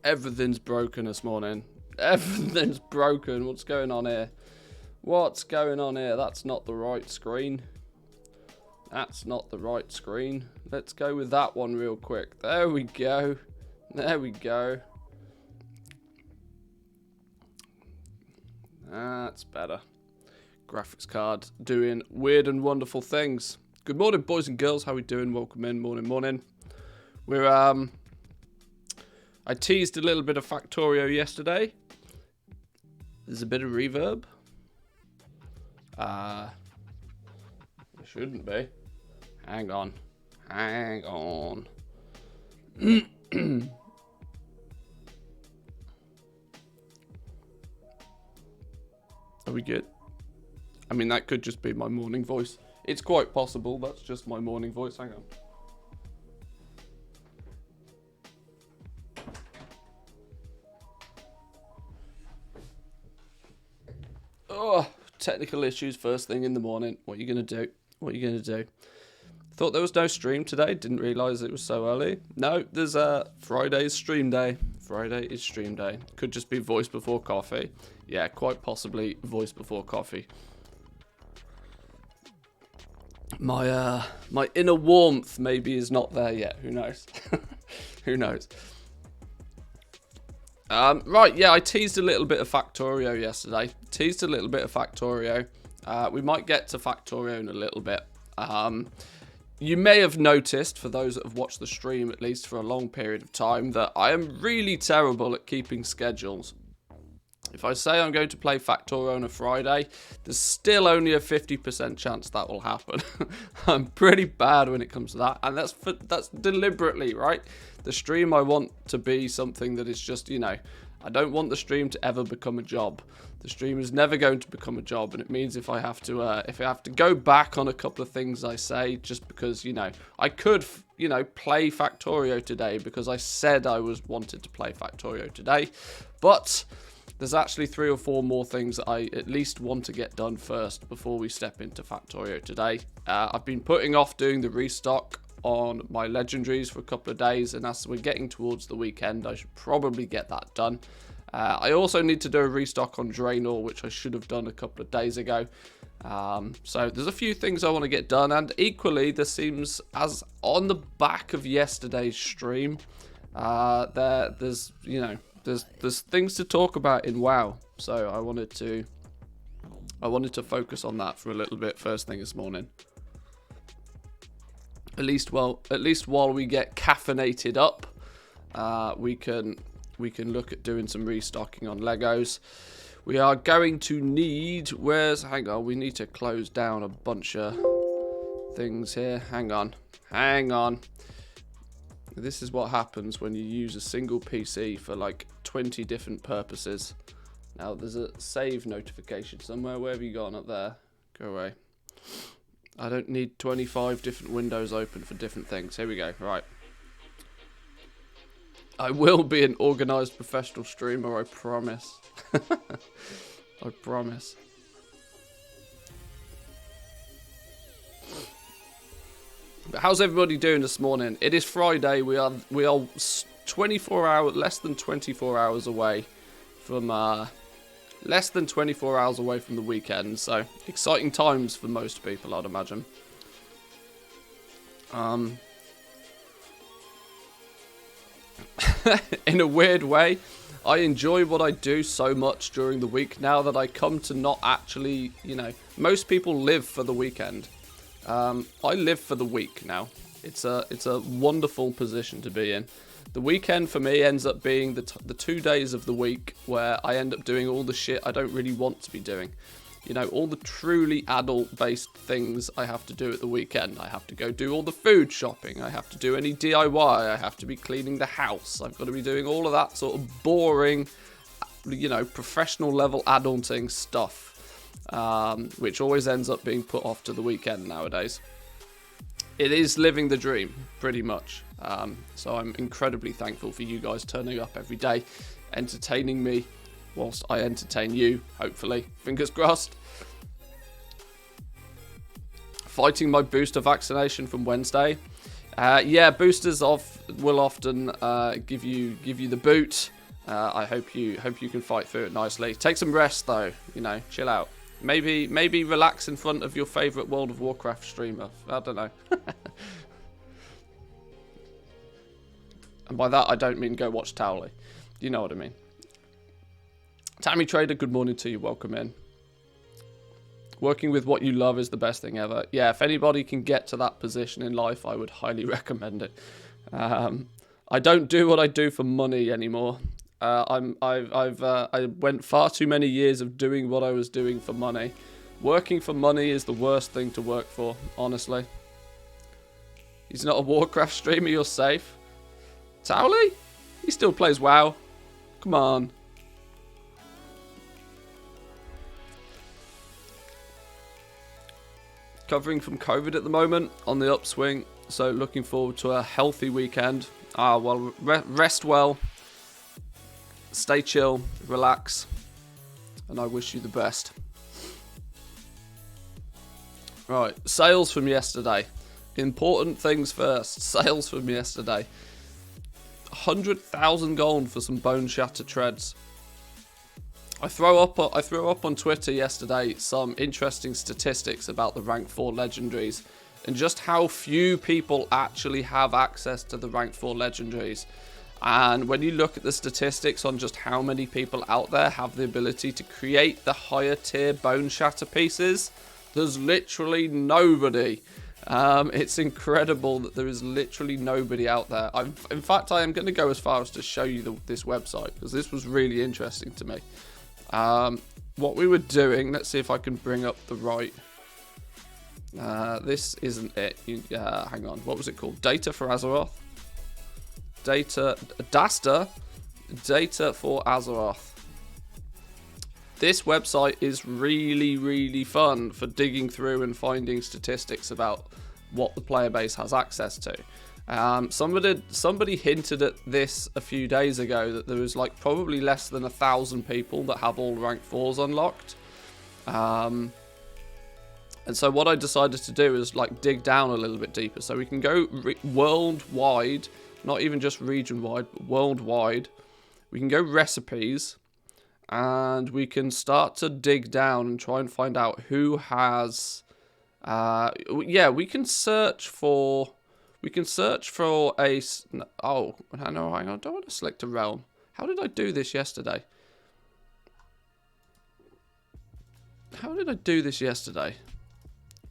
Everything's broken this morning. Everything's broken. What's going on here? What's going on here? That's not the right screen. That's not the right screen. Let's go with that one real quick. There we go. There we go. That's better. Graphics card doing weird and wonderful things. Good morning, boys and girls. How we doing? Welcome in. Morning. We're I teased a little bit of Factorio yesterday. There's a bit of reverb. It shouldn't be. Hang on. Are we good? I mean, that could just be my morning voice. It's quite possible that's just my morning voice. Hang on. Oh, technical issues first thing in the morning. What are you going to do? Thought there was no stream today. Didn't realise it was so early. No, there's Friday's stream day. Friday is stream day. Could just be voice before coffee. Yeah, quite possibly voice before coffee. My inner warmth maybe is not there yet. Who knows? Who knows? Right, yeah, I teased a little bit of Factorio yesterday. We might get to Factorio in a little bit. You may have noticed, for those that have watched the stream at least for a long period of time, that I am really terrible at keeping schedules. If I say I'm going to play Factorio on a Friday, there's still only a 50% chance that will happen. I'm pretty bad when it comes to that, and that's deliberately, right? The stream I want to be something that is just, I don't want the stream to ever become a job. The stream is never going to become a job, and it means if I have to go back on a couple of things I say, just because, I could, play Factorio today because I said I wanted to play Factorio today, but there's actually 3 or 4 more things that I at least want to get done first before we step into Factorio today. I've been putting off doing the restock on my legendaries for a couple of days, and as we're getting towards the weekend, I should probably get that done. I also need to do a restock on Draenor, which I should have done a couple of days ago. So there's a few things I want to get done, and equally there seems, as on the back of yesterday's stream, there's things to talk about in WoW. So I wanted to focus on that for a little bit first thing this morning. At least while we get caffeinated up, we can look at doing some restocking on Legos. We are going to need, hang on, we need to close down a bunch of things here. Hang on. This is what happens when you use a single PC for like 20 different purposes. Now there's a save notification somewhere. Where have you gone? Up there. Go away. I don't need 25 different windows open for different things. Here we go. Right. I will be an organised professional streamer, I promise. I promise. But how's everybody doing this morning? It is Friday. We are 24 hours, less than 24 hours away from the weekend. So exciting times for most people, I'd imagine. In a weird way, I enjoy what I do so much during the week now that I come to not actually, most people live for the weekend. I live for the week now. It's a wonderful position to be in. The weekend for me ends up being the 2 days of the week where I end up doing all the shit I don't really want to be doing. All the truly adult-based things I have to do at the weekend. I have to go do all the food shopping. I have to do any DIY. I have to be cleaning the house. I've got to be doing all of that sort of boring, professional level adulting stuff, which always ends up being put off to the weekend nowadays. It is living the dream, pretty much. So I'm incredibly thankful for you guys turning up every day, entertaining me, whilst I entertain you, hopefully. Fingers crossed. Fighting my booster vaccination from Wednesday. Yeah, boosters of will often give you the boot. I hope you can fight through it nicely. Take some rest though, you know, chill out. Maybe relax in front of your favourite World of Warcraft streamer. I don't know. And by that I don't mean go watch Towley. You know what I mean. Tammy Trader, good morning to you. Welcome in. Working with what you love is the best thing ever. Yeah, if anybody can get to that position in life, I would highly recommend it. I don't do what I do for money anymore. I went far too many years of doing what I was doing for money. Working for money is the worst thing to work for, honestly. He's not a Warcraft streamer, you're safe. Towley? He still plays WoW. Come on. Recovering from COVID at the moment, on the upswing, so looking forward to a healthy weekend. Well, rest well, stay chill, relax, and I wish you the best. Right, sales from yesterday. Important things first. Sales from yesterday. 100,000 gold for some Bone Shatter treads. I threw up on Twitter yesterday some interesting statistics about the rank 4 legendaries and just how few people actually have access to the rank 4 legendaries. And when you look at the statistics on just how many people out there have the ability to create the higher tier Bone Shatter pieces, there's literally nobody. It's incredible that there is literally nobody out there. In fact, I am going to go as far as to show you this website because this was really interesting to me. What we were doing, let's see if I can bring up the right, this isn't it, hang on, what was it called, Data for Azeroth, Data for Azeroth. This website is really fun for digging through and finding statistics about what the player base has access to. Somebody hinted at this a few days ago that there was like probably less than 1,000 people that have all rank 4s unlocked. And so what I decided to do is like dig down a little bit deeper. So we can go worldwide, not even just region wide, but worldwide. We can go recipes and we can start to dig down and try and find out who has, yeah, we can search for a... Oh, no, hang on. I don't want to select a realm. How did I do this yesterday?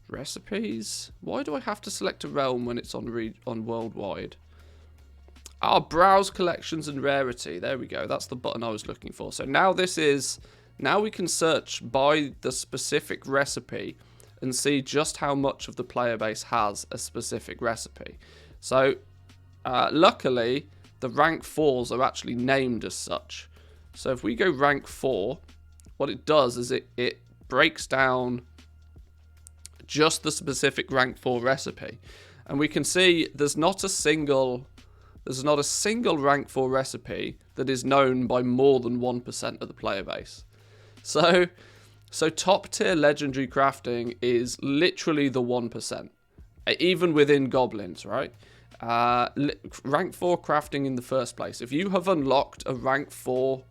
Recipes? Why do I have to select a realm when it's on worldwide? Browse collections and rarity. There we go. That's the button I was looking for. So now now we can search by the specific recipe and see just how much of the player base has a specific recipe. So, luckily, the rank 4s are actually named as such. So if we go rank 4, what it does is it breaks down just the specific rank 4 recipe. And we can see there's not a single rank 4 recipe that is known by more than 1% of the player base. So top tier legendary crafting is literally the 1%, even within goblins, right? Rank 4 crafting in the first place. If you have unlocked a rank 4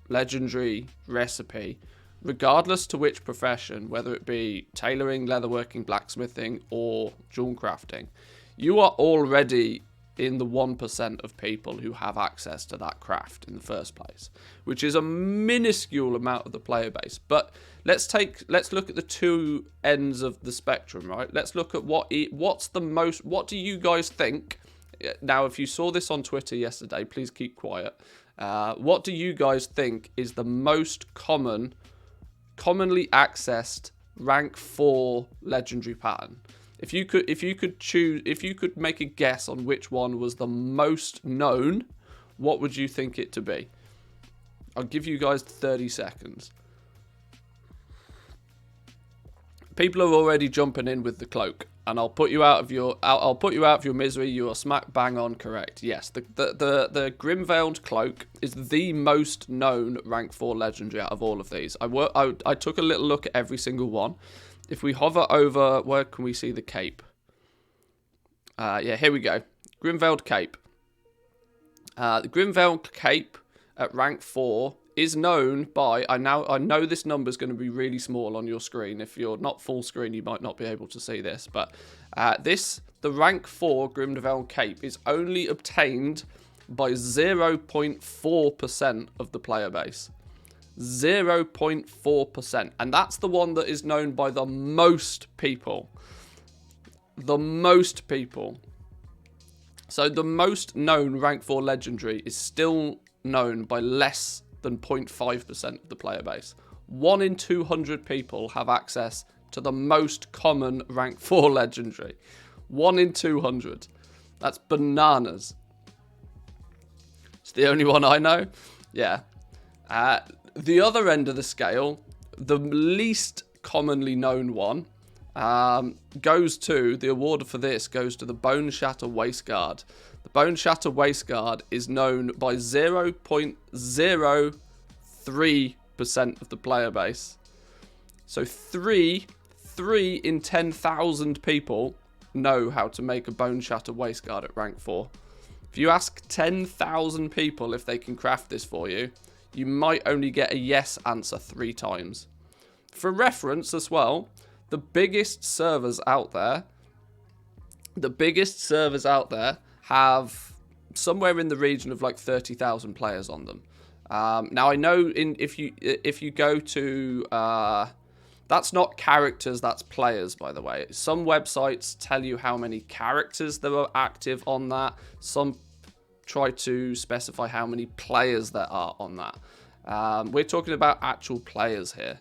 legendary recipe, regardless to which profession, whether it be tailoring, leatherworking, blacksmithing, or jewel crafting, you are already in the 1% of people who have access to that craft in the first place, which is a minuscule amount of the player base. But let's look at the two ends of the spectrum, right? Let's look at what do you guys think? Now, if you saw this on Twitter yesterday, please keep quiet. What do you guys think is the most commonly accessed rank 4 legendary pattern? If you could make a guess on which one was the most known, what would you think it to be? I'll give you guys 30 seconds. People are already jumping in with the cloak, and I'll put you out of your misery. You are smack bang on correct. Yes, the Grim-Veiled Cloak is the most known rank 4 legendary out of all of these. I took a little look at every single one. If we hover over, where can we see the cape? Yeah, here we go. Grim-Veiled Cape. The Grimvale Cape at rank 4 is known by, I know this number is going to be really small on your screen. If you're not full screen, you might not be able to see this. But the rank 4 Grimvale Cape is only obtained by 0.4% of the player base. 0.4%. And that's the one that is known by the most people. The most people. So the most known rank 4 legendary is still known by less than 0.5% of the player base. 1 in 200 people have access to the most common rank 4 legendary. 1 in 200. That's bananas. It's the only one I know. Yeah. The other end of the scale, the least commonly known one, goes to, the award for this goes to the Bone Shatter Waistguard. The Bone Shatter Waistguard is known by 0.03% of the player base. So 3 in 10,000 people know how to make a Bone Shatter Waistguard at rank 4. If you ask 10,000 people if they can craft this for you, you might only get a yes answer 3 times. For reference as well, the biggest servers out there have somewhere in the region of like 30,000 players on them. Now I know if you go to that's not characters, that's players, by the way. Some websites tell you how many characters there are active on that. Some try to specify how many players there are on that. We're talking about actual players here,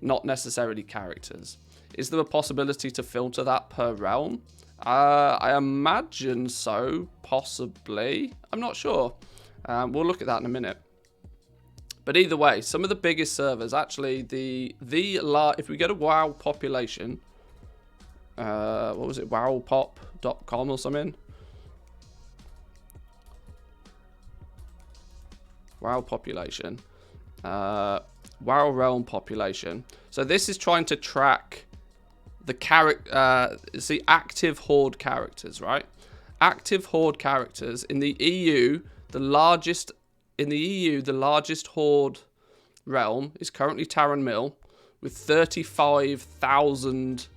not necessarily characters. Is there a possibility to filter that per realm? I imagine so, possibly. I'm not sure. We'll look at that in a minute. But either way, some of the biggest servers, actually, if we go to WoW population, what was it, wowpop.com or something? WoW population. WoW realm population. So this is trying to track the active horde characters, right? Active horde characters in the EU, the largest horde realm is currently Taran Mill with 35,000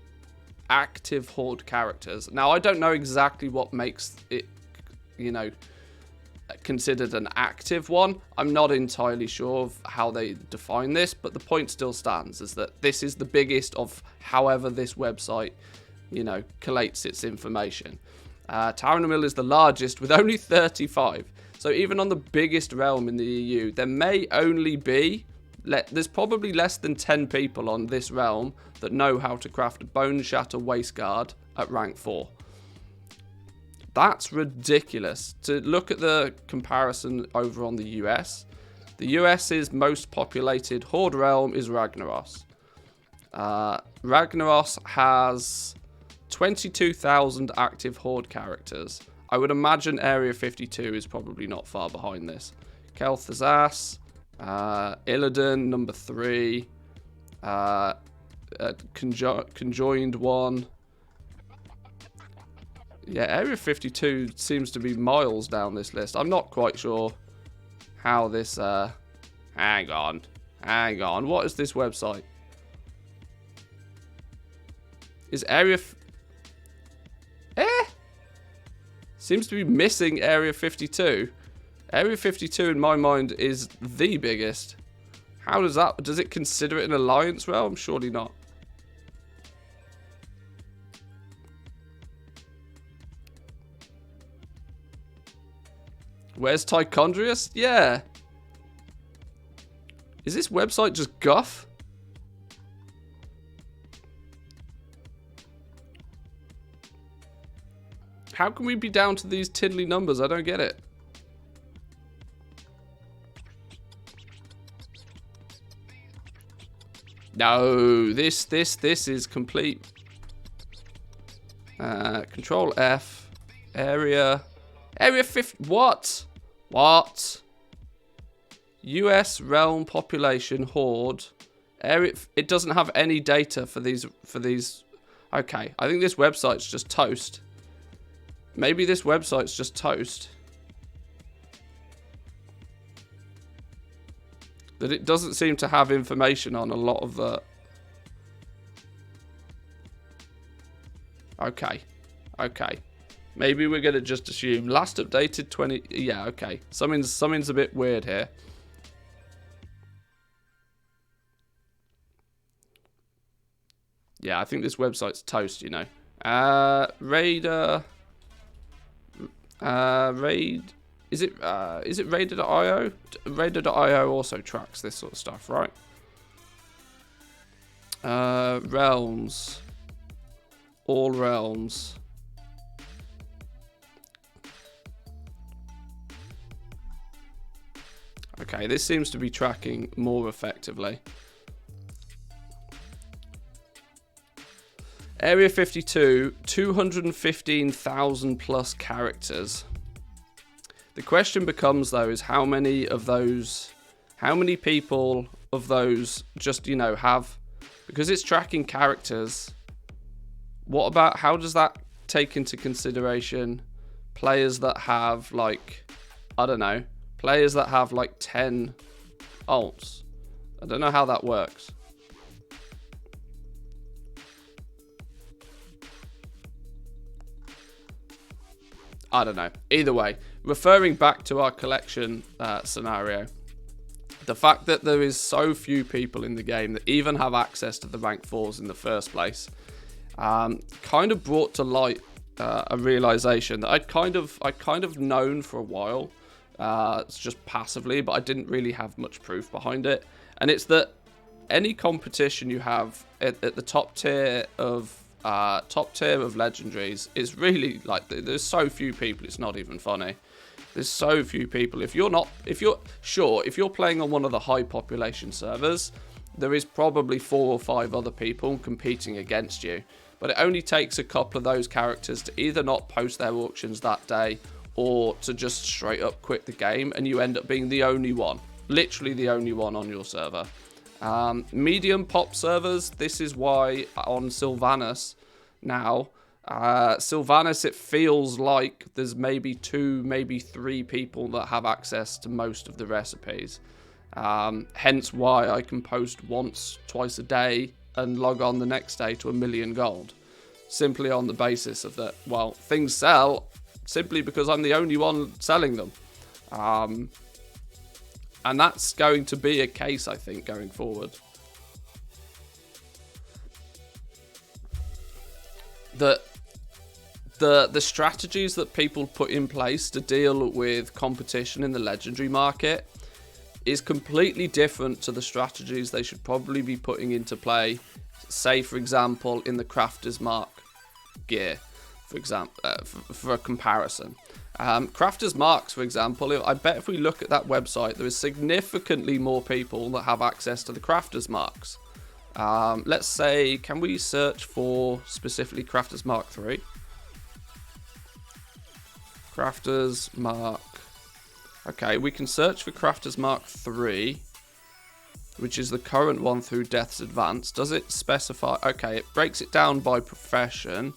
active horde characters. Now I don't know exactly what makes it, considered an active one. I'm not entirely sure of how they define this, but the point still stands, is that this is the biggest of however this website, collates its information. Taran Mill is the largest with only 35. So even on the biggest realm in the EU, there may only be, there's probably less than 10 people on this realm that know how to craft a Bone Shatter Waistguard at rank 4. That's ridiculous. To look at the comparison over on the US, the US's most populated horde realm is Ragnaros. Ragnaros has 22,000 active horde characters. I would imagine Area 52 is probably not far behind this. Kel'Thuzas, Illidan, number 3, Conjoined 1. Yeah, Area 52 seems to be miles down this list. I'm not quite sure how this... Hang on. What is this website? Is Area... Seems to be missing Area 52. Area 52 in my mind is the biggest. How does that... Does it consider it an alliance realm? Surely not. Where's Tichondrius? Yeah. Is this website just guff? How can we be down to these tiddly numbers? I don't get it. No, this is complete. Control F. Area 50. What? US realm population horde. Area. It doesn't have any data for these. Okay, I think this website's just toast. Maybe this website's just toast. that it doesn't seem to have information on a lot of the... Okay. Maybe we're going to just assume last updated 20... Yeah, okay. Something's a bit weird here. Yeah, I think this website's toast, you know. Raider... Raid... Is it Raider.io? Raider.io also tracks this sort of stuff, right? Realms. All realms. Okay, this seems to be tracking more effectively. Area 52, 215,000 plus characters. The question becomes, though, is how many people of those just, you know, have, because it's tracking characters, what about, how does that take into consideration players that have, like, I don't know, players that have, like, 10 alts? I don't know how that works. I don't know. Either way, referring back to our collection scenario, the fact that there is so few people in the game that even have access to the rank 4s in the first place kind of brought to light a realization that I'd kind of known for a while. It's just passively, but I didn't really have much proof behind it. And it's that any competition you have at the top tier of legendaries is really, like, there's so few people, it's not even funny. There's so few people. If you're playing on one of the high population servers, there is probably 4 or 5 other people competing against you. But it only takes a couple of those characters to either not post their auctions that day or to just straight up quit the game, and you end up being the only one, literally the only one on your server. Medium pop servers, this is why on Sylvanas now, Sylvanas, it feels like there's maybe 2, maybe 3 people that have access to most of the recipes. Hence why I can post once, twice a day and log on the next day to 1,000,000 gold. Simply on the basis of that, well, things sell simply because I'm the only one selling them. And that's going to be a case, I think, going forward. The strategies that people put in place to deal with competition in the legendary market is completely different to the strategies they should probably be putting into play, say, for example, in the Crafter's Mark gear, for example, for a comparison. Crafter's Marks, for example, I bet if we look at that website, there is significantly more people that have access to the Crafter's Marks. Let's say, can we search for specifically Crafter's Mark 3? Crafter's Mark. Okay, we can search for Crafter's Mark 3, which is the current one through Death's Advance. Does it specify? Okay, it breaks it down by profession.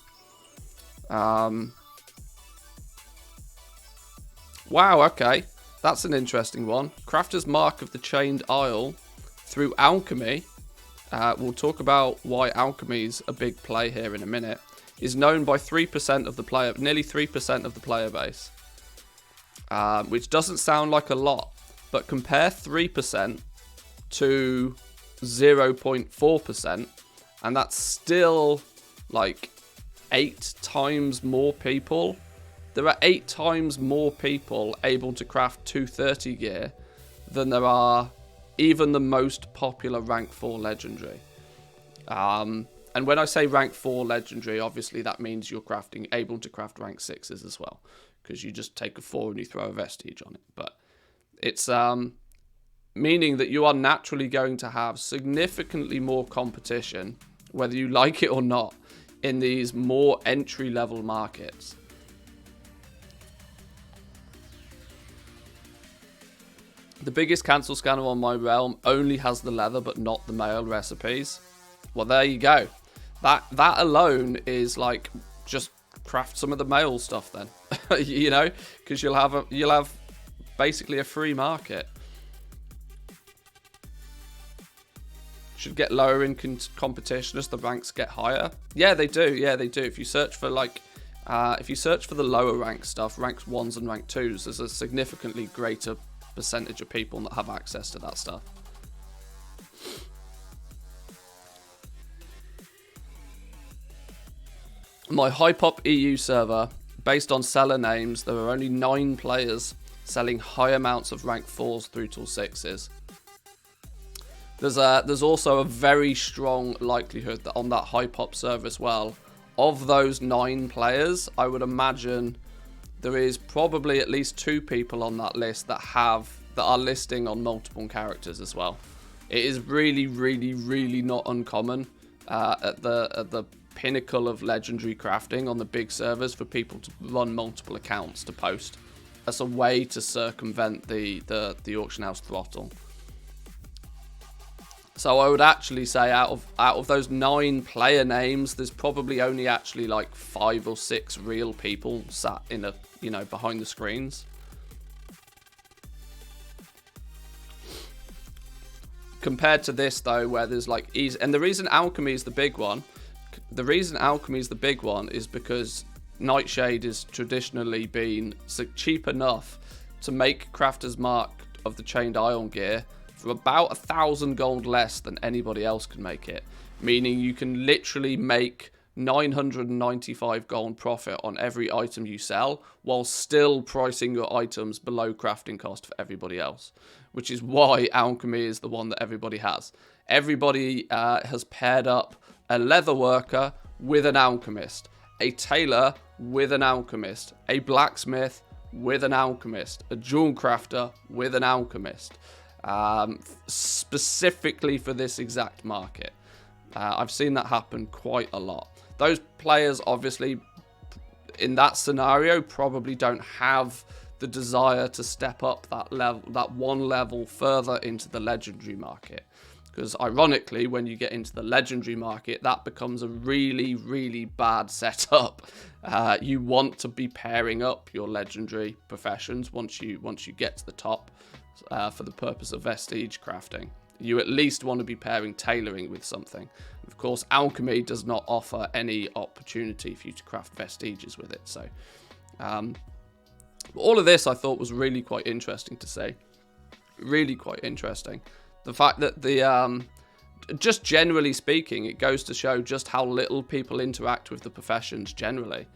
Wow, okay. That's an interesting one. Crafter's Mark of the Chained Isle through Alchemy. We'll talk about why Alchemy's a big play here in a minute. Is known by 3% of the player, nearly 3% of the player base. Which doesn't sound like a lot, but compare 3% to 0.4%, and that's still like 8 times more people. There are 8 times more people able to craft 230 gear than there are even the most popular rank 4 legendary. And when I say rank 4 legendary, obviously that means you're able to craft rank 6s as well, because you just take a 4 and you throw a vestige on it. But it's meaning that you are naturally going to have significantly more competition, whether you like it or not, in these more entry-level markets. The biggest cancel scanner on my realm only has the leather but not the mail recipes. Well, there you go. That alone is like, just craft some of the mail stuff then. You know, because you'll have basically a free market. should get lower in competition as the ranks get higher. Yeah, they do. Yeah, they do. If you search for like, if you search for the lower rank stuff, ranks 1s and rank 2s, there's a significantly greater percentage of people that have access to that stuff. My Hypop EU server, based on seller names, there are only 9 players selling high amounts of rank 4s through till 6s. There's also a very strong likelihood that on that Hypop server as well, of those 9 players, I would imagine there is probably at least 2 people on that list that are listing on multiple characters as well. It is really, really, really not uncommon at the pinnacle of legendary crafting on the big servers for people to run multiple accounts to post. That's a way to circumvent the auction house throttle. So I would actually say out of those 9 player names, there's probably only actually like 5 or 6 real people sat in a, you know, behind the screens. Compared to this though, where there's like easy, and the reason Alchemy is the big one, is because Nightshade has traditionally been cheap enough to make Crafter's Mark of the Chained Iron gear for about 1,000 gold less than anybody else can make it. Meaning you can literally make 995 gold profit on every item you sell, while still pricing your items below crafting cost for everybody else. Which is why Alchemy is the one that everybody has. Everybody has paired up a leather worker with an alchemist, a tailor with an alchemist, a blacksmith with an alchemist, a jewel crafter with an alchemist. Specifically for this exact market. I've seen that happen quite a lot. Those players obviously in that scenario probably don't have the desire to step up that one level further into the legendary market. Because ironically, when you get into the legendary market, that becomes a really, really bad setup. You want to be pairing up your legendary professions once you get to the top. For the purpose of vestige crafting, you at least want to be pairing tailoring with something. Of course, alchemy does not offer any opportunity for you to craft vestiges with it. So, all of this I thought was really quite interesting to see. Really quite interesting. The fact that just generally speaking, it goes to show just how little people interact with the professions generally.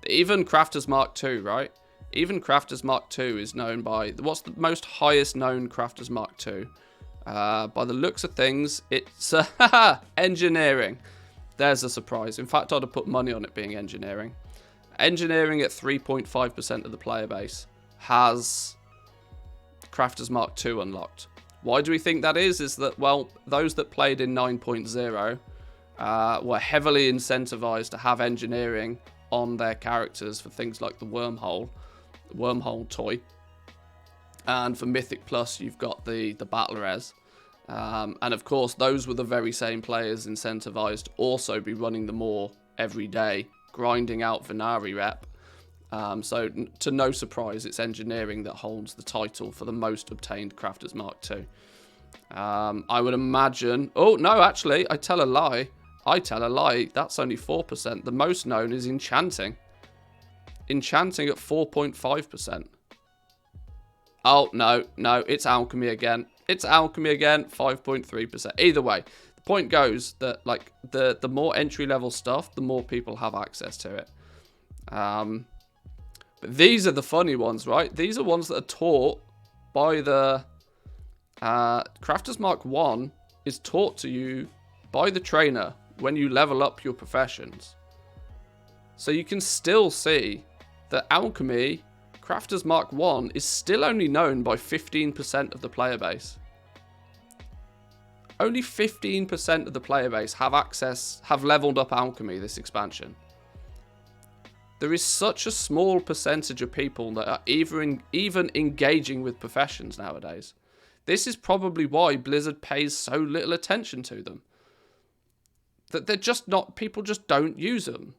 Even Crafter's Mark II, right? Even Crafter's Mark II is known by... What's the most highest known Crafter's Mark II? By the looks of things, it's engineering. There's a surprise. In fact, I'd have put money on it being engineering. Engineering at 3.5% of the player base has Crafter's Mark II unlocked. Why do we think that is? Is that, well, those that played in 9.0 were heavily incentivized to have engineering on their characters for things like the wormhole toy, and for Mythic Plus you've got the battle res, and of course those were the very same players incentivized to also be running the more every day, grinding out Venari rep. So to no surprise, it's engineering that holds the title for the most obtained Crafter's Mark II. I would imagine... Oh, no, actually, I tell a lie. That's only 4%. The most known is enchanting. Enchanting at 4.5%. Oh, no, it's alchemy again. 5.3%. Either way, the point goes that, like, the more entry-level stuff, the more people have access to it. But these are the funny ones, right? These are ones that are taught by the... Crafter's Mark 1 is taught to you by the trainer when you level up your professions. So you can still see that alchemy, Crafter's Mark 1, is still only known by 15% of the player base. Only 15% of the player base have leveled up alchemy this expansion. There is such a small percentage of people that are even engaging with professions nowadays. This is probably why Blizzard pays so little attention to them. That they're just not, people just don't use them.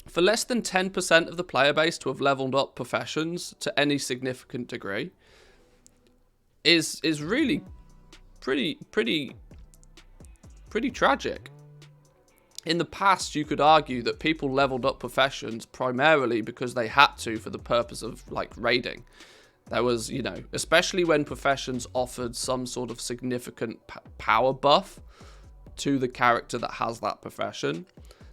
For less than 10% of the player base to have leveled up professions to any significant degree, is really pretty tragic. In the past, you could argue that people leveled up professions primarily because they had to for the purpose of, like, raiding. There was, you know, especially when professions offered some sort of significant power buff to the character that has that profession.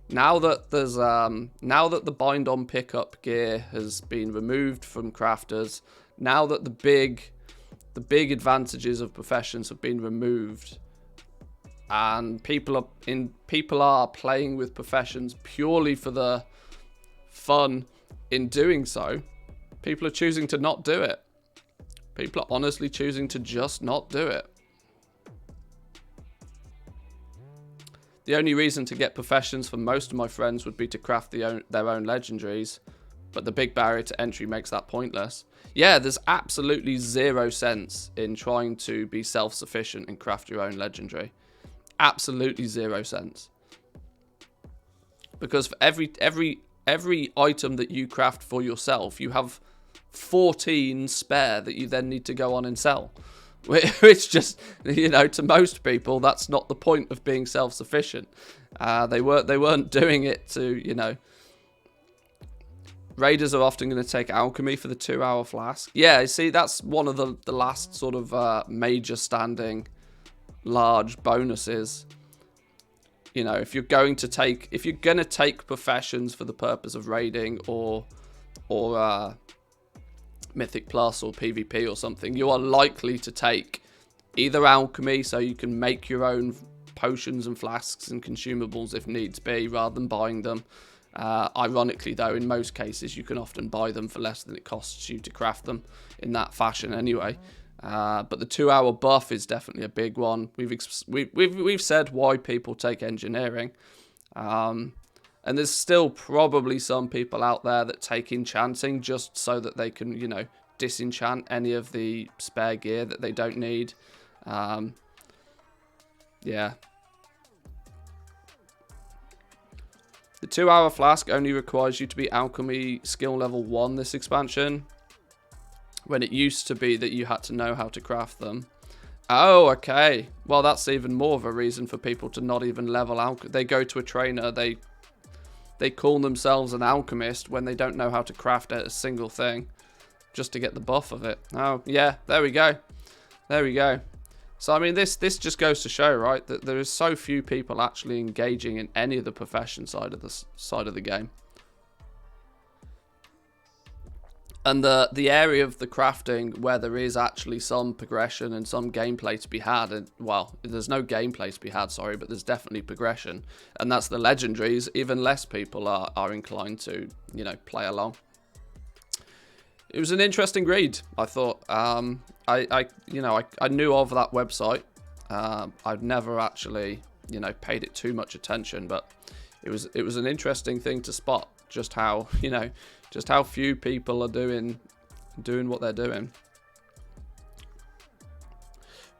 Now that there's now that the bind on pickup gear has been removed from crafters, now that the big advantages of professions have been removed, and people are playing with professions purely for the fun in doing so, people are choosing to not do it. People are honestly choosing to just not do it. The only reason to get professions for most of my friends would be to craft their own legendaries, but the big barrier to entry makes that pointless. Yeah, there's absolutely zero sense in trying to be self-sufficient and craft your own legendary. Absolutely zero sense. Because for every item that you craft for yourself, you have 14 spare that you then need to go on and sell. Which just, you know, to most people, that's not the point of being self-sufficient. They weren't doing it to, you know. Raiders are often going to take alchemy for the 2-hour flask. Yeah, see, that's one of the last sort of major standing large bonuses. You know, if you're going to take professions for the purpose of raiding or Mythic Plus or PvP or something, you are likely to take either alchemy, so you can make your own potions and flasks and consumables if needs be, rather than buying them. Ironically, though, in most cases, you can often buy them for less than it costs you to craft them in that fashion anyway. But the 2-hour buff is definitely a big one. We've said why people take engineering. And there's still probably some people out there that take enchanting just so that they can, you know, disenchant any of the spare gear that they don't need. Yeah. The 2-hour flask only requires you to be alchemy skill level 1 this expansion, when it used to be that you had to know how to craft them. Oh, okay. Well, that's even more of a reason for people to not even level alchemy. They go to a trainer, they call themselves an alchemist when they don't know how to craft a single thing, just to get the buff of it. Oh, yeah, there we go. There we go. So, I mean, this just goes to show, right, that there is so few people actually engaging in any of the profession side of the game. And the area of the crafting where there is actually some progression and some gameplay to be had, and, well, there's no gameplay to be had, sorry, but there's definitely progression, and that's the legendaries. Even less people are inclined to, you know, play along. It was an interesting read, I thought. I knew of that website. I've never actually, you know, paid it too much attention, but it was an interesting thing to spot, just how, you know, just how few people are doing what they're doing.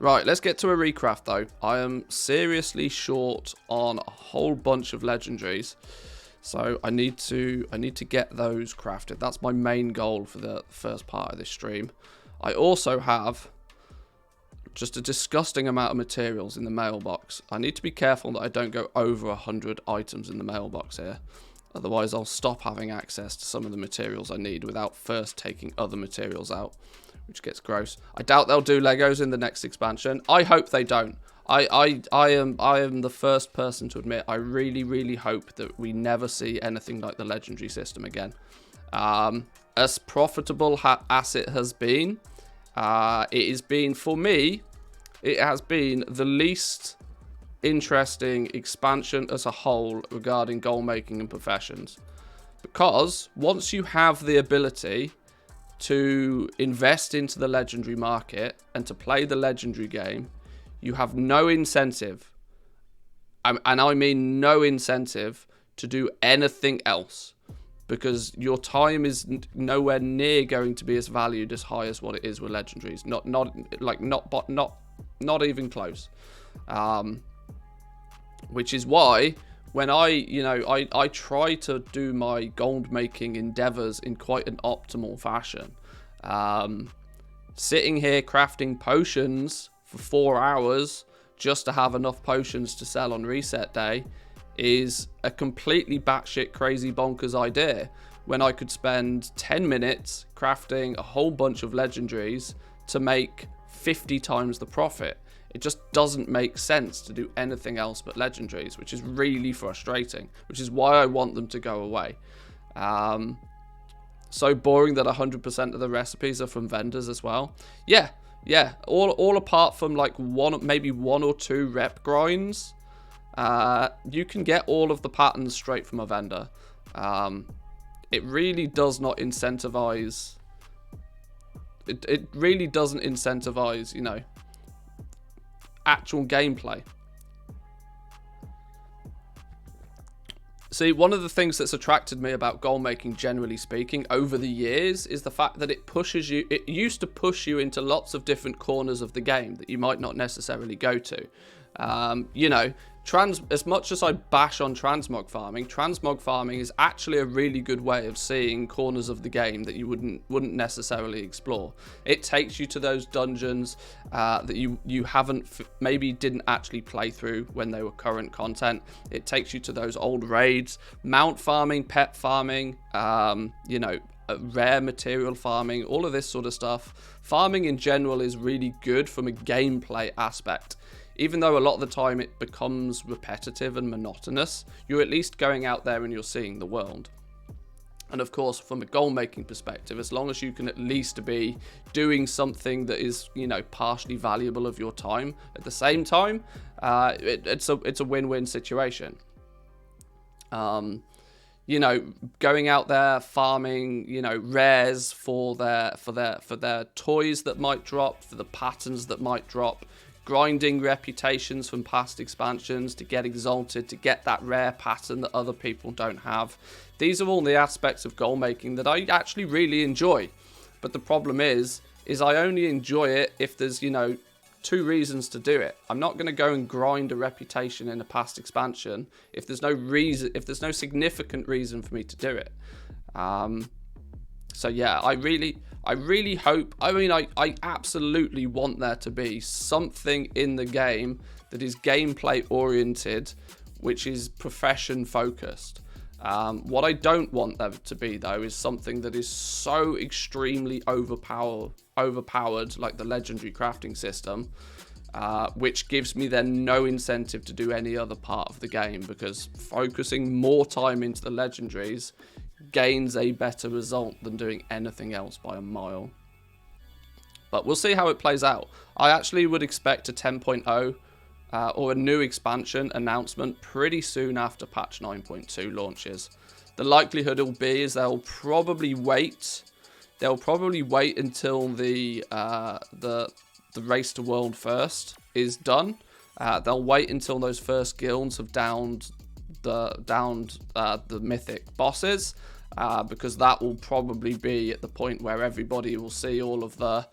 Right, let's get to a recraft though. I am seriously short on a whole bunch of legendaries, so I need to get those crafted. That's my main goal for the first part of this stream. I also have just a disgusting amount of materials in the mailbox. I need to be careful that I don't go over 100 items in the mailbox here. Otherwise, I'll stop having access to some of the materials I need without first taking other materials out, which gets gross. I doubt they'll do Legos in the next expansion. I hope they don't. I am the first person to admit I really hope that we never see anything like the legendary system again. As profitable as it has been, it has been, for me, it has been the least interesting expansion as a whole regarding goal making and professions, because once you have the ability to invest into the legendary market and to play the legendary game, you have no incentive, and I mean no incentive, to do anything else, because your time is nowhere near going to be as valued as high as what it is with legendaries. Not even close. Which is why when I try to do my gold making endeavors in quite an optimal fashion. Sitting here crafting potions for 4 hours just to have enough potions to sell on reset day is a completely batshit crazy bonkers idea, when I could spend 10 minutes crafting a whole bunch of legendaries to make 50 times the profit. It just doesn't make sense to do anything else but legendaries, which is really frustrating, which is why I want them to go away. So boring that 100% of the recipes are from vendors as well. Yeah, all apart from like maybe one or two rep grinds, you can get all of the patterns straight from a vendor. It really does not incentivize. It really doesn't incentivize, you know, actual gameplay. See, one of the things that's attracted me about goal making, generally speaking, over the years is the fact that it pushes you. It used to push you into lots of different corners of the game that you might not necessarily go to. You know, as much as I bash on transmog farming is actually a really good way of seeing corners of the game that you wouldn't necessarily explore. It takes you to those dungeons that you haven't, maybe didn't actually play through when they were current content. It takes you to those old raids, mount farming, pet farming, you know, rare material farming, all of this sort of stuff. Farming in general is really good from a gameplay aspect. Even though a lot of the time it becomes repetitive and monotonous, you're at least going out there and you're seeing the world. And of course, from a goal making perspective, as long as you can at least be doing something that is, you know, partially valuable of your time at the same time, it's a win-win situation. You know, going out there farming, you know, rares for their toys that might drop, for the patterns that might drop, grinding reputations from past expansions to get exalted, to get that rare pattern that other people don't have. These are all the aspects of goal making that I actually really enjoy. But the problem is I only enjoy it if there's, you know, 2 reasons to do it. I'm not going to go and grind a reputation in a past expansion if there's no reason, if there's no significant reason for me to do it. So yeah, I really hope, I mean, I absolutely want there to be something in the game that is gameplay oriented, which is profession focused. What I don't want there to be, though, is something that is so extremely overpowered, like the legendary crafting system, which gives me then no incentive to do any other part of the game, because focusing more time into the legendaries gains a better result than doing anything else by a mile. But we'll see how it plays out. I actually would expect a 10.0 or a new expansion announcement pretty soon after patch 9.2 launches. The likelihood will be is they'll probably wait until the race to world first is done. They'll wait until those first guilds have downed the mythic bosses, because that will probably be at the point where everybody will see all of the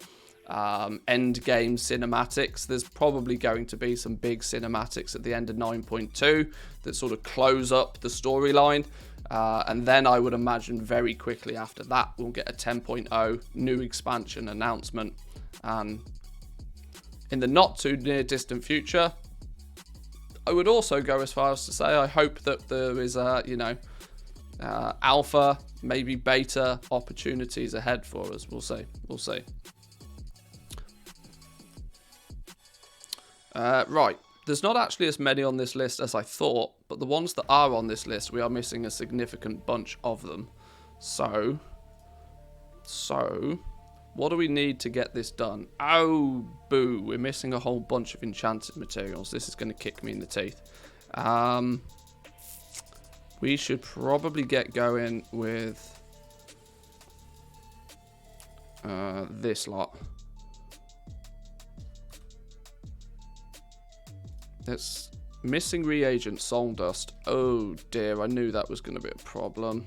end game cinematics. There's probably going to be some big cinematics at the end of 9.2 that sort of close up the storyline, and then I would imagine very quickly after that we'll get a 10.0 new expansion announcement. And in the not too near distant future, I would also go as far as to say I hope that there is alpha, maybe beta opportunities ahead for us. We'll see. Right, there's not actually as many on this list as I thought, but the ones that are on this list, we are missing a significant bunch of them. So what do we need to get this done? Oh, boo, we're missing a whole bunch of enchanted materials. This is going to kick me in the teeth. We should probably get going with this lot. It's missing reagent, soul dust. Oh dear, I knew that was going to be a problem.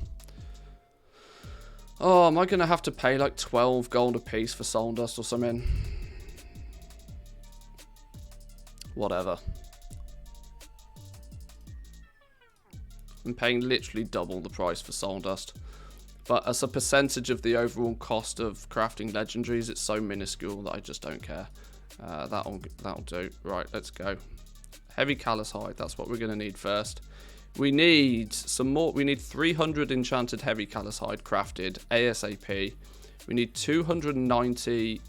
Oh, am I going to have to pay like 12 gold a piece for soul dust or something? Whatever. I'm paying literally double the price for soul dust. But as a percentage of the overall cost of crafting legendaries, it's so minuscule that I just don't care. That'll do. Right, let's go. Heavy callus hide, that's what we're going to need first. We need some more. We need 300 enchanted heavy callus hide crafted ASAP. We need 290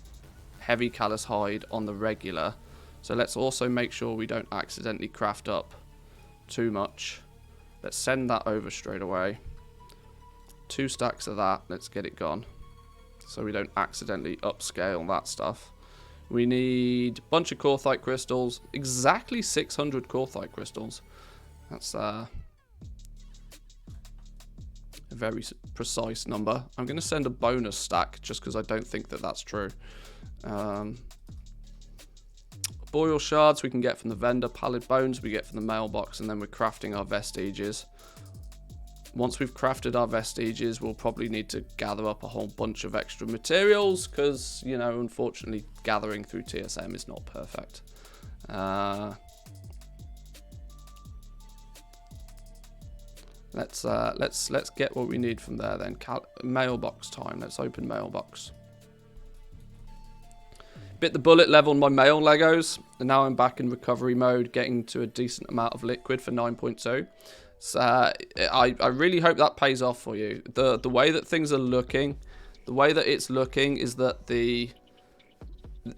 heavy callus hide on the regular. So let's also make sure we don't accidentally craft up too much. Let's send that over straight away. 2 stacks of that. Let's get it gone. So we don't accidentally upscale that stuff. We need a bunch of Korthite crystals. Exactly 600 Korthite crystals. That's a very precise number. I'm going to send a bonus stack just because I don't think that that's true. Boreal shards we can get from the vendor. Pallid bones we get from the mailbox. And then we're crafting our vestiges. Once we've crafted our vestiges, we'll probably need to gather up a whole bunch of extra materials because, you know, unfortunately, gathering through TSM is not perfect. Let's get what we need from there then. Mailbox time. Let's open mailbox. Bit the bullet level on my mail Legos, and now I'm back in recovery mode, getting to a decent amount of liquid for 9.2. So I really hope that pays off for you. The way that things are looking, the way that it's looking is that the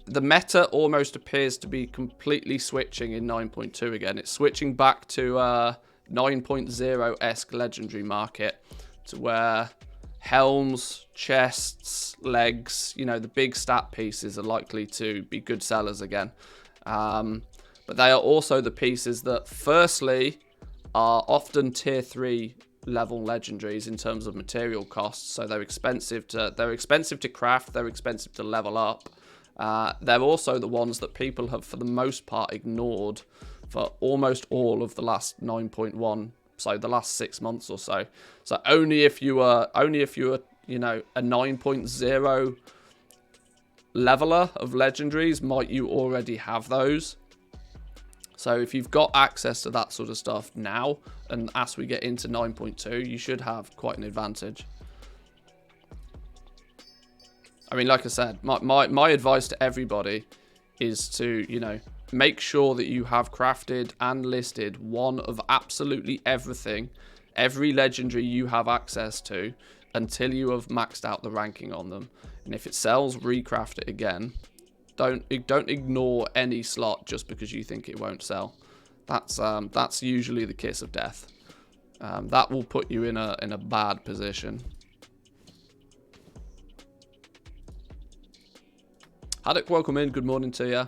meta almost appears to be completely switching in 9.2 again. It's switching back to 9.0-esque legendary market, to where helms, chests, legs, you know, the big stat pieces are likely to be good sellers again. But they are also the pieces that, firstly, are often tier 3 level legendaries in terms of material costs, so they're expensive to craft, they're expensive to level up. They're also the ones that people have for the most part ignored for almost all of the last 9.1, so the last 6 months or so. So only if you were you know, a 9.0 leveler of legendaries might you already have those. So if you've got access to that sort of stuff now, and as we get into 9.2, you should have quite an advantage. I mean, like I said, my advice to everybody is to, you know, make sure that you have crafted and listed one of absolutely everything, every legendary you have access to, until you have maxed out the ranking on them. And if it sells, recraft it again. Don't ignore any slot just because you think it won't sell. That's usually the kiss of death. That will put you in a bad position. Haddock, welcome in. Good morning to you.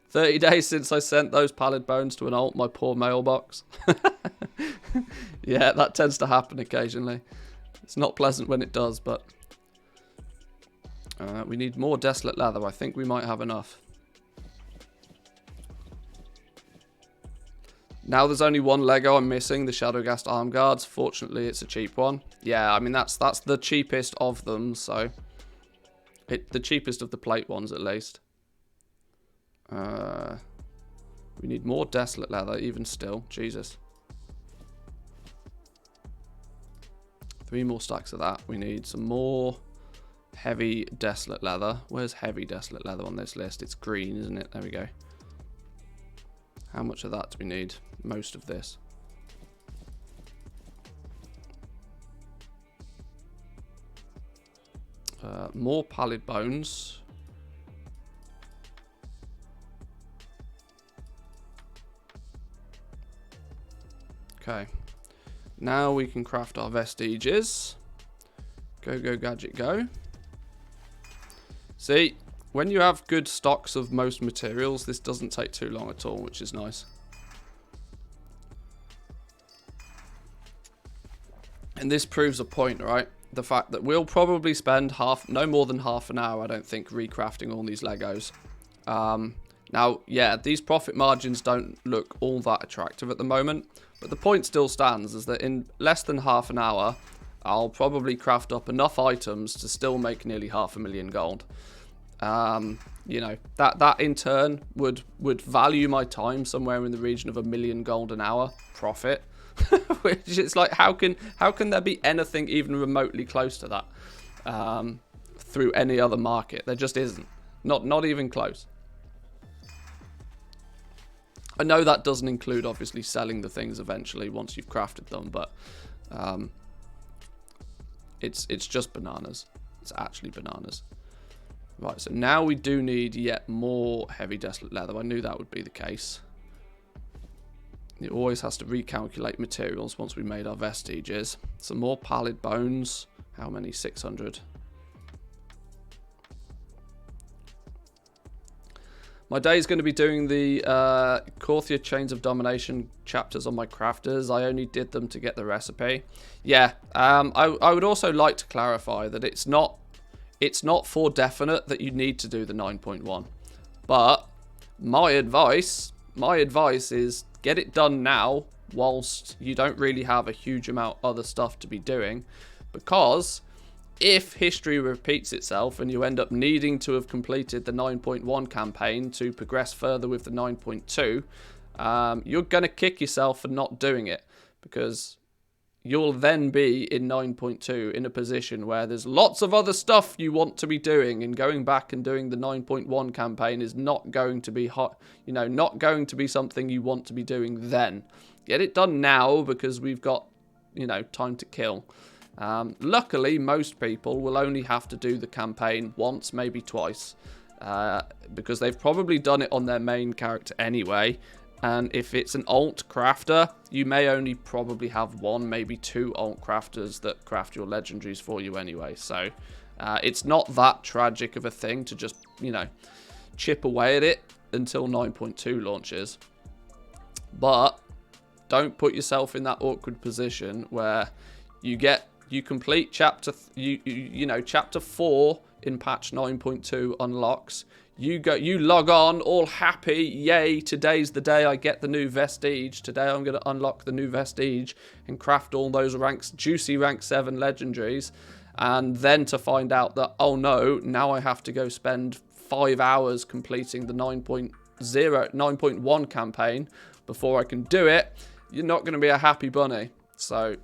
30 days since I sent those pallid bones to an alt, my poor mailbox. Yeah, that tends to happen occasionally. It's not pleasant when it does, but we need more desolate leather. I think we might have enough. Now there's only one Lego I'm missing, the Shadowgast arm guards. Fortunately, it's a cheap one. Yeah, I mean that's the cheapest of them, so the cheapest of the plate ones at least. We need more desolate leather, even still. Jesus. 3 more stacks of that. We need some more heavy desolate leather. Where's heavy desolate leather on this list? It's green, isn't it? There we go. How much of that do we need? Most of this. More pallid bones. Okay. Now we can craft our vestiges. Go, go, gadget, go. See, when you have good stocks of most materials, this doesn't take too long at all, which is nice. And this proves a point, right? The fact that we'll probably spend no more than half an hour, I don't think, recrafting all these Legos. Now, yeah, these profit margins don't look all that attractive at the moment, but the point still stands, is that in less than half an hour, I'll probably craft up enough items to still make nearly 500,000 gold. You know, that in turn would value my time somewhere in the region of 1 million gold an hour profit. Which is like, how can there be anything even remotely close to that through any other market? There just isn't. Not even close. I know that doesn't include, obviously, selling the things eventually once you've crafted them, but it's just bananas. It's actually bananas. Right, so now we do need yet more heavy desolate leather. I knew that would be the case. It always has to recalculate materials once we made our vestiges. Some more pallid bones. How many? 600. My day is going to be doing the Corthia Chains of Domination chapters on my crafters. I only did them to get the recipe. Yeah, I would also like to clarify that it's not for definite that you need to do the 9.1. But my advice is get it done now whilst you don't really have a huge amount of other stuff to be doing, because if history repeats itself and you end up needing to have completed the 9.1 campaign to progress further with the 9.2, you're going to kick yourself for not doing it, because you'll then be in 9.2 in a position where there's lots of other stuff you want to be doing, and going back and doing the 9.1 campaign is not going to be not going to be something you want to be doing then. Get it done now, because we've got, time to kill. Luckily, most people will only have to do the campaign once, maybe twice, because they've probably done it on their main character anyway. And if it's an alt crafter, you may only probably have one, maybe two alt crafters that craft your legendaries for you anyway. So it's not that tragic of a thing to just, chip away at it until 9.2 launches. But don't put yourself in that awkward position where you complete chapter chapter 4 in patch 9.2 unlocks. You log on all happy, yay, today's the day I get the new vestige. Today I'm going to unlock the new vestige and craft all those juicy rank 7 legendaries. And then to find out that, oh no, now I have to go spend 5 hours completing the 9.1 campaign before I can do it. You're not going to be a happy bunny. So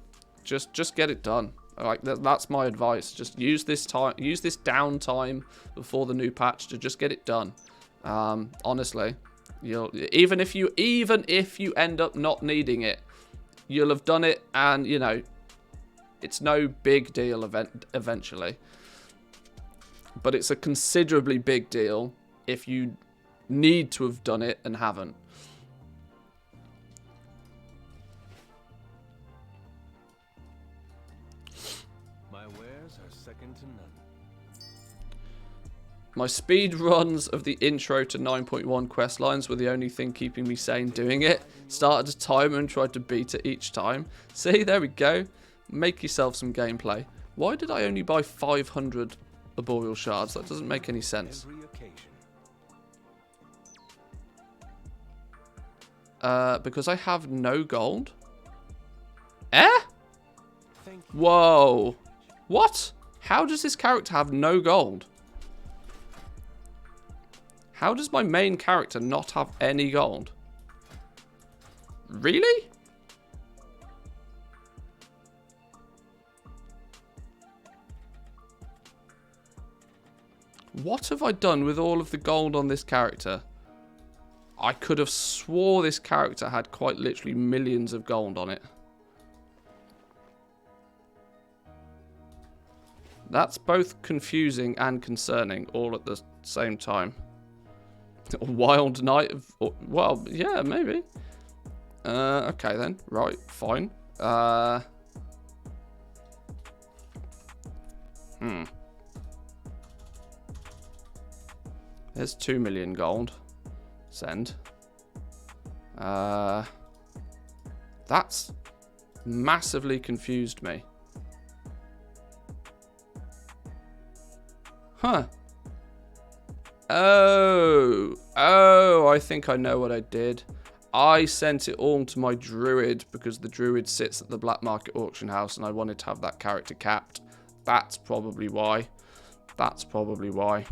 just get it done. Like, that's my advice. Just use this downtime before the new patch to just get it done. Honestly, even if you end up not needing it, you'll have done it, and it's no big deal eventually. But it's a considerably big deal if you need to have done it and haven't. My speed runs of the intro to 9.1 quest lines were the only thing keeping me sane doing it. Started a timer and tried to beat it each time. See, there we go. Make yourself some gameplay. Why did I only buy 500 arboreal shards? That doesn't make any sense. Because I have no gold? Whoa. What? How does this character have no gold? How does my main character not have any gold? Really? What have I done with all of the gold on this character? I could have swore this character had quite literally millions of gold on it. That's both confusing and concerning all at the same time. A wild night of... Well, yeah, maybe. Okay then. Right, fine. There's 2 million gold. Send. That's massively confused me. Huh. Oh, I think I know what I did. I sent it all to my druid because the druid sits at the black market auction house and I wanted to have that character capped. That's probably why. That's probably why.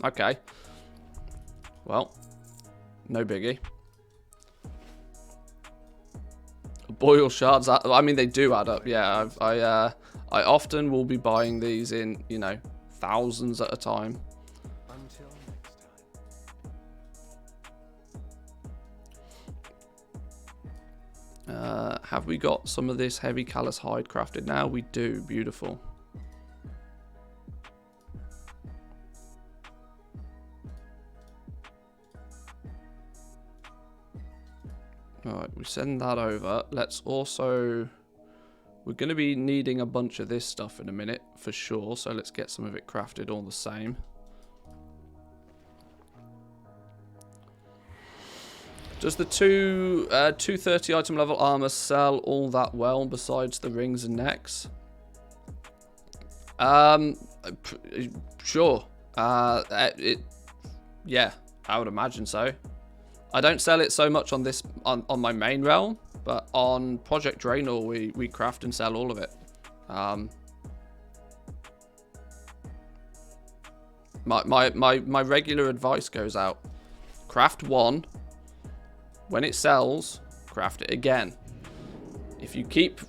Okay. Well, no biggie. boil shards. I mean, they do add up. Yeah, I often will be buying these in, you know, thousands at a time. Until next time. Have we got some of this heavy callus hide crafted now? We do. Beautiful. Alright, we send that over. Let's also... We're going to be needing a bunch of this stuff in a minute, for sure. So let's get some of it crafted all the same. Does the 230 item level armor sell all that well besides the rings and necks? Sure. Yeah, I would imagine so. I don't sell it so much on this on my main realm, but on Project Draenor we craft and sell all of it. My regular advice goes out: craft one. When it sells, craft it again. If you keep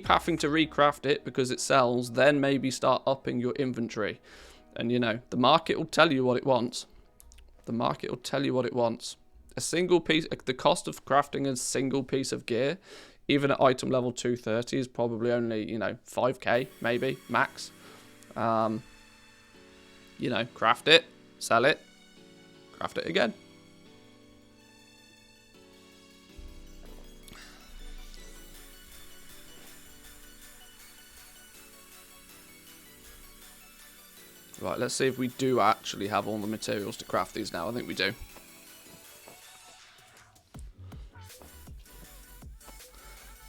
having to recraft it because it sells, then maybe start upping your inventory. And you know, the market will tell you what it wants. The market will tell you what it wants. A single piece, the cost of crafting a single piece of gear, even at item level 230, is probably only, you know, 5k maybe max. You know, craft it, sell it, craft it again. Right, let's see if we do actually have all the materials to craft these now. I think we do.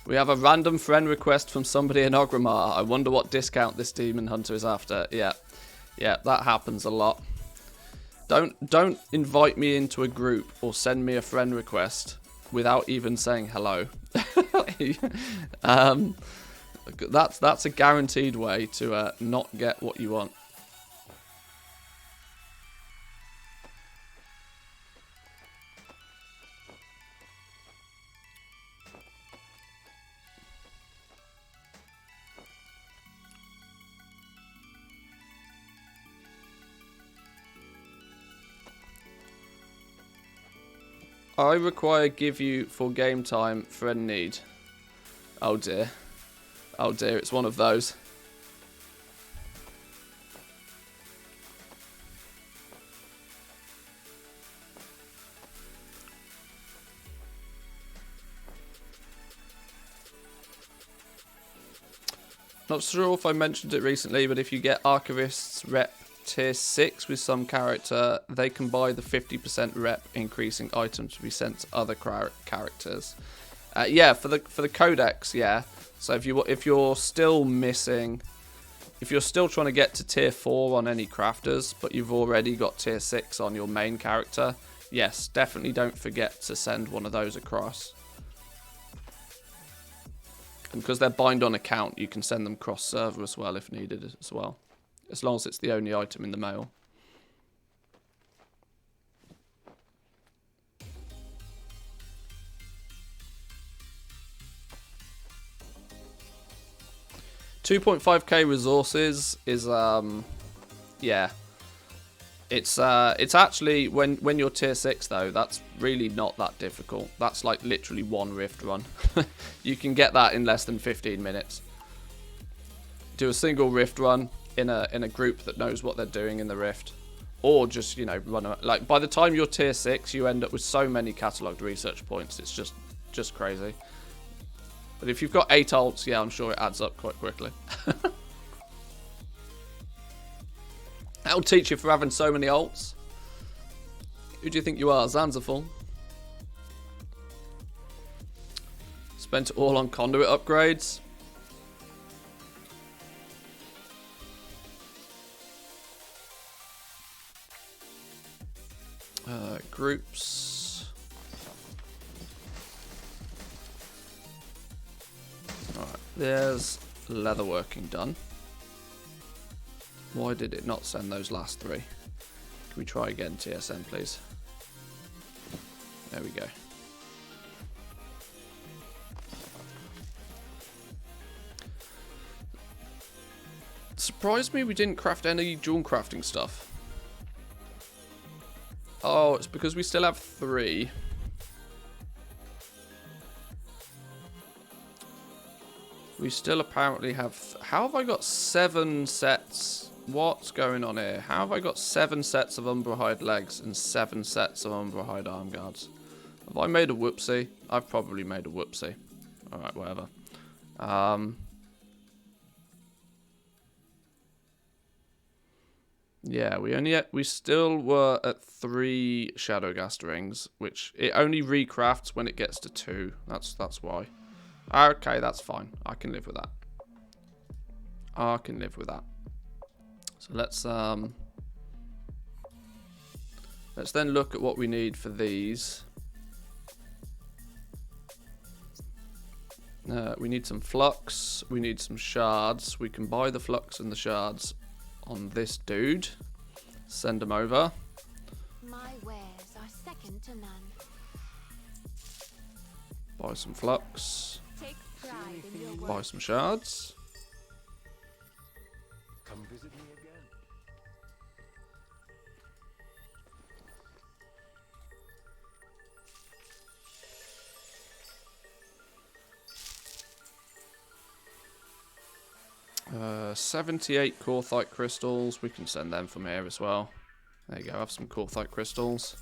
We have a random friend request from somebody in Ogrimmar. I wonder what discount this demon hunter is after. Yeah, that happens a lot. Don't invite me into a group or send me a friend request without even saying hello. That's a guaranteed way to not get what you want. I require give you for game time, friend need. Oh dear. Oh dear, it's one of those. Not sure if I mentioned it recently, but if you get Archivist's rep tier 6 with some character, they can buy the 50% rep increasing items to be sent to other characters. Yeah, for the codex, yeah. So if you're still missing, if you're still trying to get to tier 4 on any crafters, but you've already got tier 6 on your main character, yes, definitely don't forget to send one of those across. And because they're bind on account, you can send them cross server as well if needed as well. As long as it's the only item in the mail. $2.5k resources is yeah. It's actually when you're tier 6 though, that's really not that difficult. That's like literally one rift run. You can get that in less than 15 minutes. Do a single rift run in a group that knows what they're doing in the rift, or just, you know, run like by the time you're tier 6 you end up with so many catalogued research points, it's just crazy. But if you've got 8 ults, yeah, I'm sure it adds up quite quickly. That'll teach you for having so many ults. Who do you think you are, Zanzaful? Spent it all on conduit upgrades. Groups. Alright, there's leatherworking done. Why did it not send those last 3? Can we try again, TSN, please? There we go. Surprised me we didn't craft any dual crafting stuff. Oh, it's because we still have 3. We still apparently have... How have I got 7 sets? What's going on here? How have I got 7 sets of Umbrahide legs and 7 sets of Umbrahide arm guards? Have I made a whoopsie? I've probably made a whoopsie. Alright, whatever. Yeah, we still were at 3 Shadowgast rings, which it only recrafts when it gets to 2. That's why. Okay, that's fine. I can live with that. I can live with that. So let's then look at what we need for these. We need some flux. We need some shards. We can buy the flux and the shards on this dude. Send them over. My wares are second to none. Buy some flux. Take pride in your Buy work. some shards. Come visit me again. 78 Corthite crystals. We can send them from here as well. There you go. Have some Corthite crystals.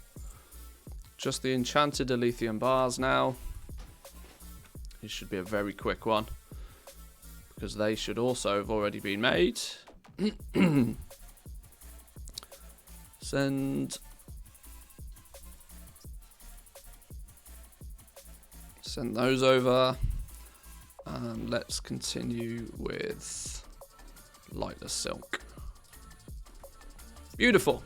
Just the enchanted Elythium bars now. This should be a very quick one, because they should also have already been made. Send those over, and let's continue with lighter silk. Beautiful.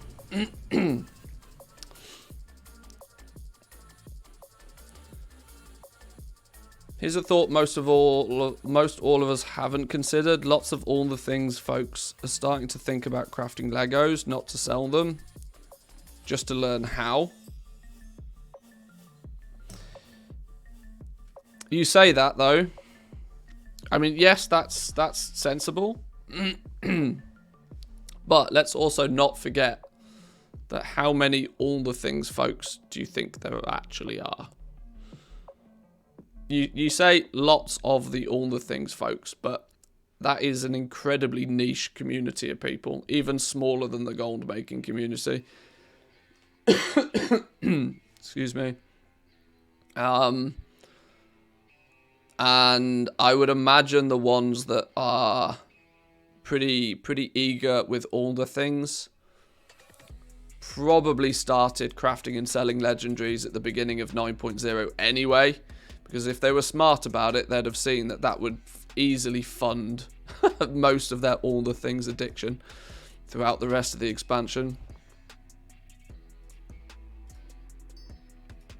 Here's a thought most all of us haven't considered. Lots of all the things folks are starting to think about crafting Legos, not to sell them, just to learn how. You say that though. I mean, yes, that's sensible. But let's also not forget that how many all the things folks do you think there actually are? You say lots of the all the things folks, but that is an incredibly niche community of people, even smaller than the gold making community. Excuse me. And I would imagine the ones that are pretty eager with all the things probably started crafting and selling legendaries at the beginning of 9.0 anyway. Because if they were smart about it, they'd have seen that that would easily fund most of their all the things addiction throughout the rest of the expansion.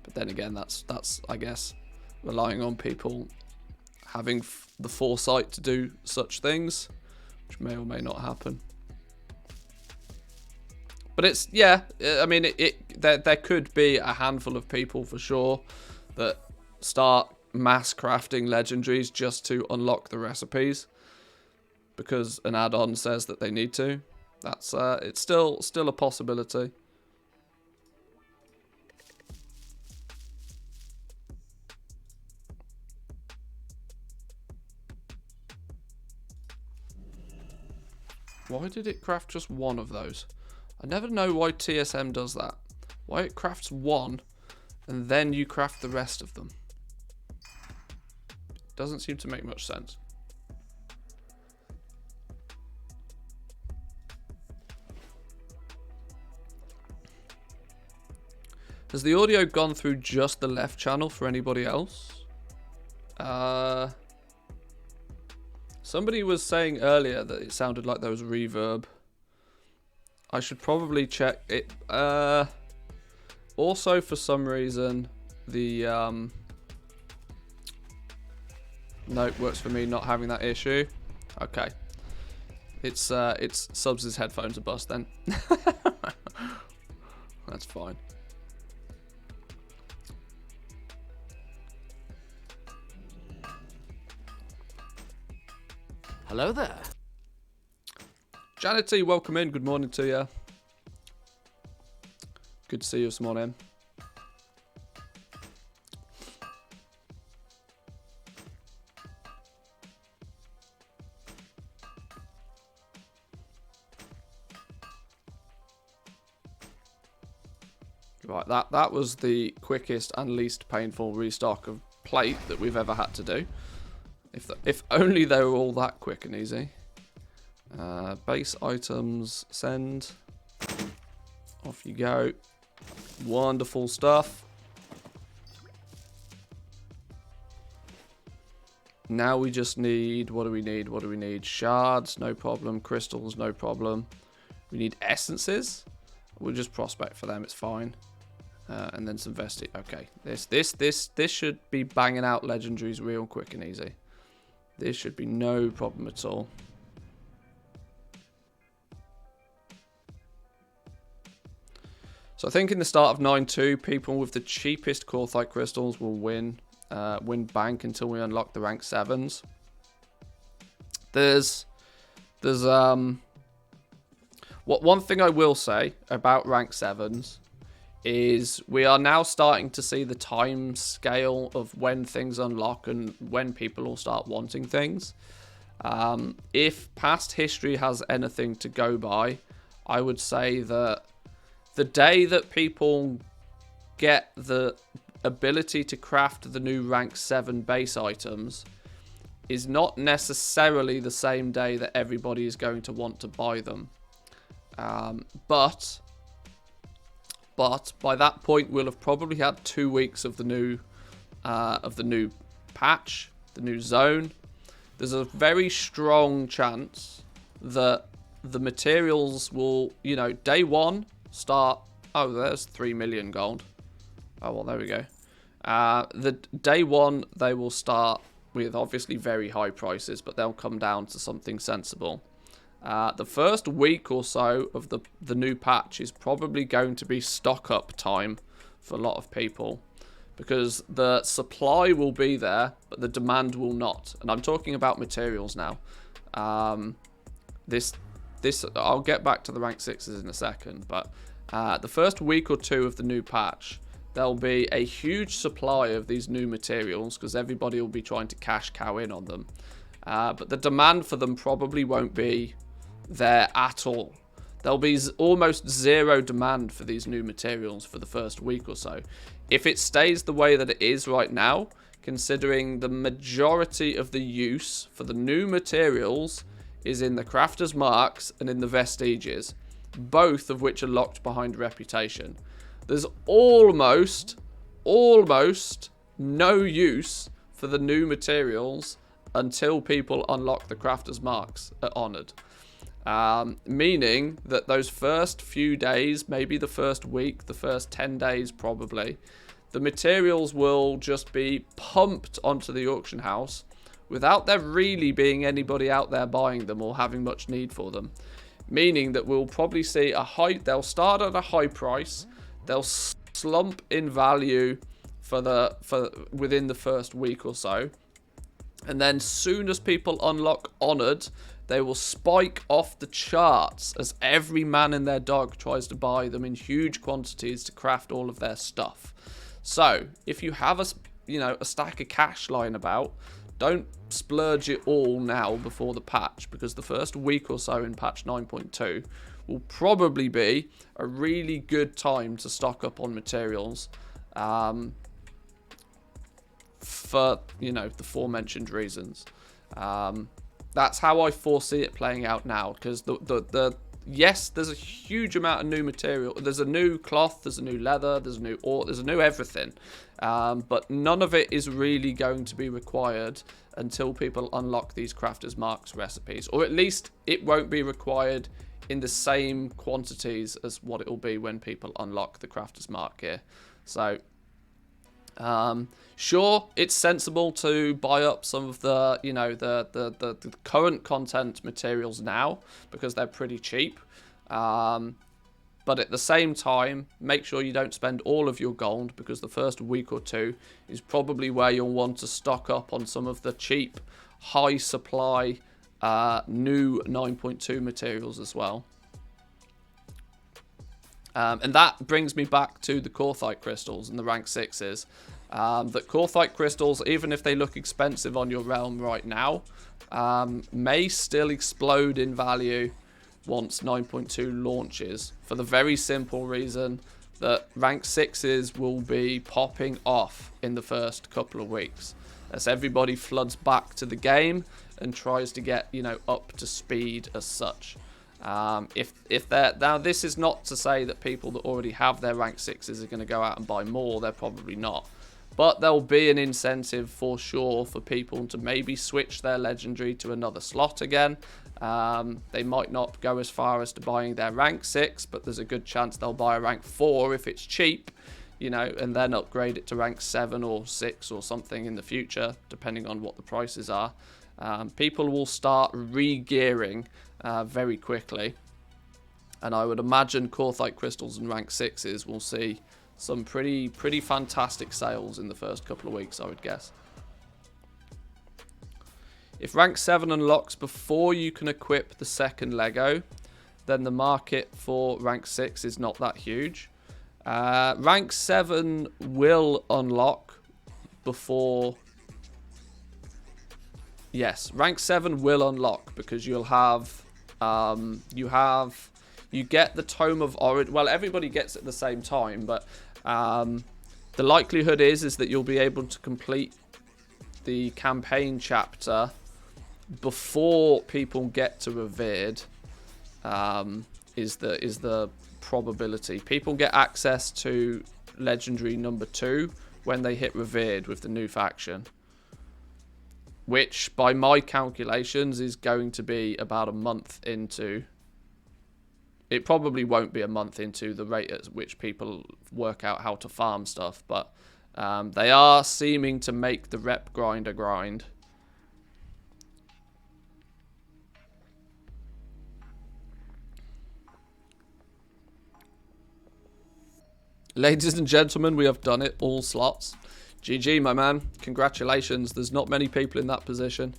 But then again, that's I guess relying on people having the foresight to do such things, which may or may not happen. But it's, yeah, I mean, there could be a handful of people for sure that start mass crafting legendaries just to unlock the recipes because an add-on says that they need to. That's it's still a possibility. Why did it craft just one of those? I never know why TSM does that. Why it crafts one and then you craft the rest of them. Doesn't seem to make much sense. Has the audio gone through just the left channel for anybody else? Somebody was saying earlier that it sounded like there was reverb. I should probably check it. Also, for some reason, the no, it works for me not having that issue. Okay. It's Subs' headphones are bust then. That's fine. Hello there. Janity, welcome in. Good morning to you. Good to see you this morning. Right, that was the quickest and least painful restock of plate that we've ever had to do. If only they were all that quick and easy. Base items, send. Off you go. Wonderful stuff. Now we just need, what do we need? What do we need? Shards, no problem. Crystals, no problem. We need essences. We'll just prospect for them, it's fine. And then some vestige. Okay, this should be banging out legendaries real quick and easy. This should be no problem at all. So I think in the start of 9.2, people with the cheapest Quartzite crystals will win bank until we unlock the rank 7s. One thing I will say about rank 7s is we are now starting to see the time scale of when things unlock and when people will start wanting things. If past history has anything to go by, I would say that the day that people get the ability to craft the new rank 7 base items is not necessarily the same day that everybody is going to want to buy them. But by that point we'll have probably had 2 weeks of the new patch, the new zone. There's a very strong chance that the materials will, you know, day one start. Oh, there's 3 million gold. Oh well, there we go. The day one they will start with obviously very high prices, but they'll come down to something sensible. The first week or so of the new patch is probably going to be stock up time for a lot of people, because the supply will be there, but the demand will not. And I'm talking about materials now. This I'll get back to the rank 6s in a second, but the first week or two of the new patch, there'll be a huge supply of these new materials because everybody will be trying to cash cow in on them. But the demand for them probably won't be there at all. There'll be almost zero demand for these new materials for the first week or so. If it stays the way that it is right now, considering the majority of the use for the new materials is in the crafter's marks and in the vestiges, both of which are locked behind reputation. There's almost no use for the new materials until people unlock the crafter's marks at Honoured. Meaning that those first few days, maybe the first week, the first 10 days probably, the materials will just be pumped onto the auction house without there really being anybody out there buying them or having much need for them. Meaning that we'll probably see they'll start at a high price, they'll slump in value within the first week or so, and then soon as people unlock Honoured, they will spike off the charts as every man and their dog tries to buy them in huge quantities to craft all of their stuff. So if you have a stack of cash lying about, don't splurge it all now before the patch, because the first week or so in patch 9.2 will probably be a really good time to stock up on materials, for the aforementioned reasons. That's how I foresee it playing out now, because yes, there's a huge amount of new material. There's a new cloth, there's a new leather, there's a new ore, there's a new everything. But none of it is really going to be required until people unlock these Crafter's Marks recipes. Or at least it won't be required in the same quantities as what it will be when people unlock the Crafter's Mark here. So, sure, it's sensible to buy up some of the, the current content materials now because they're pretty cheap. But at the same time, make sure you don't spend all of your gold, because the first week or two is probably where you'll want to stock up on some of the cheap, high supply new 9.2 materials as well. And that brings me back to the Korthite crystals and the rank 6s. That Korthite crystals, even if they look expensive on your realm right now, may still explode in value once 9.2 launches, for the very simple reason that rank 6s will be popping off in the first couple of weeks as everybody floods back to the game and tries to get, you know, up to speed as such. If they're, now this is not to say that people that already have their rank 6s are going to go out and buy more. They're probably not, but there'll be an incentive for sure for people to maybe switch their legendary to another slot again. They might not go as far as to buying their rank 6, but there's a good chance they'll buy a rank 4 if it's cheap, you know, and then upgrade it to rank 7 or 6 or something in the future, depending on what the prices are. People will start re-gearing very quickly, and I would imagine Korthite crystals and rank 6s will see some pretty fantastic sales in the first couple of weeks, I would guess. If rank 7 unlocks before you can equip the second Lego, then the market for rank 6 is not that huge. Rank 7 will unlock before... Yes, rank 7 will unlock because you'll have... you get the Tome of Origin. Well, everybody gets it at the same time, but the likelihood is that you'll be able to complete the campaign chapter before people get to Revered. Is the probability. People get access to Legendary number 2 when they hit Revered with the new faction, which by my calculations is going to be about a month into. It probably won't be a month into the rate at which people work out how to farm stuff, but they are seeming to make the rep grinder grind. Ladies and gentlemen, we have done it. All slots. GG, my man. Congratulations. There's not many people in that position.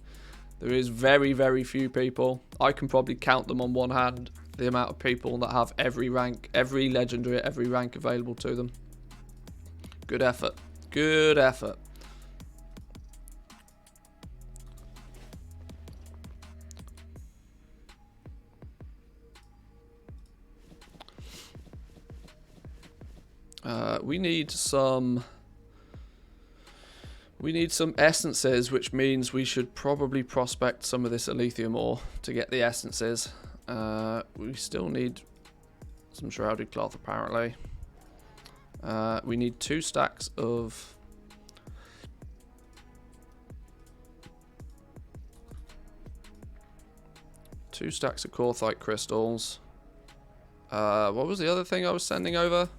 There is very, very few people. I can probably count them on one hand, the amount of people that have every rank, every legendary at every rank available to them. Good effort. Good effort. We need some essences, which means we should probably prospect some of this Elythium ore to get the essences. We still need some shrouded cloth, apparently. We need 2 stacks of... Two stacks of Korthite crystals. What was the other thing I was sending over?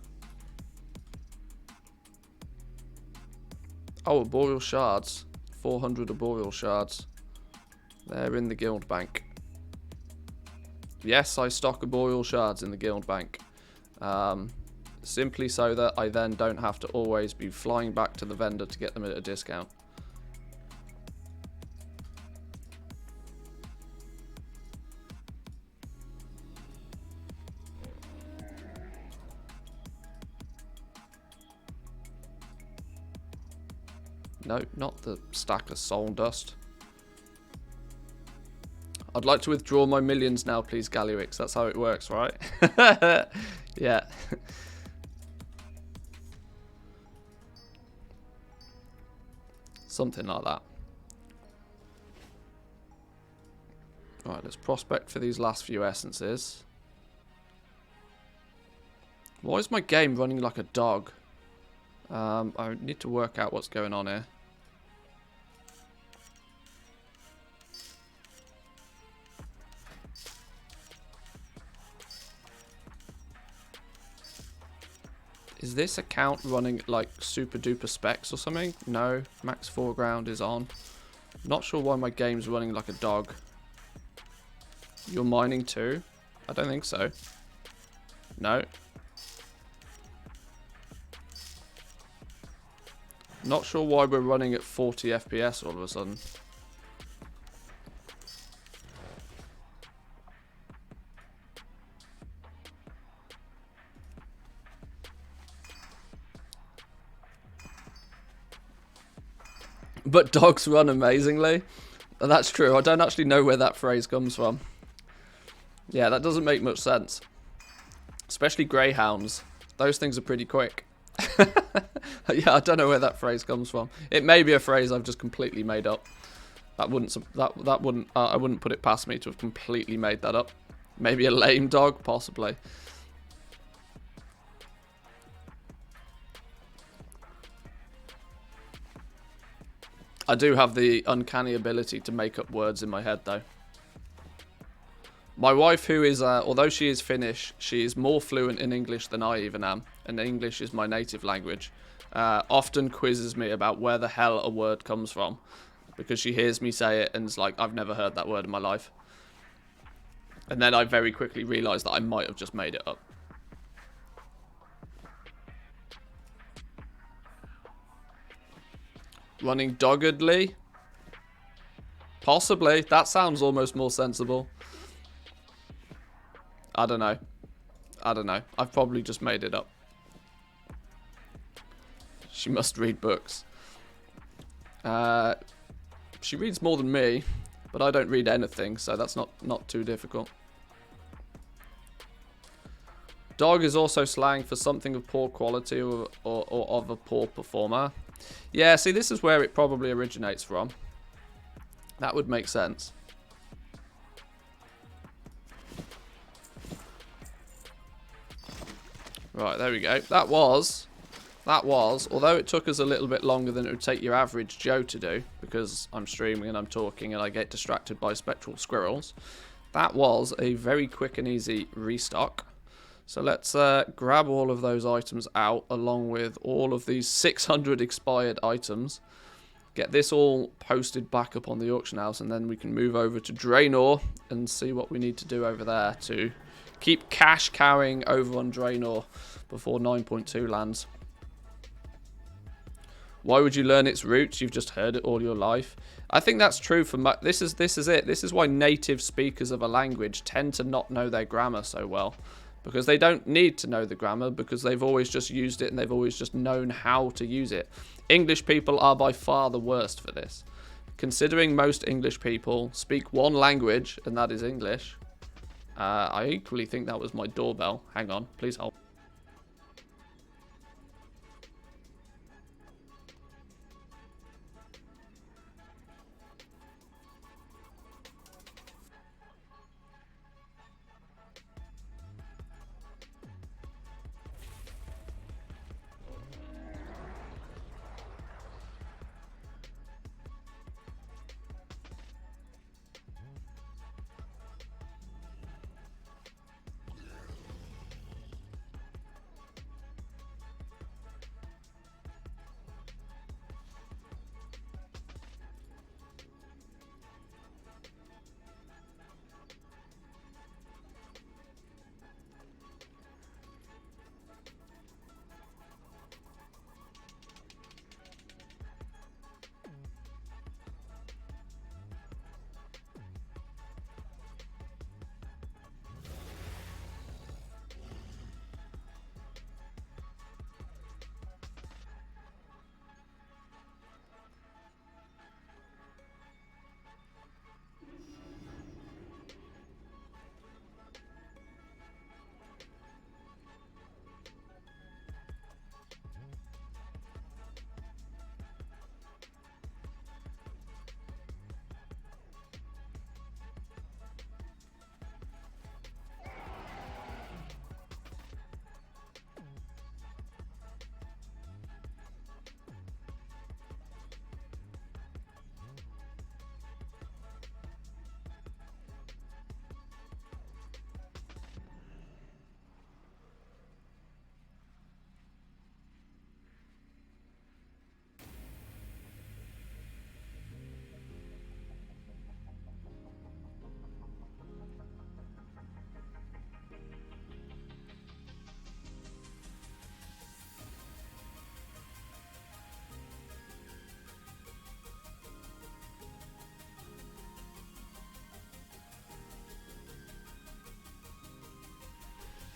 Oh, arboreal shards. 400 arboreal shards. They're in the guild bank. Yes, I stock arboreal shards in the guild bank. Simply so that I then don't have to always be flying back to the vendor to get them at a discount. No, not the stack of soul dust. I'd like to withdraw my millions now, please, Galliwix. That's how it works, right? Yeah. Something like that. Right, let's prospect for these last few essences. Why is my game running like a dog? I need to work out what's going on here. Is this account running like super duper specs or something? No, max foreground is on. Not sure why my game's running like a dog. You're mining too? I don't think so. No. Not sure why we're running at 40 FPS all of a sudden. But dogs run amazingly. And that's true. I don't actually know where that phrase comes from. Yeah, that doesn't make much sense. Especially greyhounds. Those things are pretty quick. Yeah, I don't know where that phrase comes from. It may be a phrase I've just completely made up. I wouldn't put it past me to have completely made that up. Maybe a lame dog, possibly. I do have the uncanny ability to make up words in my head, though. My wife, who is, although she is Finnish, she is more fluent in English than I even am, and English is my native language, often quizzes me about where the hell a word comes from, because she hears me say it and is like, I've never heard that word in my life. And then I very quickly realise that I might have just made it up. Running doggedly? Possibly. That sounds almost more sensible. I don't know. I've probably just made it up. She must read books. She reads more than me, but I don't read anything, so that's not too difficult. Dog is also slang for something of poor quality or of a poor performer. Yeah, see, this is where it probably originates from. That would make sense. Right, there we go. That was, although it took us a little bit longer than it would take your average Joe to do, because I'm streaming and I'm talking and I get distracted by spectral squirrels, that was a very quick and easy restock. So let's grab all of those items out, along with all of these 600 expired items. Get this all posted back up on the auction house, and then we can move over to Draenor and see what we need to do over there to keep cash cowing over on Draenor before 9.2 lands. Why would you learn its roots? You've just heard it all your life. I think that's true for this is it. This is why native speakers of a language tend to not know their grammar so well. Because they don't need to know the grammar, because they've always just used it and they've always just known how to use it. English people are by far the worst for this. Considering most English people speak one language, and that is English, I equally think that was my doorbell. Hang on, please hold.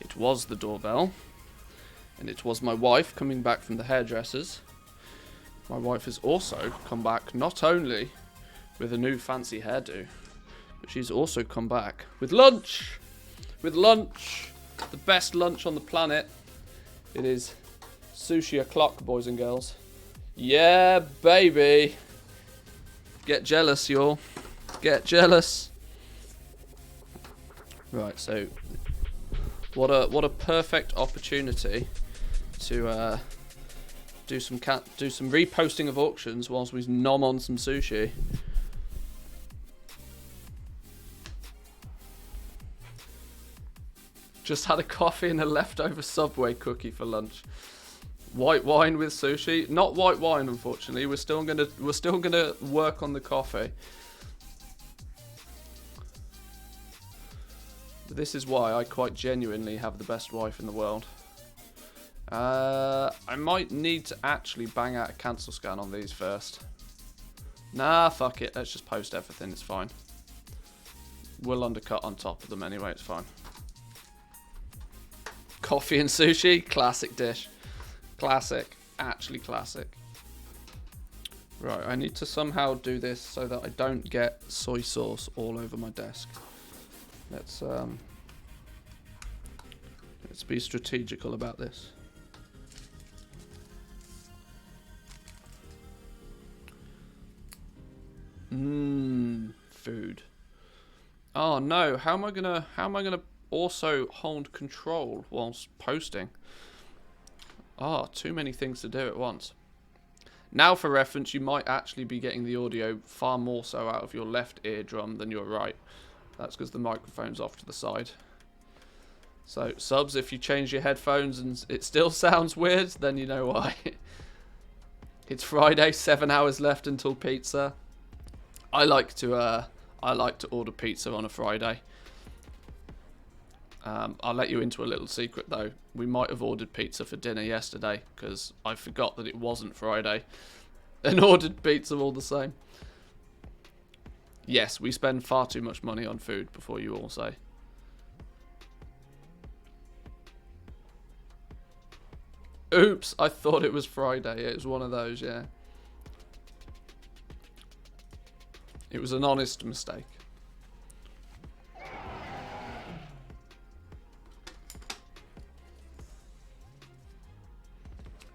It was the doorbell, and it was my wife coming back from the hairdressers My wife has also come back not only with a new fancy hairdo, but she's also come back with lunch. With lunch. The best lunch on the planet. It is sushi o'clock, boys and girls. Yeah, baby. Get jealous, y'all. Get jealous. Right, so what a perfect opportunity to do some reposting of auctions whilst we nom on some sushi. Just had a coffee and a leftover Subway cookie for lunch. White wine with sushi. Not white wine, unfortunately. We're still gonna work on the coffee. But this is why I quite genuinely have the best wife in the world. I might need to actually bang out a cancel scan on these first. Nah, fuck it. Let's just post everything. It's fine. We'll undercut on top of them anyway. It's fine. Coffee and sushi, classic dish. Classic, actually classic. Right, I need to somehow do this so that I don't get soy sauce all over my desk. Let's be strategical about this. Food. Oh no, how am I gonna also hold control whilst posting? Too many things to do at once. Now for reference, you might actually be getting the audio far more so out of your left eardrum than your right. That's because the microphone's off to the side. So subs, if you change your headphones and it still sounds weird, then you know why. It's Friday, 7 hours left until pizza. I like to order pizza on a Friday. I'll let you into a little secret though. We might have ordered pizza for dinner yesterday because I forgot that it wasn't Friday and ordered pizza all the same. Yes, we spend far too much money on food, before you all say. Oops, I thought it was Friday. It was one of those, yeah. It was an honest mistake.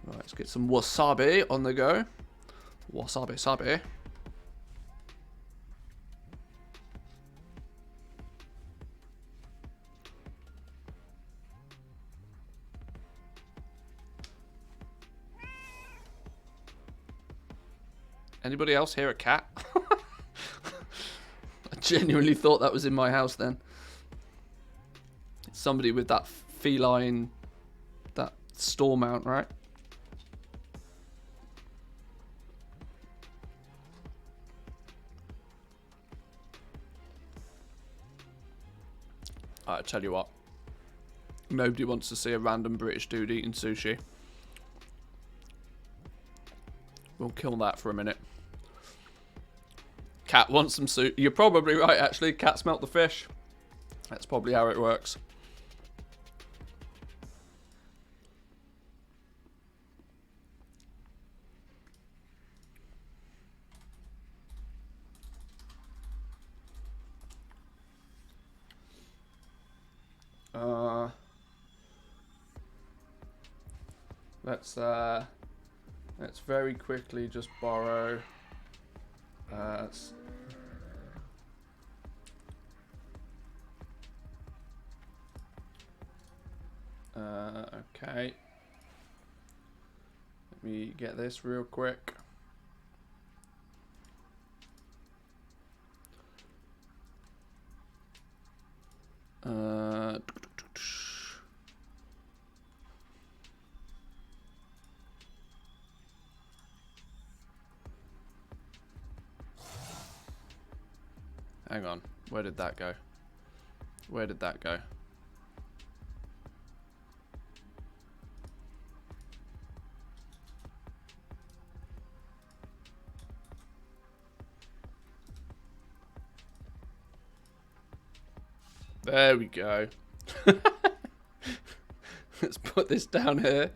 Right, let's get some wasabi on the go. Wasabi sabi. Anybody else hear a cat? I genuinely thought that was in my house then. It's somebody with that feline, that store mount, right? I tell you what. Nobody wants to see a random British dude eating sushi. We'll kill that for a minute. Cat wants some sushi. You're probably right, actually. Cat smelt the fish. That's probably how it works. Let's very quickly just borrow. Okay. Let me get this real quick. Hang on, where did that go? Where did that go? There we go. Let's put this down here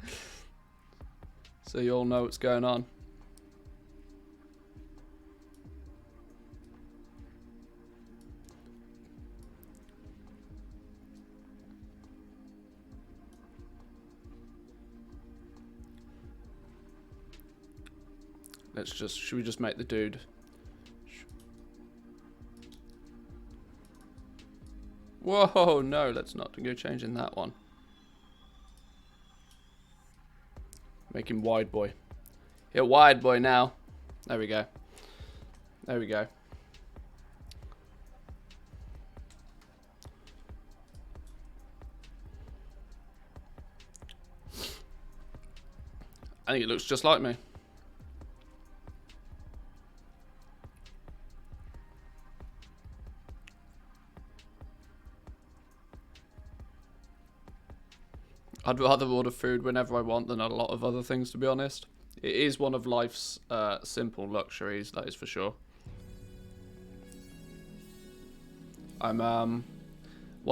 so you all know what's going on. should we just make the dude? Whoa, no, let's not go changing that one. Make him wide boy. Yeah, wide boy now. There we go. There we go. I think it looks just like me. I'd rather order food whenever I want than a lot of other things, to be honest. It is one of life's simple luxuries, that is for sure. One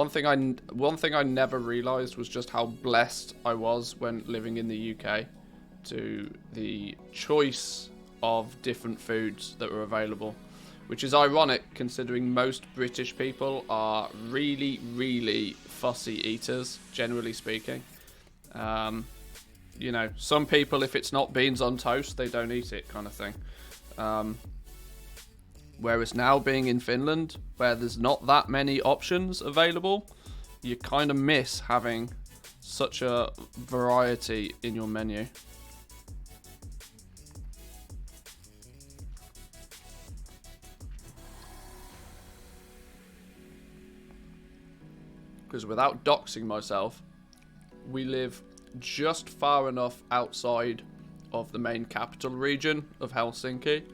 thing I never realised was just how blessed I was when living in the UK to the choice of different foods that were available, which is ironic considering most British people are really, really fussy eaters, generally speaking. You know, some people, if it's not beans on toast, they don't eat it, kind of thing. Whereas now, being in Finland, where there's not that many options available, you kind of miss having such a variety in your menu. Because without doxing myself, we live just far enough outside of the main capital region of Helsinki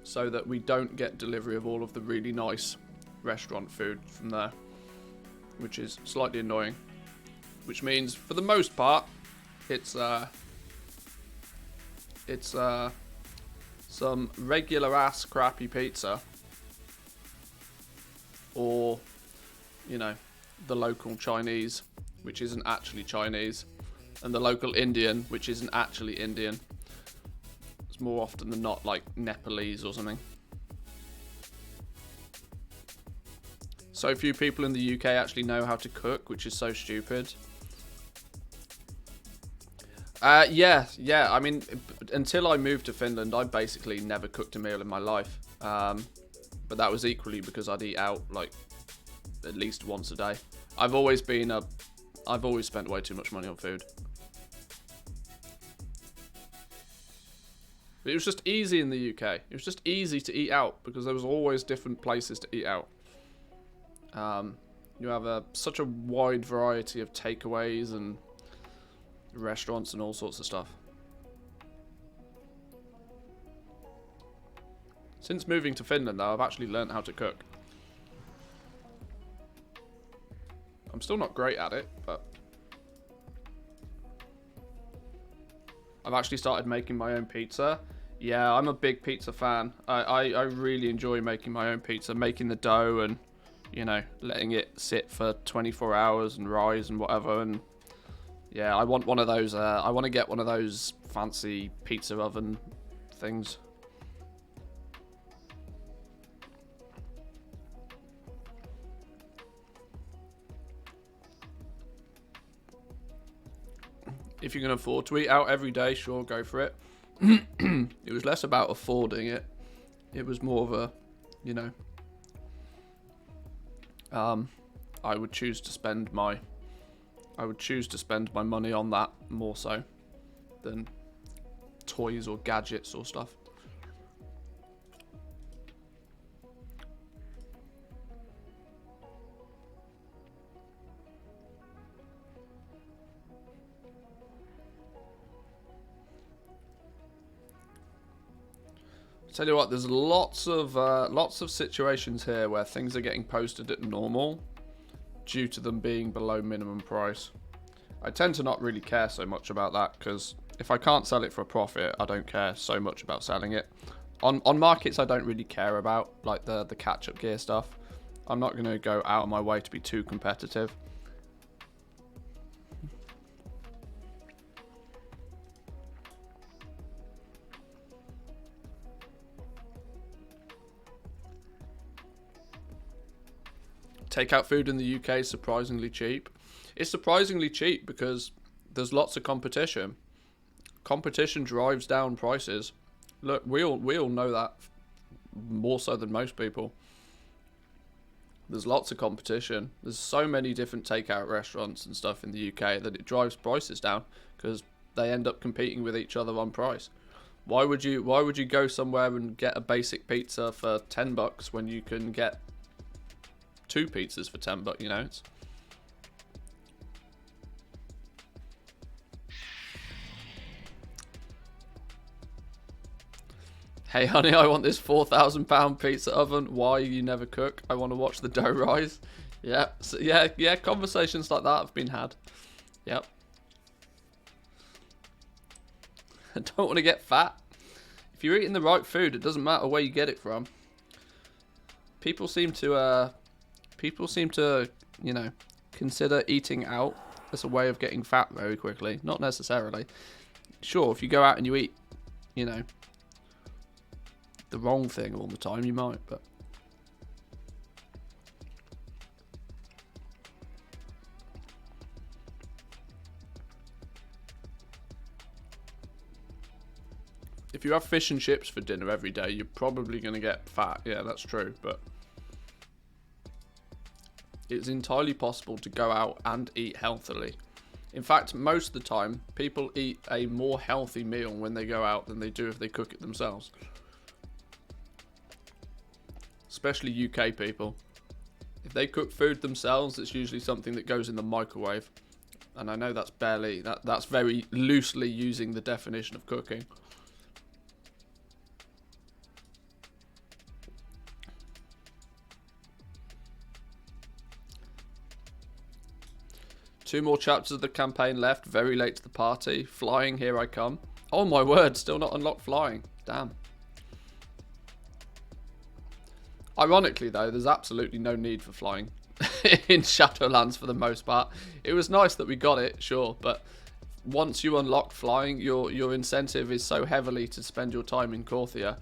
so that we don't get delivery of all of the really nice restaurant food from there, which is slightly annoying. Which means, for the most part, it's some regular ass crappy pizza, or, you know, the local Chinese, which isn't actually Chinese, and the local Indian, which isn't actually Indian. It's more often than not like Nepalese or something. So few people in the UK actually know how to cook, which is so stupid. Yeah. I mean, until I moved to Finland, I basically never cooked a meal in my life. But that was equally because I'd eat out like at least once a day. I've always spent way too much money on food. But it was just easy in the UK. It was just easy to eat out because there was always different places to eat out. You have such a wide variety of takeaways and restaurants and all sorts of stuff. Since moving to Finland, though, I've actually learned how to cook. I'm still not great at it, but I've actually started making my own pizza. Yeah, I'm a big pizza fan. I really enjoy making my own pizza, making the dough and, you know, letting it sit for 24 hours and rise and whatever. And yeah, I want one of those. I want to get one of those fancy pizza oven things. If you can afford to eat out every day, sure, go for it. It was less about affording it. It was more of a, you know, I would choose to spend my money on that more so than toys or gadgets or stuff. Tell you what, there's lots of situations here where things are getting posted at normal due to them being below minimum price. I tend to not really care so much about that because if I can't sell it for a profit, I don't care so much about selling it. On markets, I don't really care about like the catch-up gear stuff. I'm not going to go out of my way to be too competitive. Takeout food in the UK is surprisingly cheap. It's surprisingly cheap because there's lots of competition. Competition drives down prices. Look, we all know that more so than most people. There's lots of competition. There's so many different takeout restaurants and stuff in the UK that it drives prices down because they end up competing with each other on price. Why would you go somewhere and get a basic pizza for $10 when you can get 2 pizzas for $10? You know, it's... Hey honey, I want this £4,000 pizza oven. Why you never cook? I want to watch the dough rise. Yeah, so yeah. Conversations like that have been had. Yep. I don't want to get fat. If you're eating the right food, it doesn't matter where you get it from. People seem to, you know, consider eating out as a way of getting fat very quickly. Not necessarily. Sure, if you go out and you eat, you know, the wrong thing all the time, you might, but if you have fish and chips for dinner every day, you're probably going to get fat. Yeah, that's true, but it's entirely possible to go out and eat healthily. In fact, most of the time, people eat a more healthy meal when they go out than they do if they cook it themselves. Especially UK people. If they cook food themselves, it's usually something that goes in the microwave. And I know that's that's very loosely using the definition of cooking. Two more chapters of the campaign left. Very late to the party. Flying, here I come. Oh my word, still not unlocked flying. Damn. Ironically, though, there's absolutely no need for flying in Shadowlands for the most part. It was nice that we got it, sure, but once you unlock flying, your incentive is so heavily to spend your time in Korthia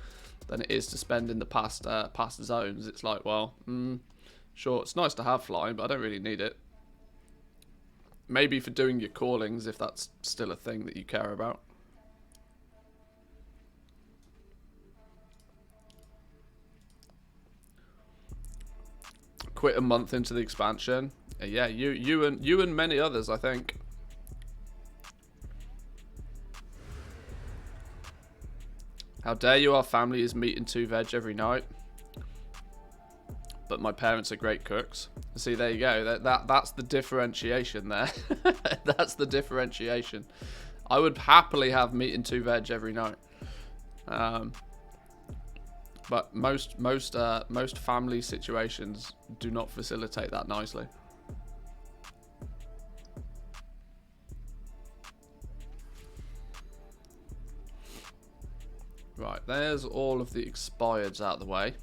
than it is to spend in the past zones. It's like, well, sure, it's nice to have flying, but I don't really need it. Maybe for doing your callings, if that's still a thing that you care about. Quit a month into the expansion. Yeah, you and many others, I think. How dare you? Our family is meat and 2 veg every night. But my parents are great cooks. See, there you go. That's the differentiation there. That's the differentiation. I would happily have meat and 2 veg every night. But most family situations do not facilitate that nicely. Right, there's all of the expireds out of the way.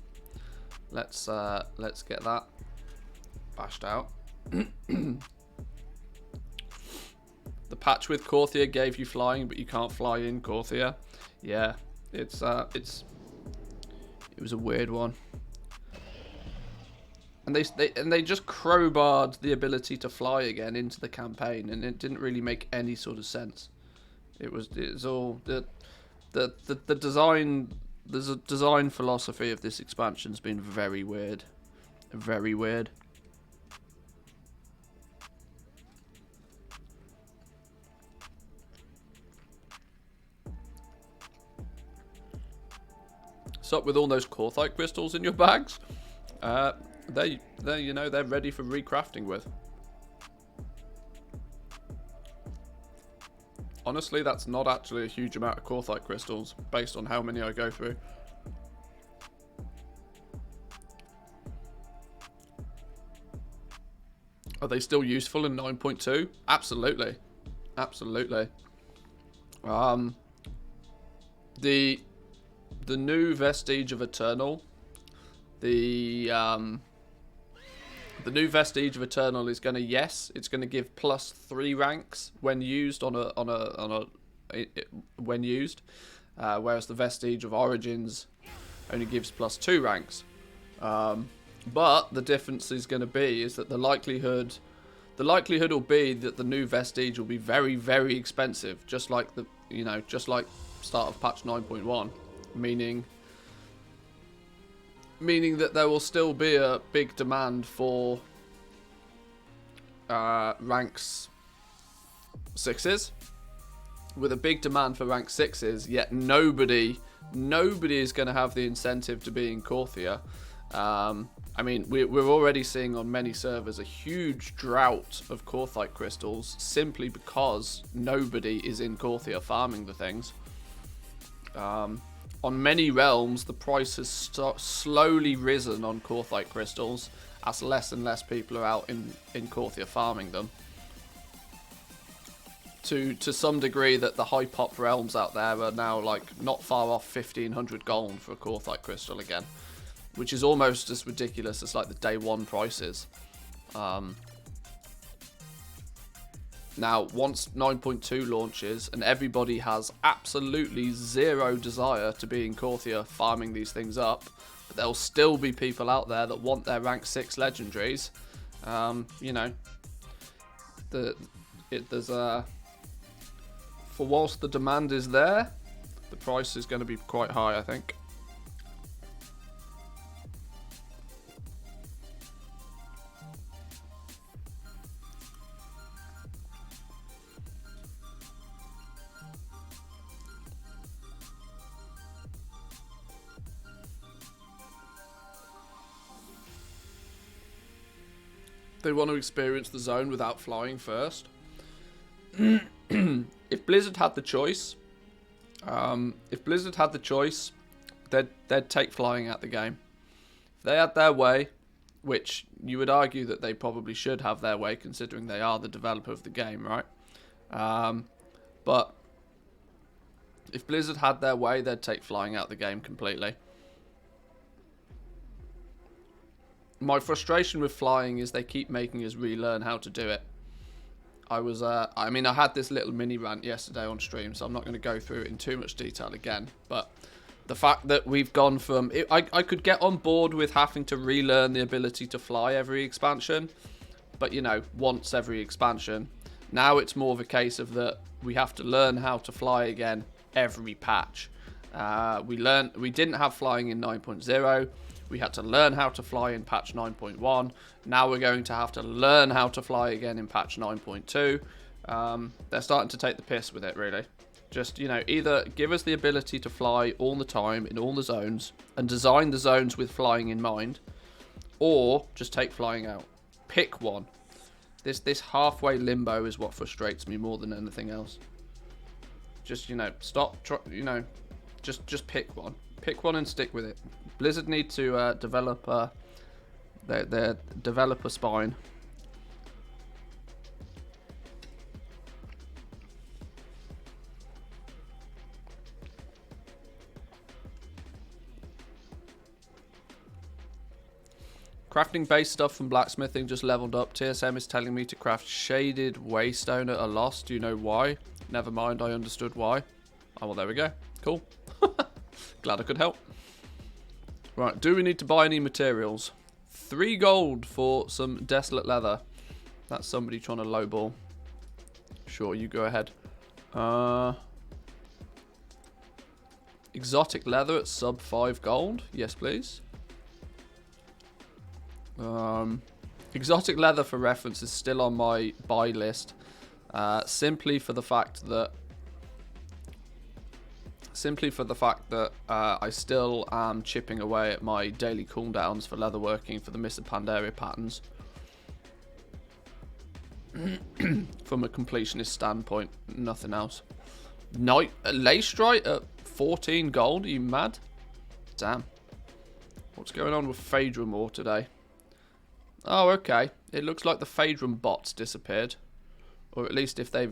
Let's get that bashed out. The patch with Korthia gave you flying, but you can't fly in Korthia. Yeah, it was a weird one. And they just crowbarred the ability to fly again into the campaign, and it didn't really make any sort of sense. It was all the design. There's a design philosophy of this expansion's been very weird, very weird. What's up with all those Korthite crystals in your bags? They you know, they're ready for recrafting with. Honestly, that's not actually a huge amount of Korthite crystals based on how many I go through. Are they still useful in 9.2? Absolutely. Absolutely. The new Vestige of Eternal, the new Vestige of Eternal is gonna, yes, it's gonna give +3 ranks when used when used, whereas the Vestige of Origins only gives +2 ranks. But the difference is going to be is that the likelihood will be that the new Vestige will be very, very expensive, just like just like start of patch 9.1. meaning that there will still be a big demand for ranks 6s, with a big demand for rank 6s, yet nobody is going to have the incentive to be in Korthia. I mean, we're already seeing on many servers a huge drought of Korthite crystals simply because nobody is in Korthia farming the things. On many realms, the price has slowly risen on Korthite crystals as less and less people are out in Korthia farming them. To some degree that the high pop realms out there are now like not far off 1500 gold for a Korthite crystal again, which is almost as ridiculous as like the day one prices. Now, once 9.2 launches and everybody has absolutely zero desire to be in Korthia farming these things up, but there'll still be people out there that want their rank 6 legendaries. You know, there's a... For whilst the demand is there, the price is going to be quite high, I think. They want to experience the zone without flying first. If Blizzard had the choice, they'd take flying out the game. If they had their way, which you would argue that they probably should have their way, considering they are the developer of the game, right? But if Blizzard had their way, they'd take flying out the game completely. My frustration with flying is they keep making us relearn how to do it. I mean, I had this little mini rant yesterday on stream, so I'm not going to go through it in too much detail again. But the fact that we've gone from... I could get on board with having to relearn the ability to fly every expansion, but, you know, once every expansion. Now it's more of a case of that we have to learn how to fly again every patch. We didn't have flying in 9.0. We had to learn how to fly in patch 9.1. Now we're going to have to learn how to fly again in patch 9.2. They're starting to take the piss with it, really. Just, you know, either give us the ability to fly all the time in all the zones and design the zones with flying in mind, or just take flying out. Pick one. This halfway limbo is what frustrates me more than anything else. Just, you know, just pick one. Pick one and stick with it. Blizzard need to develop their developer spine. Crafting base stuff from blacksmithing just leveled up. TSM is telling me to craft shaded waystone at a loss. Do you know why? Never mind, I understood why. Oh, well, there we go. Cool. Glad I could help. Right, do we need to buy any materials? 3 gold for some desolate leather. That's somebody trying to lowball. Sure, you go ahead. Exotic leather at sub 5 gold. Yes, please. Exotic leather, for reference, is still on my buy list. Simply for the fact that I still am chipping away at my daily cooldowns for leatherworking for the Mr. Pandaria patterns. From a completionist standpoint, nothing else. Leystrite at 14 gold, are you mad? Damn. What's going on with Phaedrum ore today? Oh, okay. It looks like the Phaedrum bots disappeared. Or at least they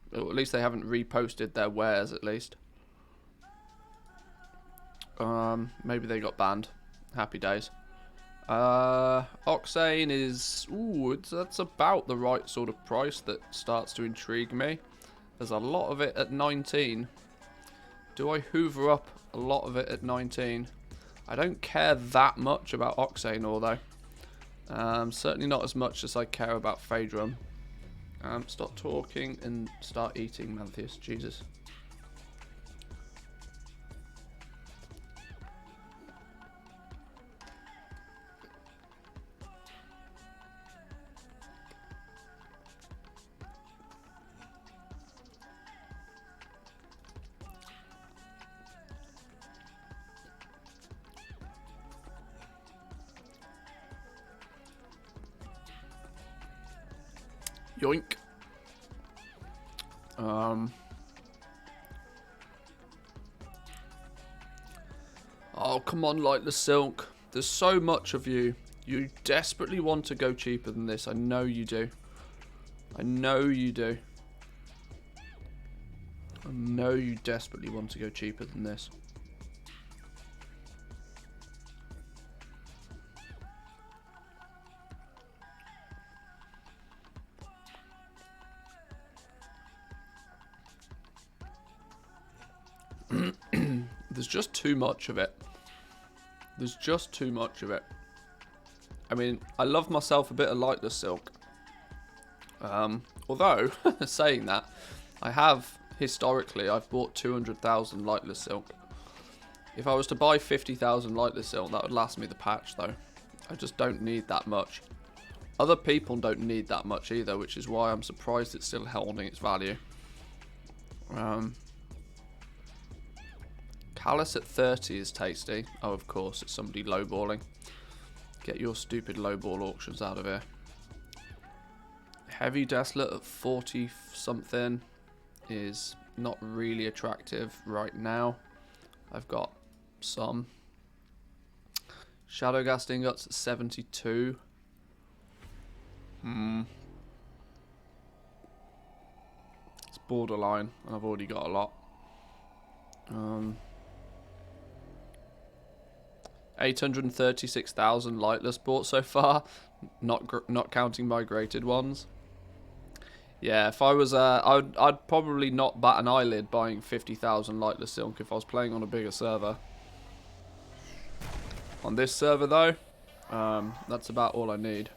haven't reposted their wares, at least. Maybe they got banned. Happy days. Oxane is... Ooh, that's about the right sort of price that starts to intrigue me. There's a lot of it at 19. Do I hoover up a lot of it at 19? I don't care that much about Oxane ore, though. Certainly not as much as I care about Phaedrum. Stop talking and start eating, Manthius. Jesus. Yoink. Oh, come on, Lightless Silk. There's so much of you. You desperately want to go cheaper than this. I know you do. I know you do. I know you desperately want to go cheaper than this. There's just too much of it. There's just too much of it. I mean, I love myself a bit of Lightless Silk. Although, saying that, I have, historically, I've bought 200,000 Lightless Silk. If I was to buy 50,000 Lightless Silk, that would last me the patch, though. I just don't need that much. Other people don't need that much either, which is why I'm surprised it's still holding its value. Callus at 30 is tasty. Oh, of course, it's somebody lowballing. Get your stupid lowball auctions out of here. Heavy Desolate at 40 something is not really attractive right now. I've got some. Shadowghast Ingots at 72. It's borderline, and I've already got a lot. 836,000 Lightless bought so far, not counting migrated ones. Yeah, if I was, I'd probably not bat an eyelid buying 50,000 Lightless Silk if I was playing on a bigger server. On this server though, that's about all I need.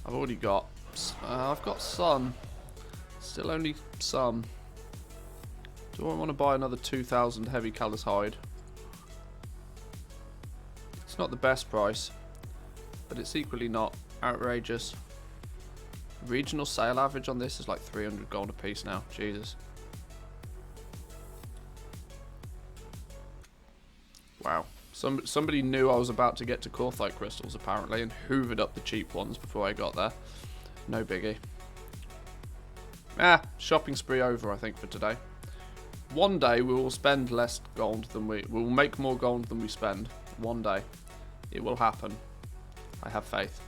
I've already got, I've got some, still only some. Do I want to buy another 2,000 heavy Callus hide? It's not the best price, but it's equally not outrageous. Regional sale average on this is like 300 gold a piece now. Jesus. Wow. Somebody knew I was about to get to Corthite crystals apparently and hoovered up the cheap ones before I got there. No biggie. Shopping spree over I think for today. One day we will spend less gold than we will make more gold than we spend. One day. It will happen. I have faith.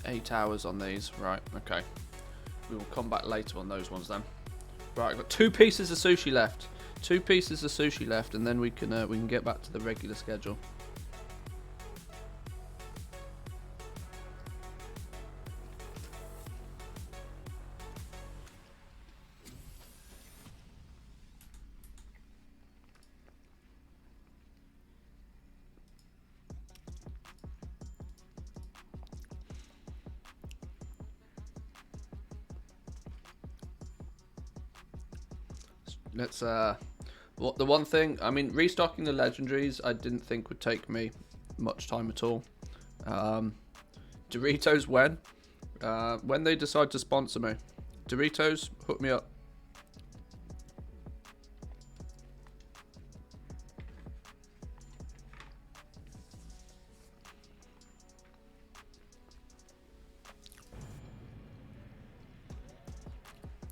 Eight hours on these, right? Okay, we will come back later on those ones then. Right, I've got 2 pieces of sushi left. 2 pieces of sushi left, and then we can get back to the regular schedule. Let's the one thing, I mean, restocking the legendaries I didn't think would take me much time at all. Doritos when they decide to sponsor me. Doritos, hook me up.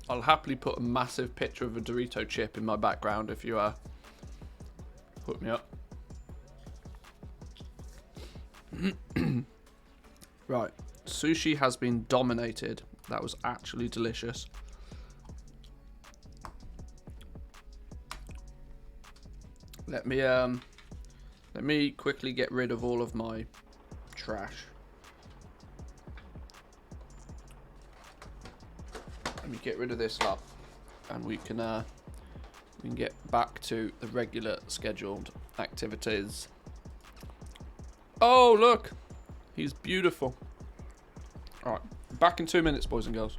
I'll happily put a massive picture of a Dorito chip in my background if you hook me up. Right, sushi has been dominated. That was actually delicious. Let me quickly get rid of all of my trash. Let me get rid of this lot, and we can get back to the regular scheduled activities. Oh look, he's beautiful. Alright, back in 2 minutes, boys and girls.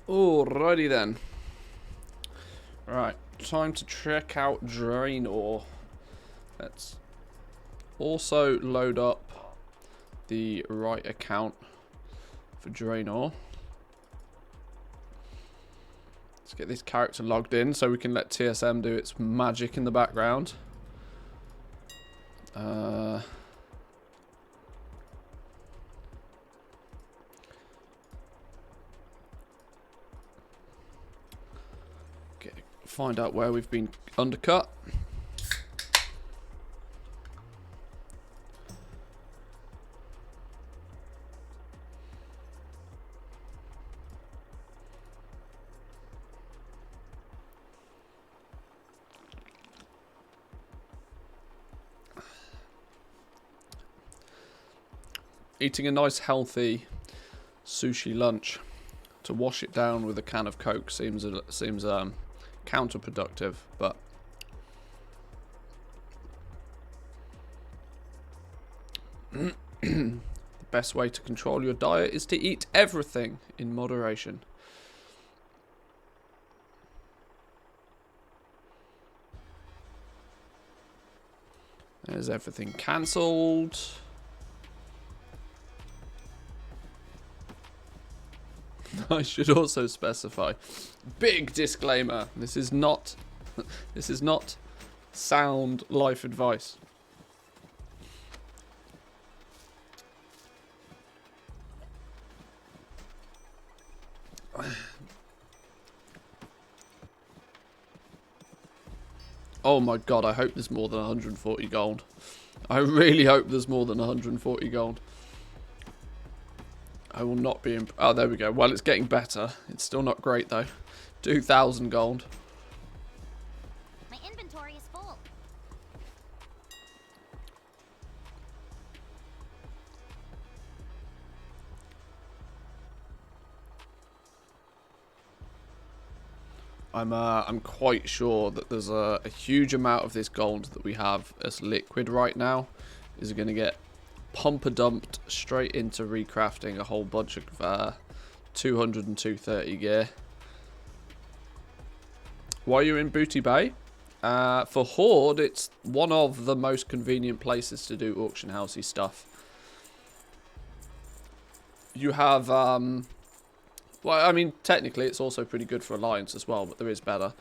Alrighty then. Right, time to check out drain ore. Let's also load up the right account for drain ore. Let's get this character logged in so we can let TSM do its magic in the background. Find out where we've been undercut. Eating a nice healthy sushi lunch to wash it down with a can of Coke seems counterproductive, but the best way to control your diet is to eat everything in moderation. There's everything cancelled. I should also specify, big disclaimer, this is not sound life advice. Oh my god, I hope there's more than 140 gold. I really hope there's more than 140 gold. I will not be... Oh, there we go. Well, it's getting better. It's still not great, though. 2,000 gold. My inventory is full. I'm quite sure that there's a huge amount of this gold that we have as liquid right now is going to get pumper-dumped straight into recrafting a whole bunch of 200 and 230 gear. Why are you in Booty Bay? For Horde, it's one of the most convenient places to do auction housey stuff. You have, well, I mean, technically it's also pretty good for Alliance as well, but there is better.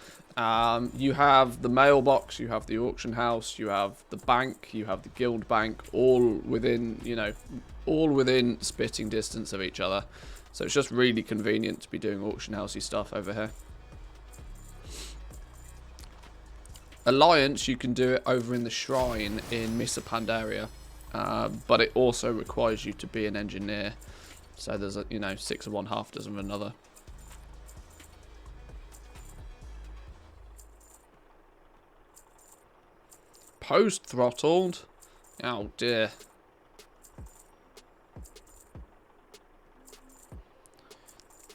You have the mailbox, you have the auction house, you have the bank, you have the guild bank, all within, you know, all within spitting distance of each other. So it's just really convenient to be doing auction housey stuff over here. Alliance, you can do it over in the shrine in Missa Pandaria, but it also requires you to be an engineer. So there's a, you know, 6 of one, half dozen of another. Post throttled. Oh dear.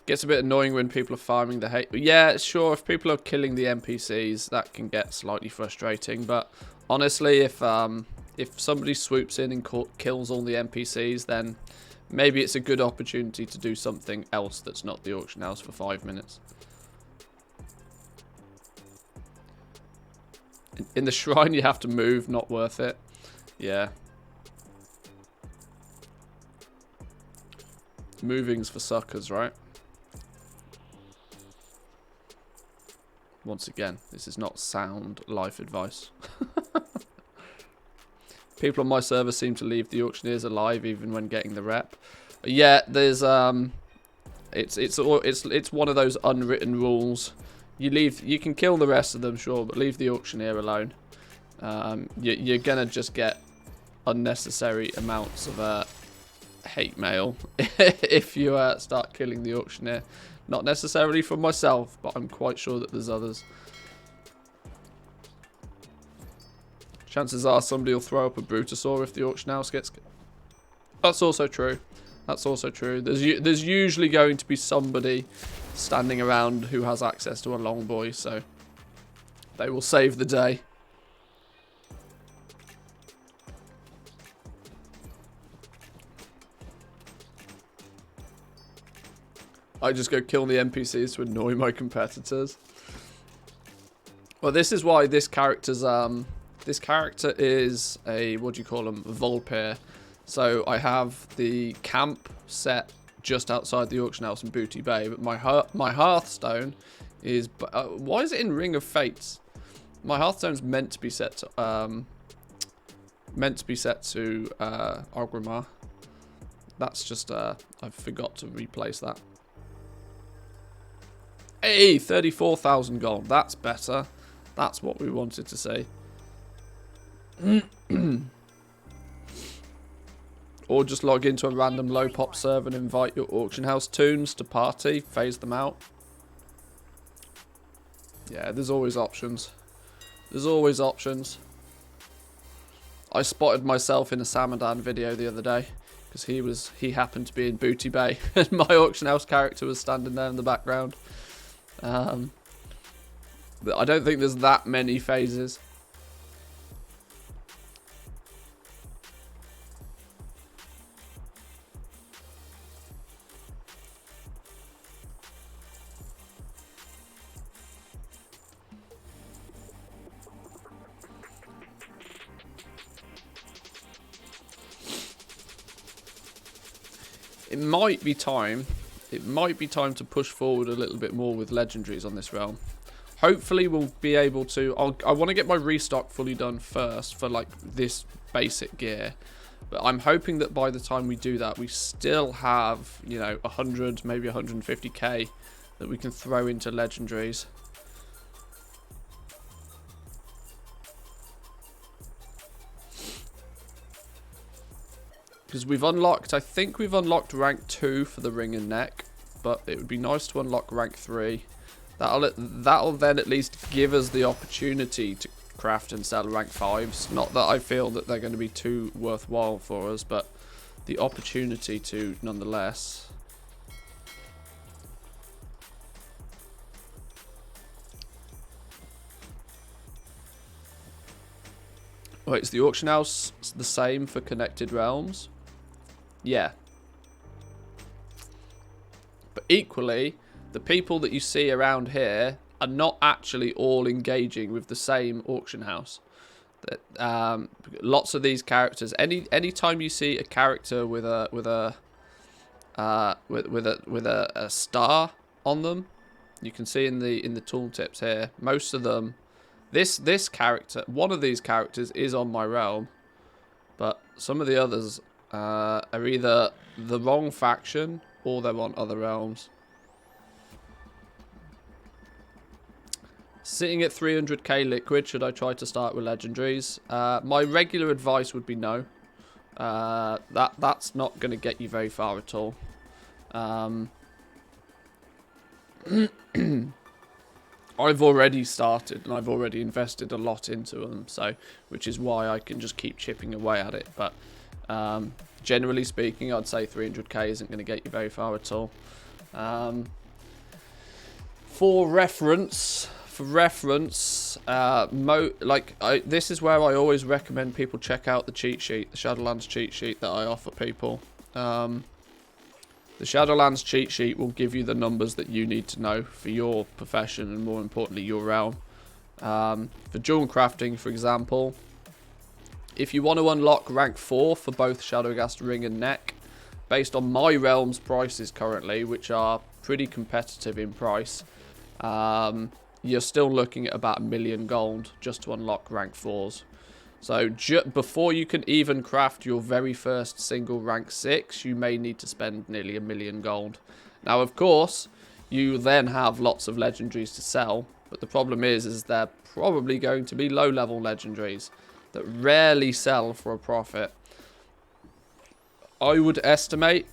Gets a bit annoying when people are farming the hate. Yeah, sure, if people are killing the NPCs, that can get slightly frustrating. But honestly, if somebody swoops in and kills all the NPCs, then maybe it's a good opportunity to do something else that's not the auction house for 5 minutes. In the shrine, you have to move, not worth it. Yeah. Moving's for suckers, right? Once again, this is not sound life advice. People on my server seem to leave the auctioneers alive even when getting the rep. Yeah, there's it's one of those unwritten rules. You can kill the rest of them, sure, but leave the auctioneer alone. You're gonna just get unnecessary amounts of hate mail if you start killing the auctioneer. Not necessarily from myself, but I'm quite sure that there's others. Chances are somebody will throw up a Brutosaur if the auction house gets... That's also true. That's also true. There's usually going to be somebody standing around who has access to a long boy, so they will save the day. I just go kill the NPCs to annoy my competitors. Well, this is why this character's this character is a, what do you call them, Volpir. So I have the camp set just outside the auction house in Booty Bay, but my Hearthstone is why is it in Ring of Fates? My Hearthstone's meant to be set to Orgrimmar. That's just I forgot to replace that. Hey, 34,000 gold. That's better. That's what we wanted to see. Or just log into a random low pop server and invite your auction house toons to party. Phase them out. Yeah, there's always options. There's always options. I spotted myself in a Samadan video the other day because he happened to be in Booty Bay and my auction house character was standing there in the background. I don't think there's that many phases. It might be time to push forward a little bit more with legendaries on this realm. Hopefully we'll be able to... I want to get my restock fully done first for like this basic gear. But I'm hoping that by the time we do that, we still have, you know, 100, maybe 150k that we can throw into legendaries. Because we've unlocked, I think we've unlocked rank 2 for the ring and neck. But it would be nice to unlock rank 3. That'll then at least give us the opportunity to craft and sell rank 5s. Not that I feel that they're going to be too worthwhile for us, but the opportunity to nonetheless. Wait, is the auction house the same for connected realms? Yeah. But equally, the people that you see around here are not actually all engaging with the same auction house. Lots of these characters, any time you see a character with a star on them, you can see in the tooltips here. Most of them, this character, one of these characters is on my realm, but some of the others are either the wrong faction or they're on other realms. Sitting at 300k liquid, should I try to start with legendaries? My regular advice would be no. That's not going to get you very far at all. I've already started and I've already invested a lot into them, so which is why I can just keep chipping away at it. But generally speaking, I'd say 300k isn't going to get you very far at all. For reference, this is where I always recommend people check out the cheat sheet, the Shadowlands cheat sheet that I offer people. The Shadowlands cheat sheet will give you the numbers that you need to know for your profession and, more importantly, your realm. For jewel crafting, for example, if you want to unlock rank 4 for both Shadowgast Ring and Neck, based on my realm's prices currently, which are pretty competitive in price, you're still looking at about 1 million gold just to unlock rank 4s. So before you can even craft your very first single rank 6, you may need to spend nearly 1 million gold. Now, of course, you then have lots of legendaries to sell, but the problem is they're probably going to be low-level legendaries that rarely sell for a profit. I would estimate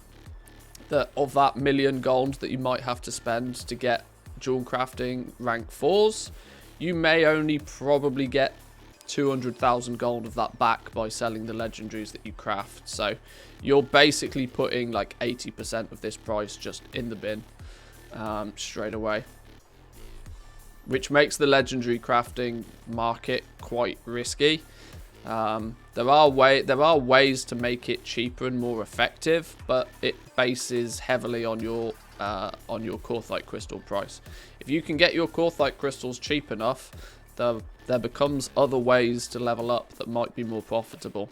that of that 1 million gold that you might have to spend to get jewel crafting rank 4s, you may only probably get 200,000 gold of that back by selling the legendaries that you craft. So you're basically putting like 80% of this price just in the bin straight away, which makes the legendary crafting market quite risky. There are ways to make it cheaper and more effective, but it bases heavily on your Korthite crystal price. If you can get your Korthite crystals cheap enough, there becomes other ways to level up that might be more profitable.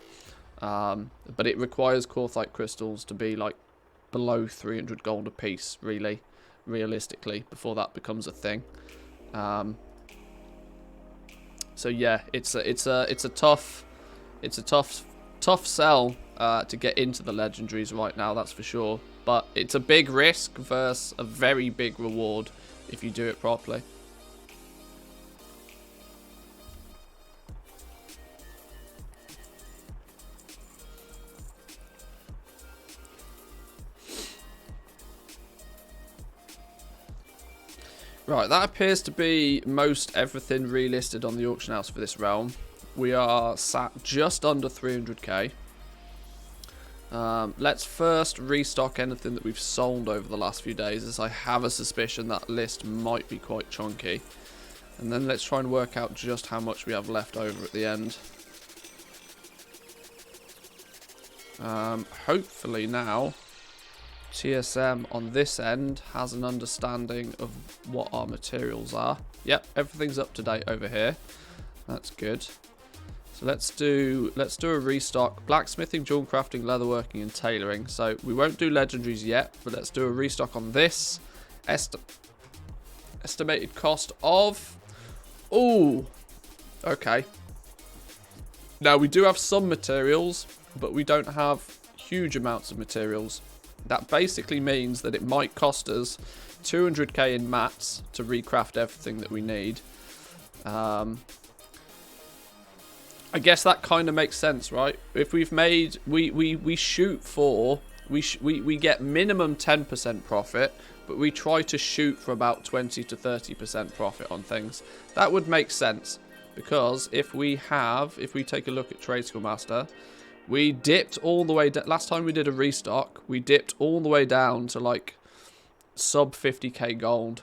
But it requires Korthite crystals to be like below 300 gold a piece, realistically, before that becomes a thing. So yeah, it's a tough sell to get into the legendaries right now, that's for sure. But it's a big risk versus a very big reward if you do it properly. Right, that appears to be most everything relisted on the auction house for this realm. We are sat just under 300k. Let's first restock anything that we've sold over the last few days, as I have a suspicion that list might be quite chunky. And then let's try and work out just how much we have left over at the end. Hopefully now TSM on this end has an understanding of what our materials are. Yep, everything's up to date over here. That's good. So let's do a restock: blacksmithing, jewel crafting, leatherworking, and tailoring. So we won't do legendaries yet, but let's do a restock on this. Estimated cost of, ooh, okay. Now we do have some materials, but we don't have huge amounts of materials. That basically means that it might cost us 200k in mats to recraft everything that we need. I guess that kind of makes sense, right? If we've made, we shoot for, we get minimum 10% profit, but we try to shoot for about 20 to 30% profit on things. That would make sense, because if we take a look at Trade Skill Master, we dipped all the way, last time we did a restock, we dipped all the way down to like sub 50k gold.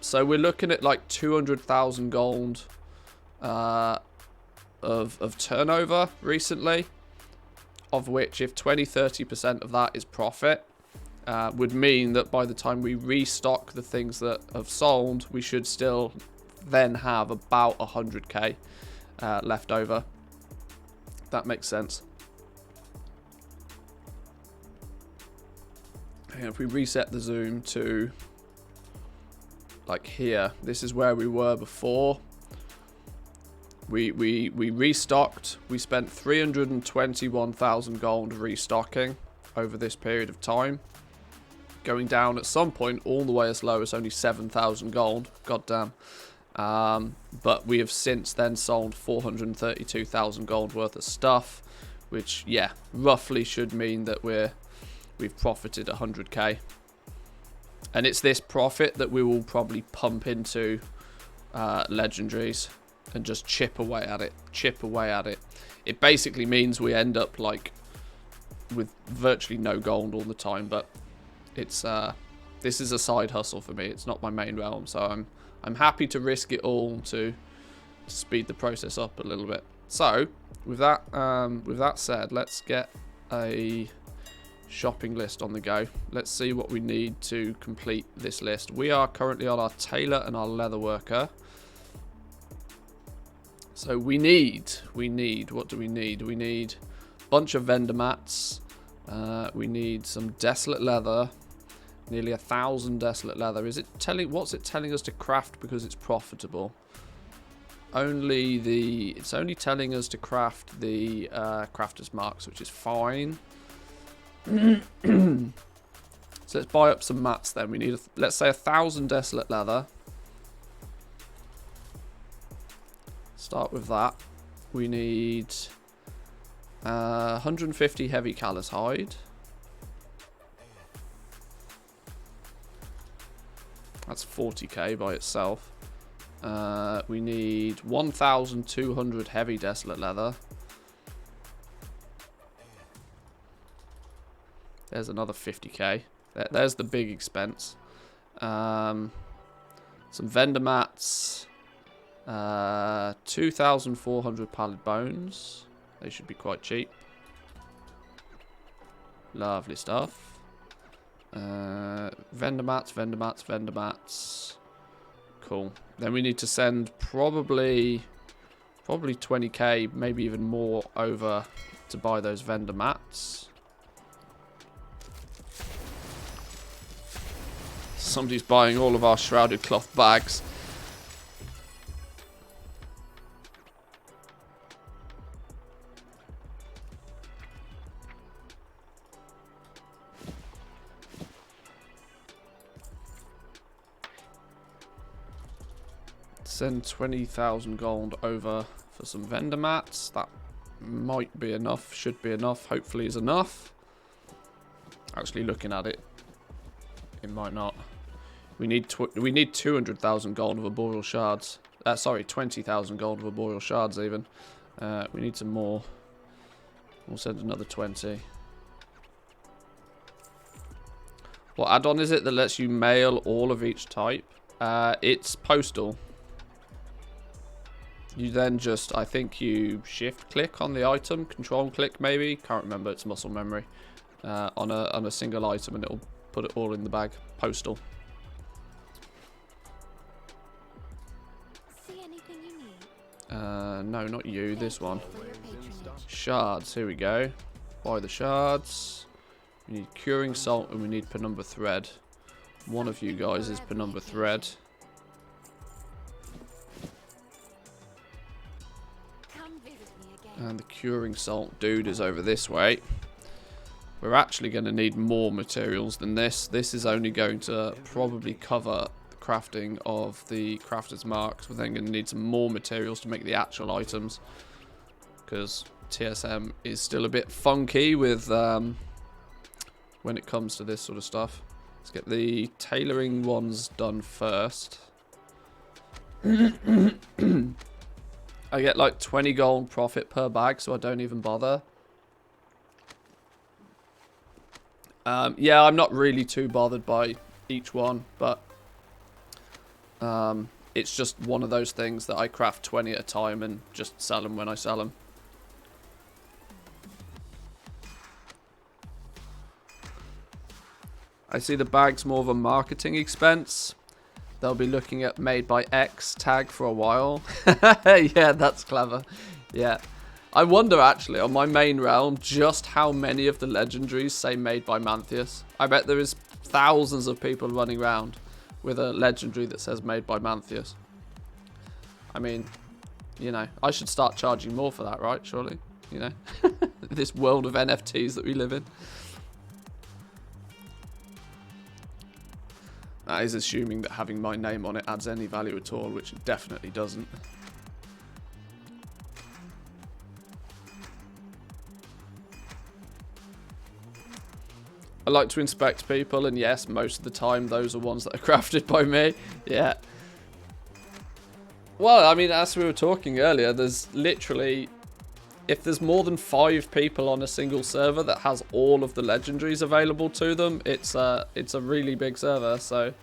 So we're looking at like 200,000 gold of turnover recently, of which if 20-30% of that is profit, would mean that by the time we restock the things that have sold, we should still then have about 100k left over. That makes sense. And if we reset the zoom to like here, this is where we were before. We restocked. We spent 321,000 gold restocking over this period of time, going down at some point all the way as low as only 7,000 gold. God damn. But we have since then sold 432,000 gold worth of stuff, which, yeah, roughly should mean that we've profited 100k. And it's this profit that we will probably pump into legendaries and just chip away at it. It basically means we end up like with virtually no gold all the time, but it's This is a side hustle for me. It's not my main realm, so I'm happy to risk it all to speed the process up a little bit. So with that said, let's get a shopping list on the go. Let's see what we need to complete this list. We are currently on our tailor and our leather worker. So we need, what do we need? We need a bunch of vendor mats. We need some desolate leather. Nearly 1,000 desolate leather. What's it telling us to craft because it's profitable? It's only telling us to craft the crafter's marks, which is fine. So let's buy up some mats then. We need, let's say, 1,000 desolate leather. Start with that. We need 150 heavy callus hide. That's 40k by itself. We need 1,200 heavy desolate leather. There's another 50k. There's the big expense. Some vendor mats. 2,400 pallid bones. They should be quite cheap. Lovely stuff. Vendor mats, vendor mats, vendor mats. Cool. Then we need to send probably 20k, maybe even more, over to buy those vendor mats. Somebody's buying all of our shrouded cloth bags. Send 20,000 gold over for some vendor mats. That might be enough, should be enough, hopefully is enough. Actually, looking at it, it might not. We need 200,000 gold of arboreal shards. Sorry, 20,000 gold of arboreal shards even. We need some more. We'll send another 20. What add-on is it that lets you mail all of each type? It's postal. You then just, I think you shift click on the item, control click maybe, can't remember, it's muscle memory, on a single item, and it'll put it all in the bag. Postal. See anything you need? No, not you, this one. Shards, here we go. Buy the shards. We need curing salt and we need penumbra thread. One of you guys is penumbra thread. And the curing salt dude is over this way. We're actually going to need more materials than this. This is only going to probably cover the crafting of the crafter's marks. We're then going to need some more materials to make the actual items, because TSM is still a bit funky with when it comes to this sort of stuff. Let's get the tailoring ones done first. I get like 20 gold profit per bag, so I don't even bother. Yeah, I'm not really too bothered by each one, but it's just one of those things that I craft 20 at a time and just sell them when I sell them. I see the bag's more of a marketing expense. They'll be looking at made by X tag for a while. Yeah, that's clever. Yeah. I wonder actually on my main realm just how many of the legendaries say made by Manthius. I bet there is thousands of people running around with a legendary that says made by Manthius. I mean, you know, I should start charging more for that, right? Surely, you know, this world of NFTs that we live in. That is assuming that having my name on it adds any value at all, which it definitely doesn't. I like to inspect people, and yes, most of the time those are ones that are crafted by me. Yeah. Well, I mean, as we were talking earlier, there's literally... if there's more than 5 people on a single server that has all of the legendaries available to them, it's a really big server. So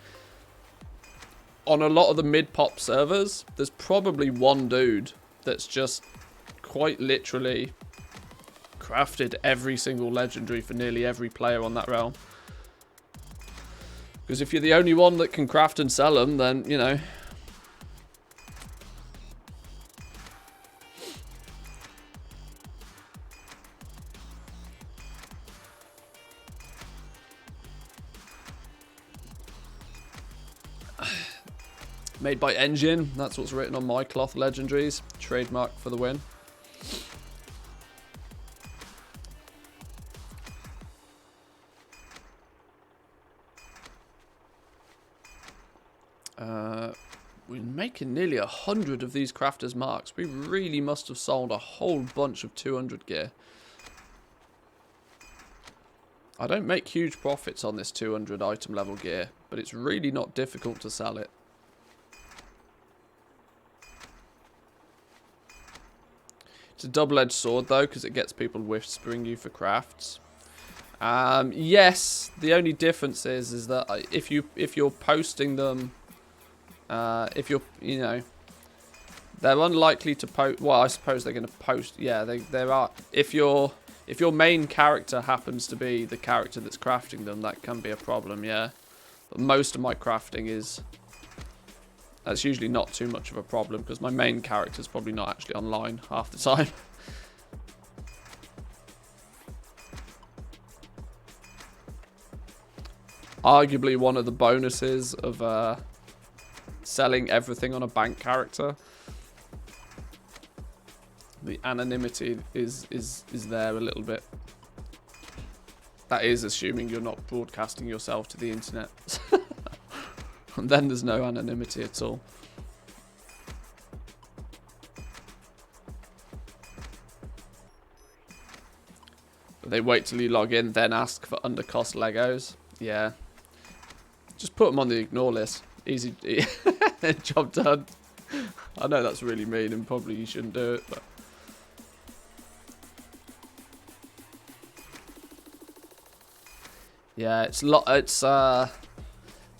on a lot of the mid-pop servers, there's probably one dude that's just quite literally crafted every single legendary for nearly every player on that realm. Because if you're the only one that can craft and sell them, then, you know. Made by Engine. That's what's written on my cloth legendaries. Trademark for the win. We're making nearly 100 of these crafters marks. We really must have sold a whole bunch of 200 gear. I don't make huge profits on this 200 item level gear, but it's really not difficult to sell it. It's a double-edged sword though, because it gets people whispering you for crafts. Yes, the only difference is that if you're posting them, if you're, you know, they're unlikely to post. Well, I suppose they're going to post. Yeah, they are. If your main character happens to be the character that's crafting them, that can be a problem. Yeah, but most of my crafting that's usually not too much of a problem because my main character's probably not actually online half the time. Arguably one of the bonuses of selling everything on a bank character. The anonymity is there a little bit. That is assuming you're not broadcasting yourself to the internet. And then there's no anonymity at all. But they wait till you log in, then ask for undercost Legos. Yeah. Just put them on the ignore list. Easy. Job done. I know that's really mean and probably you shouldn't do it, but yeah, it's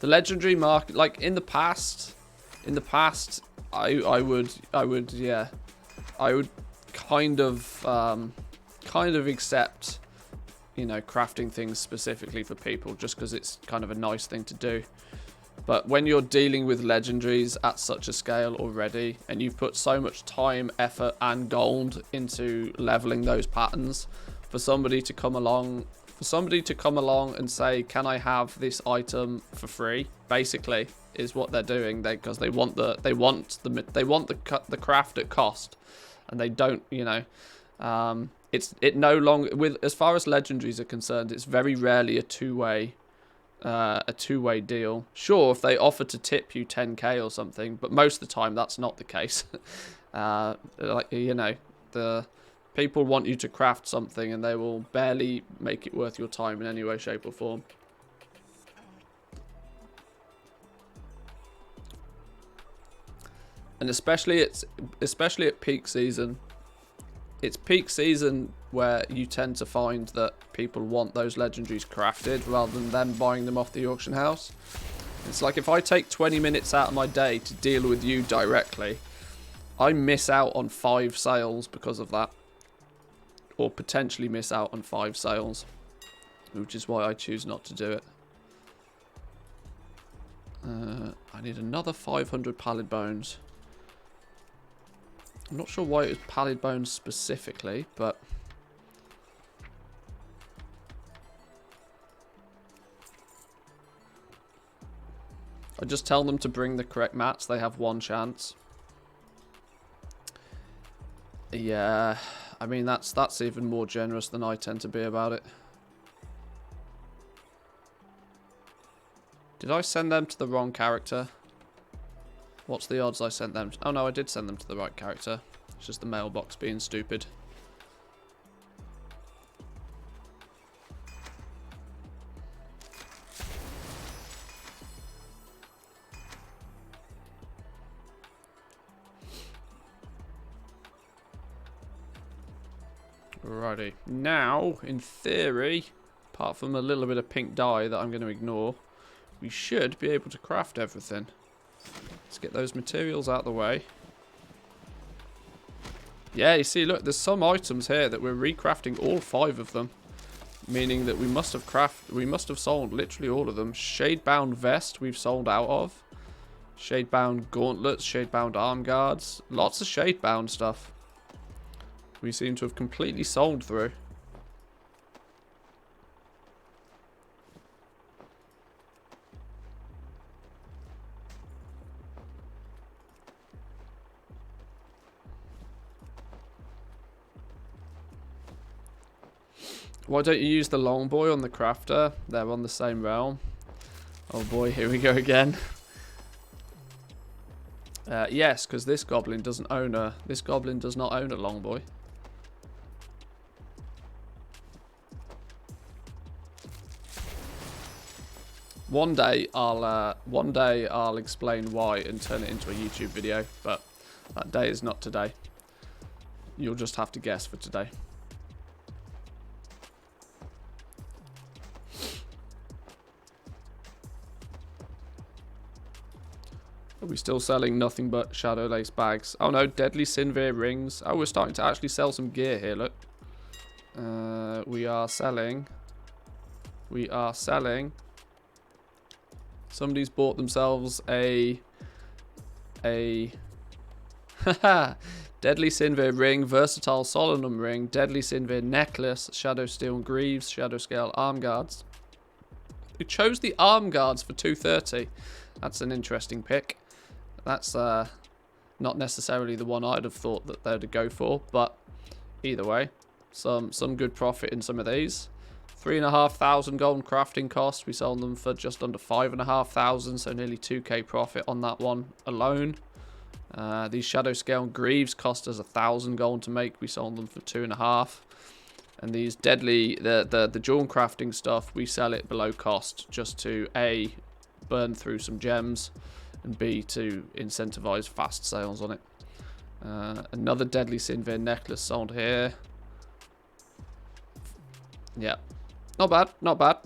the legendary market. Like in the past, I would kind of accept, you know, crafting things specifically for people just because it's kind of a nice thing to do. But when you're dealing with legendaries at such a scale already, and you've put so much time, effort, and gold into leveling those patterns, for somebody to come along and say, "Can I have this item for free?" Basically, is what they're doing. Because they want the craft at cost, and they don't, you know. It no longer, with as far as legendaries are concerned, it's very rarely a two-way deal. Sure, if they offer to tip you 10k or something, but most of the time that's not the case. Like, you know, the people want you to craft something and they will barely make it worth your time in any way, shape or form. And especially at peak season. It's peak season where you tend to find that people want those legendaries crafted rather than them buying them off the auction house. It's like if I take 20 minutes out of my day to deal with you directly, I miss out on 5 sales because of that. Or potentially miss out on 5 sales. Which is why I choose not to do it. I need another 500 pallid bones. I'm not sure why it was pallid bones specifically, but I just tell them to bring the correct mats. They have 1 chance. Yeah, I mean that's even more generous than I tend to be about it. Did I send them to the wrong character? What's the odds I sent them to... Oh no, I did send them to the right character. It's just the mailbox being stupid. Alrighty. Now, in theory, apart from a little bit of pink dye that I'm going to ignore, we should be able to craft everything. Let's get those materials out of the way. Yeah, you see, look, there's some items here that we're recrafting all 5 of them. Meaning that we must have sold literally all of them. Shadebound vest we've sold out of. Shadebound gauntlets, shadebound arm guards. Lots of shadebound stuff. We seem to have completely sold through. Why don't you use the long boy on the crafter? They're on the same realm. Oh boy, here we go again. Yes, because this goblin doesn't own a. This goblin does not own a long boy. One day I'll explain why and turn it into a YouTube video, but that day is not today. You'll just have to guess for today. Are we still selling nothing but shadow lace bags? Oh no, deadly Sinveer rings. Oh, we're starting to actually sell some gear here, look. We are selling. Somebody's bought themselves a deadly Sinveer ring, versatile Solemnum ring, deadly Sinveer necklace, shadow steel and greaves, shadow scale arm guards. We chose the arm guards for 230. That's an interesting pick. That's not necessarily the one I'd have thought that they'd go for, but either way, some good profit in some of these. 3,500 gold crafting cost. We sold them for just under 5,500, so nearly 2k profit on that one alone. These shadow scale greaves cost us 1,000 gold to make. We sold them for 2.5. And these deadly, the jewel crafting stuff, we sell it below cost just to A, burn through some gems, and B, to incentivize fast sales on it. Another deadly Sinveer necklace sold here. Yeah, not bad, not bad.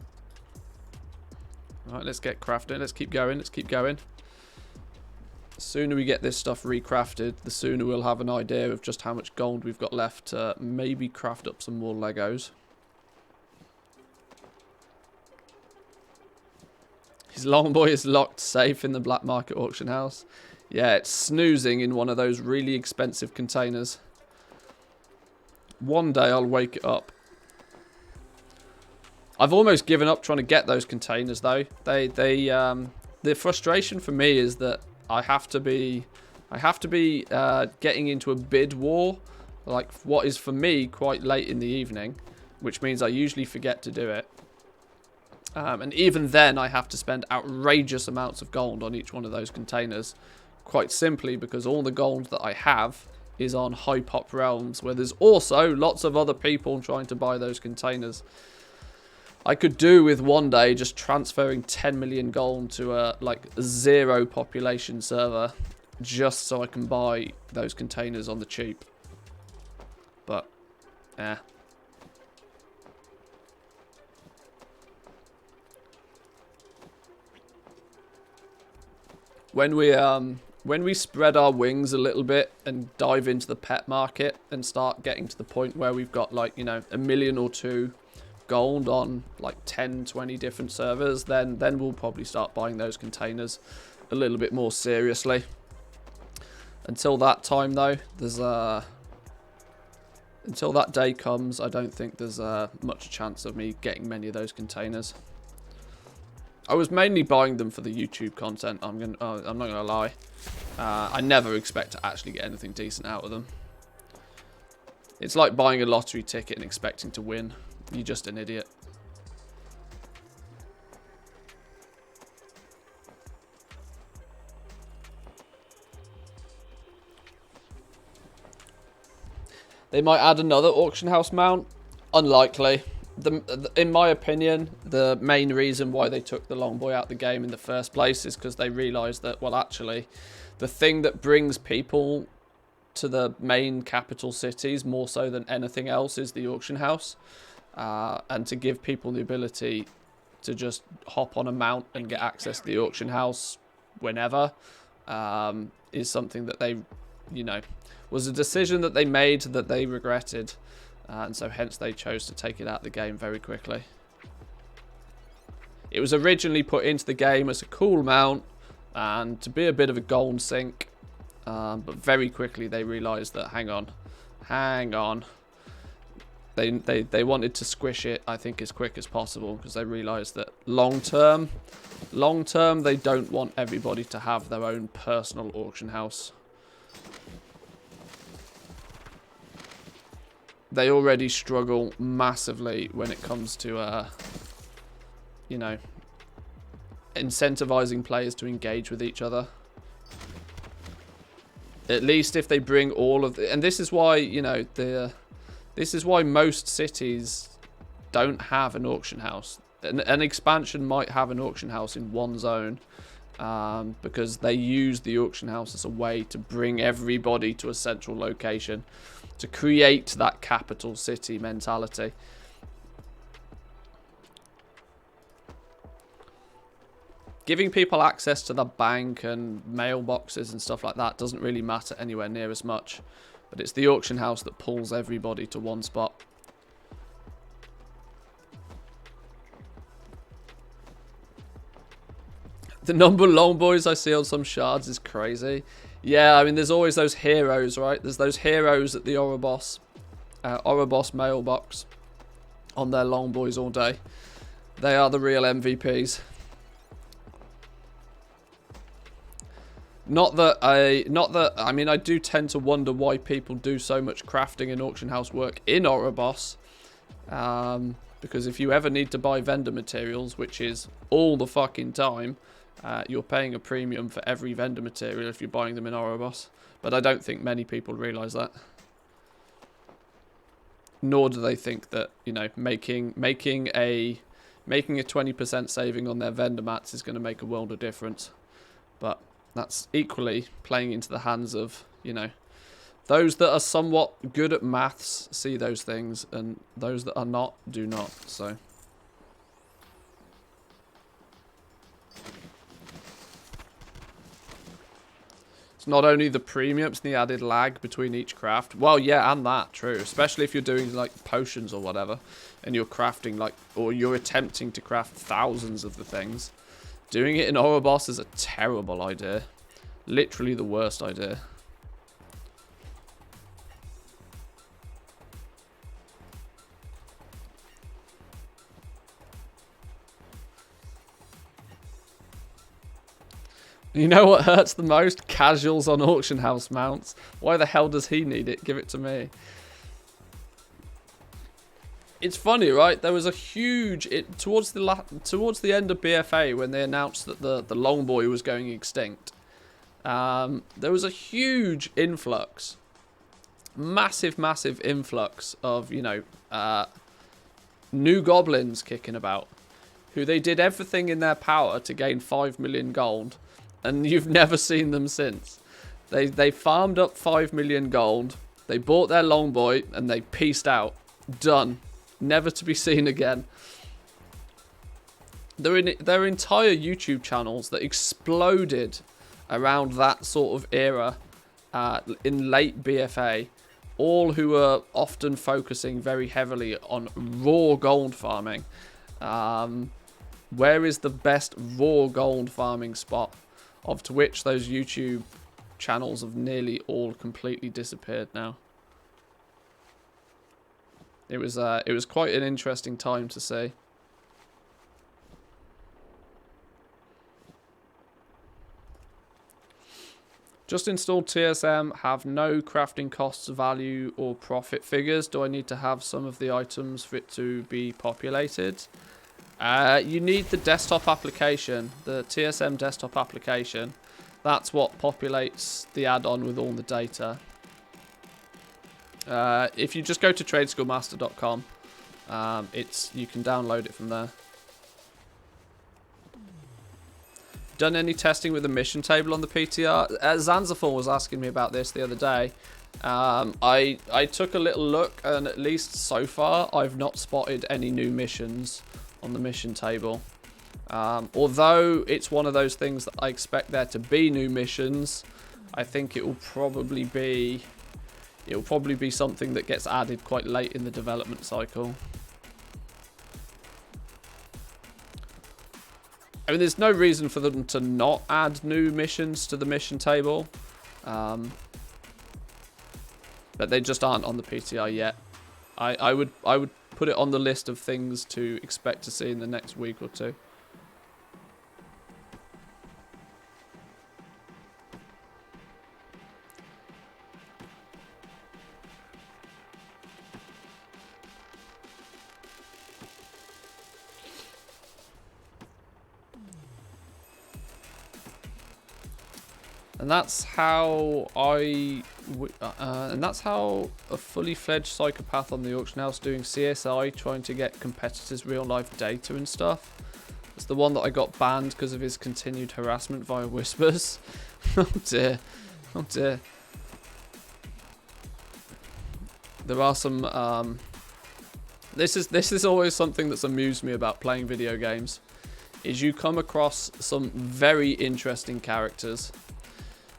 All right, let's get crafting. Let's keep going. Let's keep going. The sooner we get this stuff recrafted, the sooner we'll have an idea of just how much gold we've got left to maybe craft up some more Legos. His longboy is locked safe in the black market auction house. Yeah, it's snoozing in one of those really expensive containers. One day I'll wake it up. I've almost given up trying to get those containers though. The frustration for me is that I have to be getting into a bid war, like what is for me quite late in the evening, which means I usually forget to do it. And even then I have to spend outrageous amounts of gold on each one of those containers, quite simply because all the gold that I have is on high pop realms, where there's also lots of other people trying to buy those containers. I could do with one day just transferring 10 million gold to a like 0 population server just so I can buy those containers on the cheap. But when we spread our wings a little bit and dive into the pet market and start getting to the point where we've got, like, you know, 1 million or 2 gold on like 10-20 different servers, then we'll probably start buying those containers a little bit more seriously. Until that time though, there's until that day comes, I don't think there's much chance of me getting many of those containers. I was mainly buying them for the YouTube content. I'm not gonna lie. I never expect to actually get anything decent out of them. It's like buying a lottery ticket and expecting to win. You're just an idiot. They might add another auction house mount. Unlikely. In my opinion, the main reason why they took the longboy out the game in the first place is because they realised that, well, actually, the thing that brings people to the main capital cities more so than anything else is the auction house, and to give people the ability to just hop on a mount and get access to the auction house whenever, is something that they, you know, was a decision that they made that they regretted, and so hence they chose to take it out of the game very quickly. It was originally put into the game as a cool mount and to be a bit of a gold sink, but very quickly they realised that hang on. They wanted to squish it, I think, as quick as possible, because they realised that long term, they don't want everybody to have their own personal auction house. They already struggle massively when it comes to, you know, incentivizing players to engage with each other. At least if they bring all of the, and this is why, you know, this is why most cities don't have an auction house. An expansion might have an auction house in one zone, because they use the auction house as a way to bring everybody to a central location, to create that capital city mentality. Giving people access to the bank and mailboxes and stuff like that doesn't really matter anywhere near as much. But it's the auction house that pulls everybody to one spot. The number of long boys I see on some shards is crazy. Yeah, I mean, there's always those heroes, right? There's those heroes at the Ouroboros mailbox on their long boys all day. They are the real MVPs. I mean, I do tend to wonder why people do so much crafting and auction house work in Ouroboros. Because if you ever need to buy vendor materials, which is all the fucking time, you're paying a premium for every vendor material if you're buying them in Ouroboros. But I don't think many people realise that. Nor do they think that, you know, making a 20% saving on their vendor mats is going to make a world of difference. But that's equally playing into the hands of, you know, those that are somewhat good at maths see those things, and those that are not do not. So it's not only the premiums and the added lag between each craft. Well, yeah, and that, true. Especially if you're doing, like, potions or whatever, and you're crafting, like, or you're attempting to craft thousands of the things. Doing it in Ouroboros is a terrible idea. Literally the worst idea. You know what hurts the most? Casuals on auction house mounts. Why the hell does he need it? Give it to me. It's funny, right? There was a huge towards the end of BFA when they announced that the Longboy was going extinct. There was a huge influx, massive influx of, you know, new goblins kicking about, who they did everything in their power to gain 5 million gold, and you've never seen them since. They farmed up 5 million gold. They bought their Longboy and they peaced out. Done. Never to be seen again. There are entire YouTube channels that exploded around that sort of era in late BFA, all who are often focusing very heavily on raw gold farming. Where is the best raw gold farming spot? Of to which those YouTube channels have nearly all completely disappeared now. It was quite an interesting time to see. Just installed TSM, have no crafting costs, value or profit figures. Do I need to have some of the items for it to be populated? You need the desktop application, the TSM desktop application. That's what populates the add-on with all the data. If you just go to tradeschoolmaster.com, you can download it from there. Done any testing with the mission table on the PTR? Zanzifor was asking me about this the other day. I took a little look, and at least so far, I've not spotted any new missions on the mission table. Although it's one of those things that I expect there to be new missions, I think it will probably be something that gets added quite late in the development cycle. I mean, there's no reason for them to not add new missions to the mission table. But they just aren't on the PTR yet. I would put it on the list of things to expect to see in the next week or two. And that's how a fully fledged psychopath on the auction house doing CSI, trying to get competitors' real life data and stuff. It's the one that I got banned because of his continued harassment via whispers. Oh dear, oh dear. There are some. This is always something that's amused me about playing video games, is you come across some very interesting characters.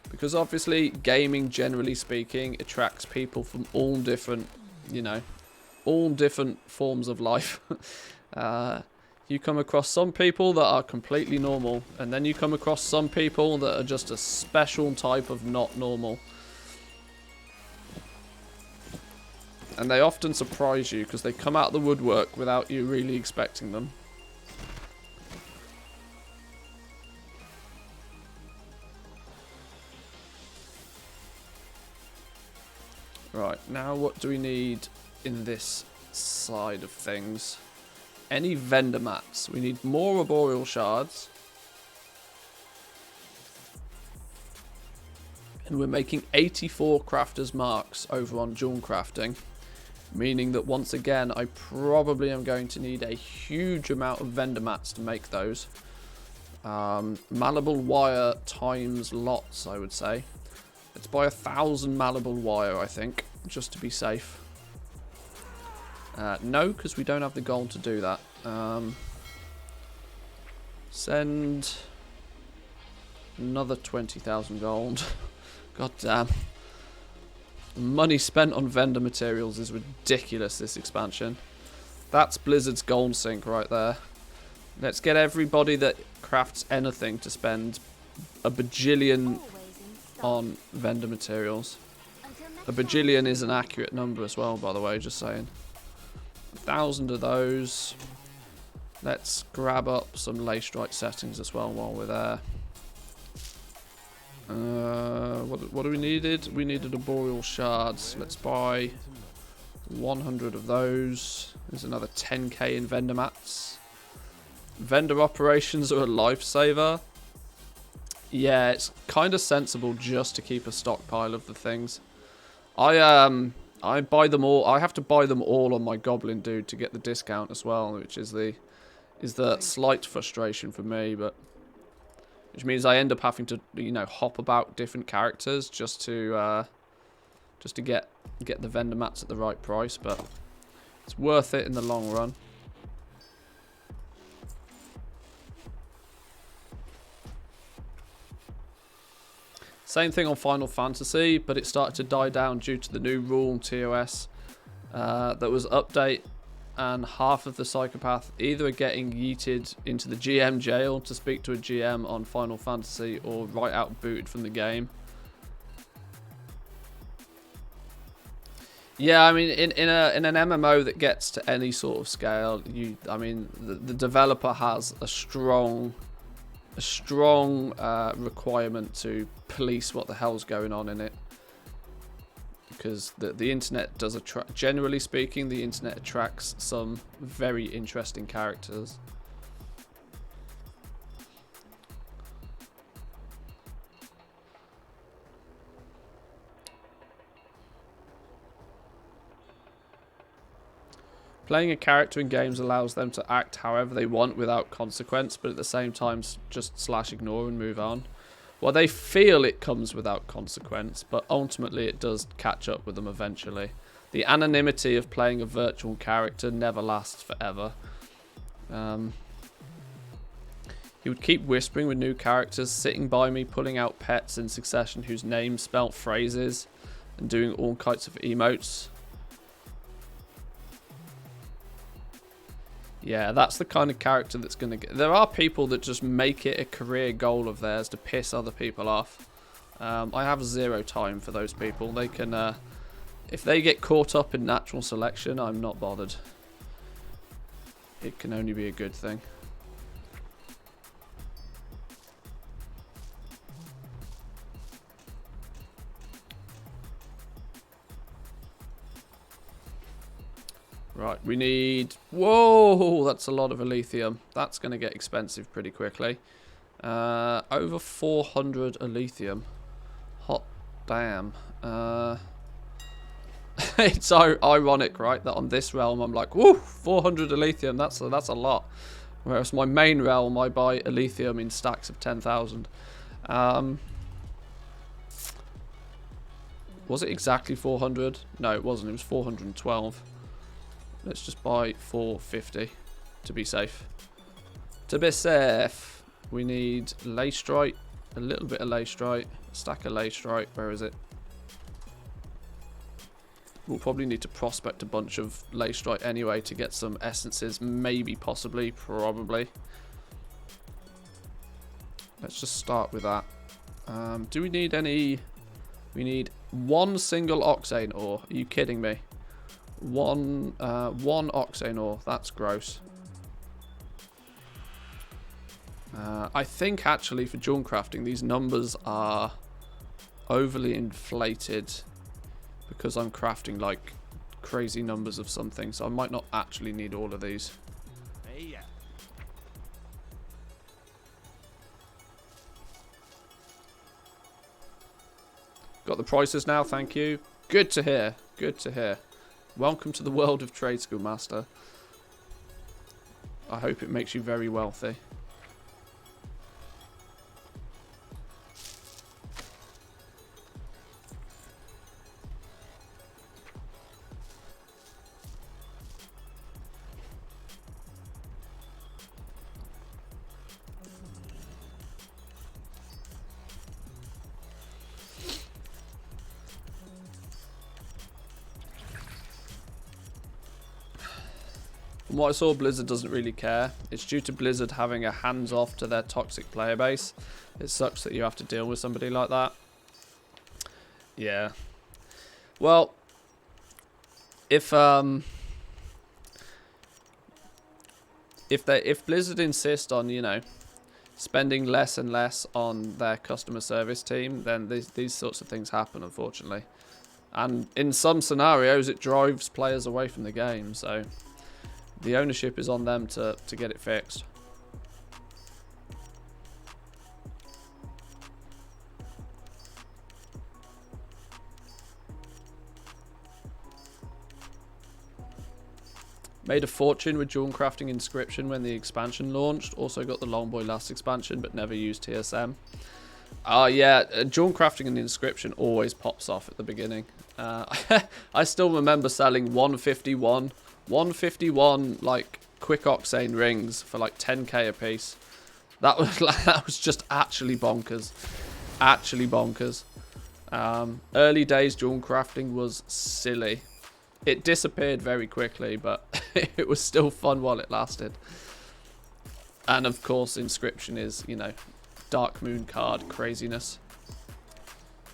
Because obviously, gaming, generally speaking, attracts people from all different, all different forms of life. You come across some people that are completely normal, and then you come across some people that are just a special type of not normal. And they often surprise you because they come out of the woodwork without you really expecting them. Right, now what do we need in this side of things? Any vendor mats. We need more arboreal shards. And we're making 84 crafters marks over on Jewel crafting. Meaning that once again, I probably am going to need a huge amount of vendor mats to make those. Malleable wire times lots, I would say. Let's buy 1,000 malleable wire, I think, just to be safe. No, because we don't have the gold to do that. Send another 20,000 gold. God damn. Money spent on vendor materials is ridiculous, this expansion. That's Blizzard's gold sink right there. Let's get everybody that crafts anything to spend a bajillion on vendor materials. A bajillion is an accurate number as well, by the way, just saying. 1,000 of those. Let's grab up some lay strike settings as well while we're there. What do we needed? We needed arboreal shards. Let's buy 100 of those. There's another 10k in vendor mats. Vendor operations are a lifesaver. Yeah, it's kind of sensible just to keep a stockpile of the things. I buy them all. I have to buy them all on my goblin dude to get the discount as well, which is the slight frustration for me, but which means I end up having to, hop about different characters just to get the vendor mats at the right price, but it's worth it in the long run. Same thing on Final Fantasy, but it started to die down due to the new rule TOS that was update, and half of the psychopath either are getting yeeted into the GM jail to speak to a GM on Final Fantasy, or right out booted from the game. Yeah, I mean, in an MMO that gets to any sort of scale, the developer has a strong requirement to police what the hell's going on in it, because the internet does attract, generally speaking, the internet attracts some very interesting characters. Playing a character in games allows them to act however they want without consequence, but at the same time just /ignore and move on. Well, they feel it comes without consequence, but ultimately it does catch up with them eventually. The anonymity of playing a virtual character never lasts forever. He would keep whispering with new characters, sitting by me, pulling out pets in succession whose names spelt phrases, and doing all kinds of emotes. Yeah, that's the kind of character that's going to get... There are people that just make it a career goal of theirs to piss other people off. I have zero time for those people. They can... if they get caught up in natural selection, I'm not bothered. It can only be a good thing. Right, we need... Whoa, that's a lot of Elythium. That's going to get expensive pretty quickly. Over 400 Elythium. Hot damn. It's so ironic, right, that on this realm I'm like, woo, 400 Elythium, that's a lot. Whereas my main realm, I buy Elythium in stacks of 10,000. Was it exactly 400? No, it wasn't. It was 412. Let's just buy 450 to be safe. To be safe, we need Leystrite, a little bit of Leystrite, a stack of Leystrite. Where is it? We'll probably need to prospect a bunch of Leystrite anyway to get some essences. Maybe, possibly, probably. Let's just start with that. Do we need any... We need one single Oxane ore. Are you kidding me? One Oxane ore. That's gross. I think actually for junk crafting these numbers are overly inflated because I'm crafting like crazy numbers of something, so I might not actually need all of these. Hey, yeah. Got the prices now, thank you. Good to hear. Good to hear. Welcome to the world of Trade School Master. I hope it makes you very wealthy. From what I saw, Blizzard doesn't really care. It's due to Blizzard having a hands-off to their toxic player base. It sucks that you have to deal with somebody like that. Yeah. Well, if Blizzard insist on, you know, spending less and less on their customer service team, then these sorts of things happen, unfortunately. And in some scenarios, it drives players away from the game, so the ownership is on them to get it fixed. Made a fortune with Jewel Crafting Inscription when the expansion launched. Also got the Long Boy Last expansion, but never used TSM. Yeah, Jewel Crafting and Inscription always pops off at the beginning. I still remember selling 151 like quick Oxane rings for like 10k a piece. That was just actually bonkers. Actually bonkers. Early days Jewel Crafting was silly. It disappeared very quickly, but it was still fun while it lasted. And of course, Inscription is, you know, Dark Moon card craziness.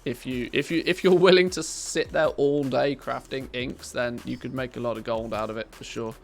If you're willing to sit there all day crafting inks, then you could make a lot of gold out of it for sure.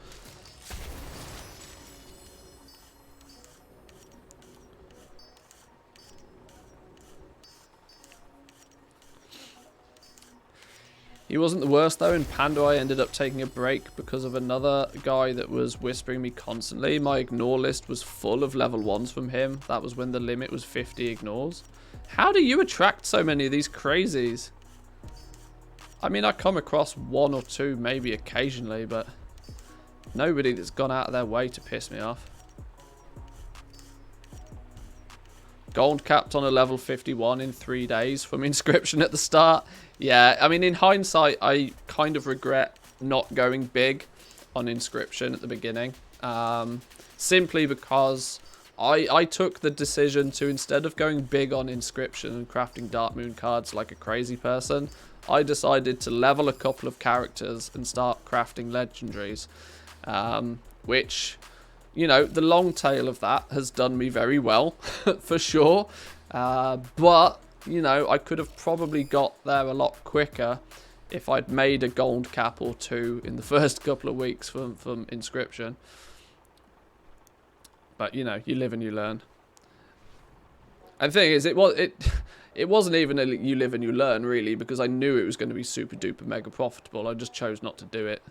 He wasn't the worst though. In Pando I ended up taking a break because of another guy that was whispering me constantly. My ignore list was full of level 1s from him. That was when the limit was 50 ignores. How do you attract so many of these crazies? I mean, I come across one or two maybe occasionally, but nobody that's gone out of their way to piss me off. Gold capped on a level 51 in 3 days from inscription at the start. Yeah, I mean, in hindsight, I kind of regret not going big on inscription at the beginning. Simply because I took the decision to, instead of going big on inscription and crafting Dark Moon cards like a crazy person, I decided to level a couple of characters and start crafting legendaries. Which, you know, the long tail of that has done me very well, for sure. But, you know, I could have probably got there a lot quicker if I'd made a gold cap or two in the first couple of weeks from inscription. But, you know, you live and you learn. And the thing is, it wasn't even a you live and you learn, really, because I knew it was going to be super duper mega profitable. I just chose not to do it.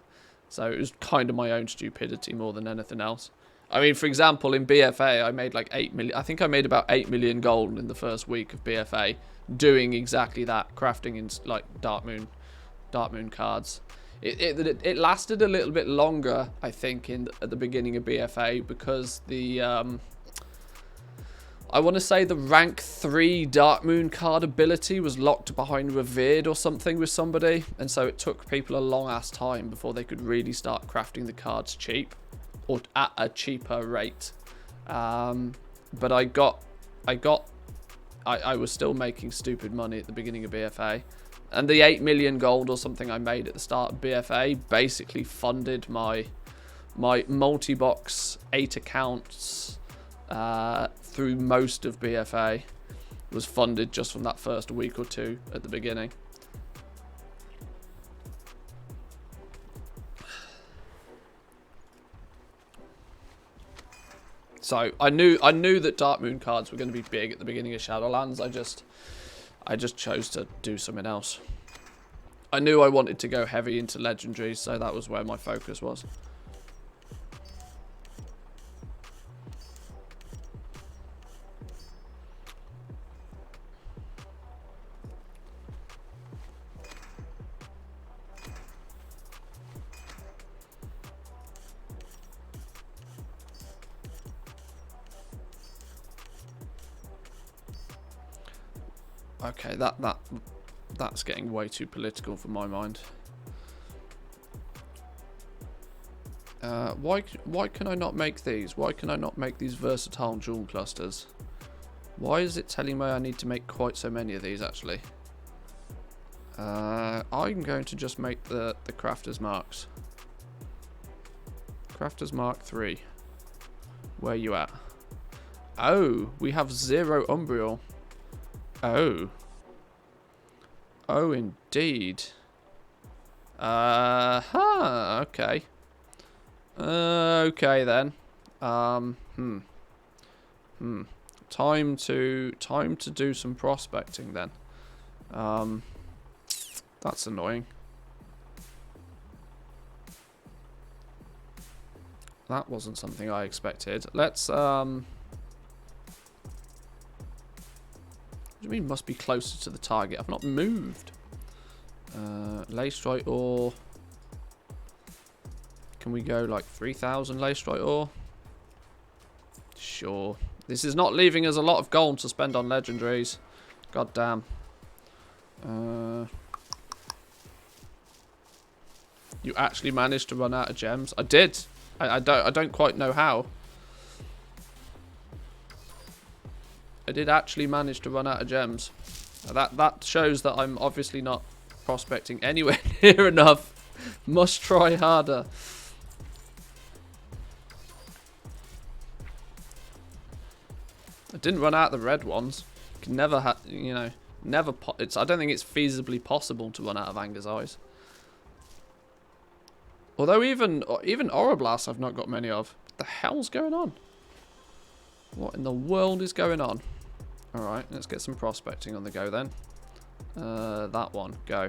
So it was kind of my own stupidity more than anything else. I mean, for example, in BFA, I made like 8 million. I think I made about 8 million gold in the first week of BFA, doing exactly that, crafting in like Dark Moon cards. It lasted a little bit longer, I think, at the beginning of BFA, because the I want to say the rank 3 Dark Moon card ability was locked behind Revered or something with somebody, and so it took people a long ass time before they could really start crafting the cards cheap, or at a cheaper rate. But I was still making stupid money at the beginning of BFA. And the 8 million gold or something I made at the start of BFA basically funded my multi-box 8 accounts through most of BFA. Was funded just from that first week or two at the beginning. So I knew that Dark Moon cards were going to be big at the beginning of Shadowlands. I just chose to do something else. I knew I wanted to go heavy into legendaries, so that was where my focus was. Okay, that's getting way too political for my mind. Why can I not make these? Why can I not make these versatile jewel clusters? Why is it telling me I need to make quite so many of these, actually? I'm going to just make the Crafter's Marks. Crafter's Mark 3. Where you at? Oh, we have 0 Umbriel. Oh. Oh, indeed. Okay. Okay, then. Time to do some prospecting, then. That's annoying. That wasn't something I expected. Let's, What do you mean must be closer to the target? I've not moved. Leystrite ore. Can we go like 3,000 Leystrite ore? Sure. This is not leaving us a lot of gold to spend on legendaries. God damn. You actually managed to run out of gems? I did. I don't quite know how. I did actually manage to run out of gems. That shows that I'm obviously not prospecting anywhere near enough. Must try harder. I didn't run out of the red ones. Can never you know, never. I don't think it's feasibly possible to run out of Anger's Eyes. Although even Oroblasts I've not got many of. What the hell's going on? What in the world is going on? Alright, let's get some prospecting on the go then. That one, go.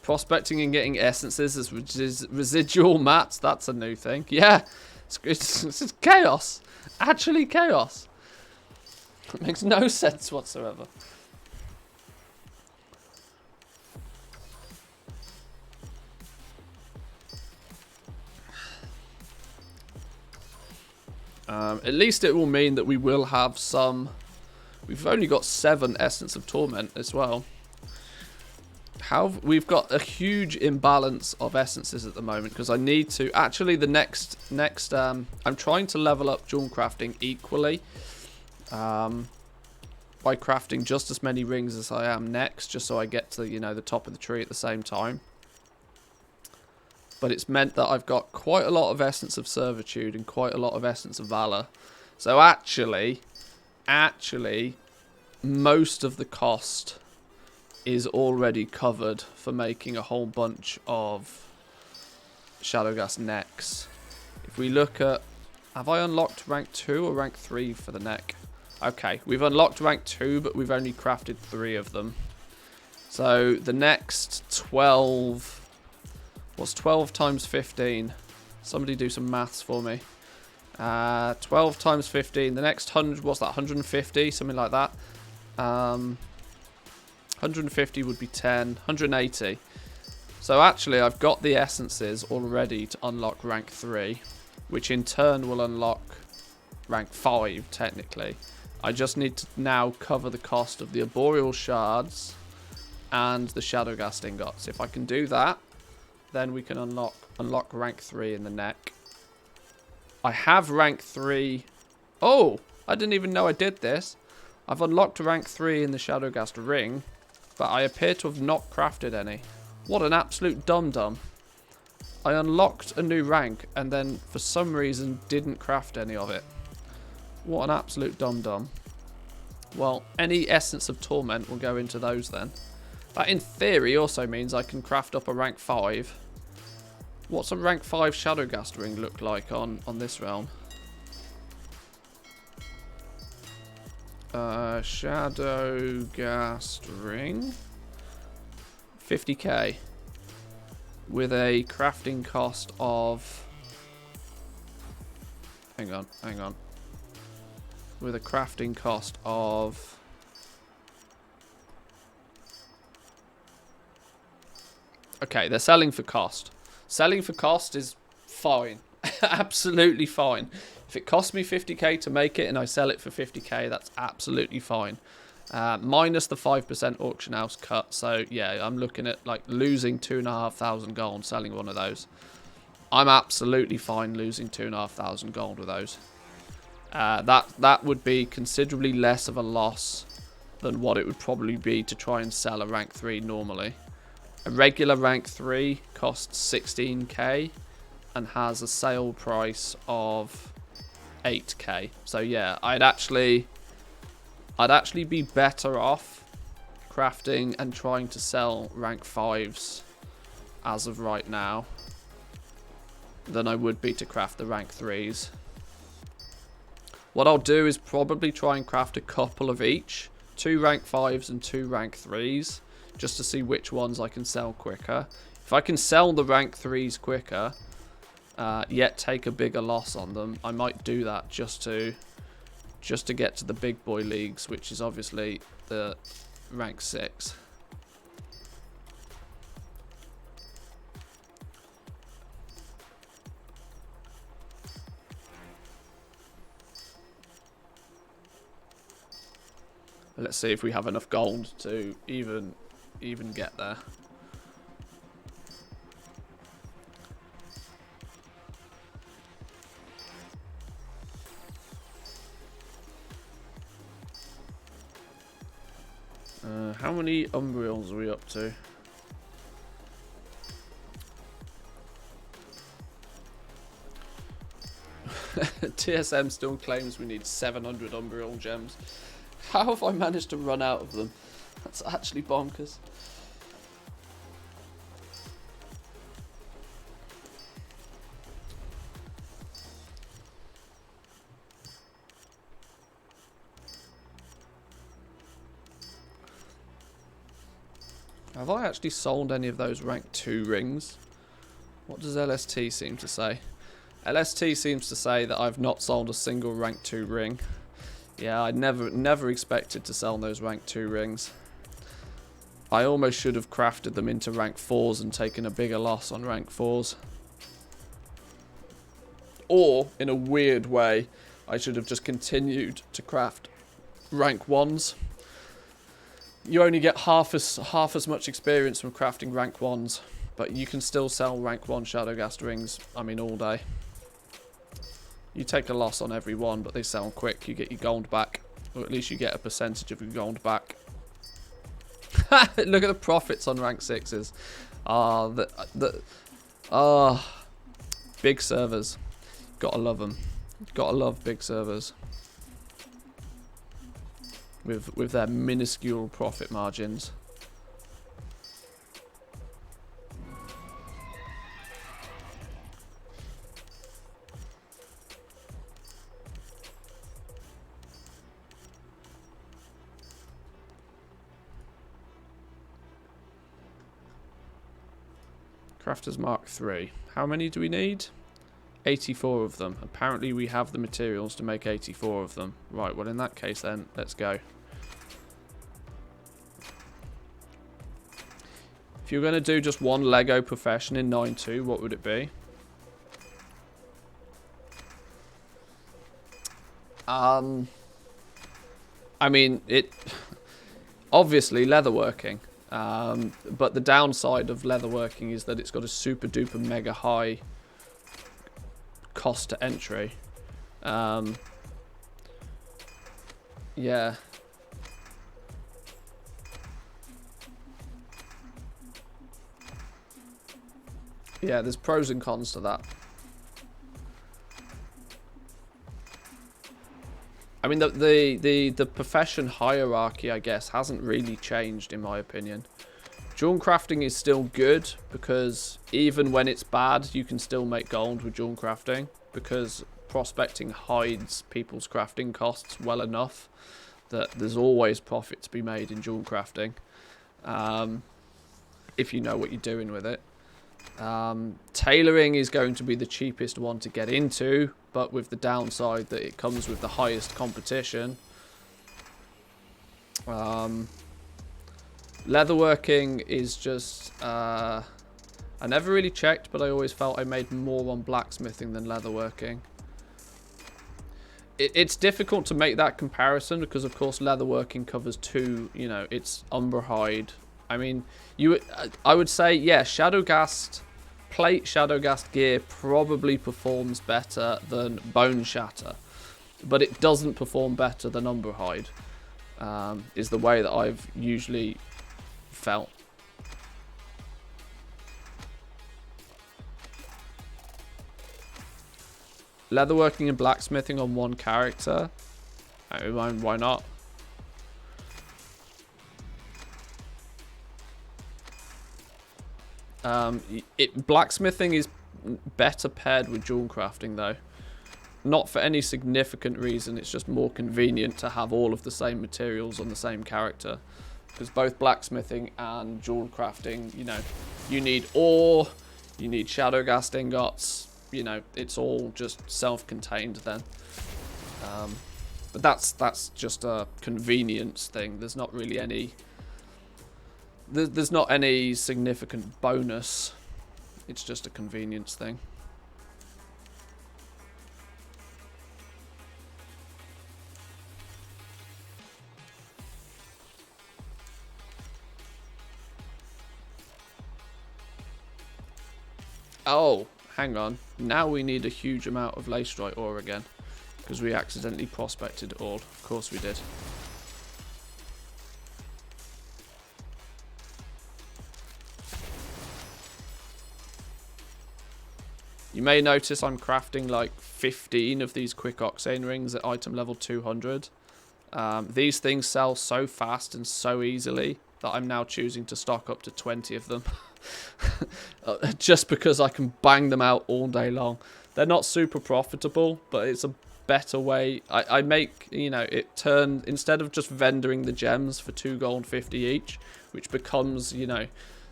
Prospecting and getting essences as residual mats, that's a new thing. Yeah, it's chaos. Actually chaos. It makes no sense whatsoever. At least it will mean that we will have some... We've only got 7 Essence of Torment as well. We've got a huge imbalance of essences at the moment because I need to... Actually, the next I'm trying to level up jewel crafting equally. By crafting just as many rings as I am next, just so I get to, you know, the top of the tree at the same time. But it's meant that I've got quite a lot of Essence of Servitude and quite a lot of Essence of Valor. So actually, most of the cost is already covered for making a whole bunch of Shadowghast necks. If we look at... Have I unlocked rank 2 or rank 3 for the neck? Okay, we've unlocked rank 2, but we've only crafted 3 of them. So the next 12... What's 12 times 15? Somebody do some maths for me. 12 times 15. The next 100, what's that, 150? Something like that. 150 would be 10. 180. So actually, I've got the essences already to unlock rank 3. Which in turn will unlock rank 5, technically. I just need to now cover the cost of the Arboreal Shards and the Shadowghast Ingots. If I can do that, then we can unlock rank 3 in the neck. I have rank 3. Oh, I didn't even know I did this. I've unlocked rank 3 in the Shadowghast ring, but I appear to have not crafted any. What an absolute dum-dum. I unlocked a new rank and then for some reason didn't craft any of it. What an absolute dum-dum. Well, any Essence of Torment will go into those then. That in theory also means I can craft up a rank 5. What's a rank 5 Shadowghast ring look like on this realm? Shadowghast ring. 50k. With a crafting cost of... Hang on. With a crafting cost of... Okay, they're selling for cost. Selling for cost is fine. Absolutely fine. If it costs me 50k to make it and I sell it for 50k, that's absolutely fine. Minus the 5% auction house cut. So, yeah, I'm looking at like losing 2,500 gold selling one of those. I'm absolutely fine losing 2,500 gold with those. That would be considerably less of a loss than what it would probably be to try and sell a rank 3 normally. A regular rank 3 costs 16k and has a sale price of 8k. So yeah, I'd actually be better off crafting and trying to sell rank 5s as of right now than I would be to craft the rank 3s. What I'll do is probably try and craft a couple of each, 2 rank 5s and 2 rank 3s. Just to see which ones I can sell quicker. If I can sell the rank 3s quicker, yet take a bigger loss on them, I might do that just to get to the big boy leagues, which is obviously the rank 6. Let's see if we have enough gold to even get there. How many Umbriels are we up to? TSM still claims we need 700 Umbriel gems. How have I managed to run out of them? That's actually bonkers. Have I actually sold any of those rank 2 rings? What does LST seem to say? LST seems to say that I've not sold a single rank 2 ring. Yeah, I never expected to sell those rank 2 rings. I almost should have crafted them into rank 4s and taken a bigger loss on rank 4s. Or, in a weird way, I should have just continued to craft rank 1s. You only get half as much experience from crafting rank 1s, but you can still sell rank 1 Shadowgast rings, I mean, all day. You take a loss on every one, but they sell quick. You get your gold back, or at least you get a percentage of your gold back. Look at the profits on rank 6s. Big servers. Gotta love them. Gotta love big servers. With their minuscule profit margins. Crafters Mark III. How many do we need? 84 of them. Apparently we have the materials to make 84 of them. Right, well in that case then, let's go. If you're going to do just one Lego profession in 9.2, what would it be? I mean, obviously leatherworking. But the downside of leatherworking is that it's got a super duper mega high cost to entry. Yeah. Yeah, there's pros and cons to that. I mean, the profession hierarchy, I guess, hasn't really changed in my opinion. Jewel crafting is still good because even when it's bad, you can still make gold with jewel crafting because prospecting hides people's crafting costs well enough that there's always profit to be made in jewel crafting if you know what you're doing with it. Tailoring is going to be the cheapest one to get into, but with the downside that it comes with the highest competition. Leatherworking is just I never really checked, but I always felt I made more on blacksmithing than leatherworking. It's difficult to make that comparison because of course leatherworking covers two, you know, it's umberhide. I mean, I would say, yeah, Shadowgast, plate Shadowgast gear probably performs better than Bone Shatter. But it doesn't perform better than Umberhide, is the way that I've usually felt. Leatherworking and blacksmithing on one character? I mean, why not? Blacksmithing is better paired with jewel crafting though. Not for any significant reason, it's just more convenient to have all of the same materials on the same character. Because both blacksmithing and jewel crafting, you know, you need ore, you need Shadowgast ingots, you know, it's all just self-contained then. But that's just a convenience thing. There's not really any... There's not any significant bonus. It's just a convenience thing. Oh, hang on. Now we need a huge amount of lacerite ore again. Because we accidentally prospected it all. Of course we did. You may notice I'm crafting like 15 of these quick octane rings at item level 200. These things sell so fast and so easily that I'm now choosing to stock up to 20 of them. Just because I can bang them out all day long. They're not super profitable, but it's a better way. I make, you know, instead of just vendoring the gems for 2 gold 50 each, which becomes, you know,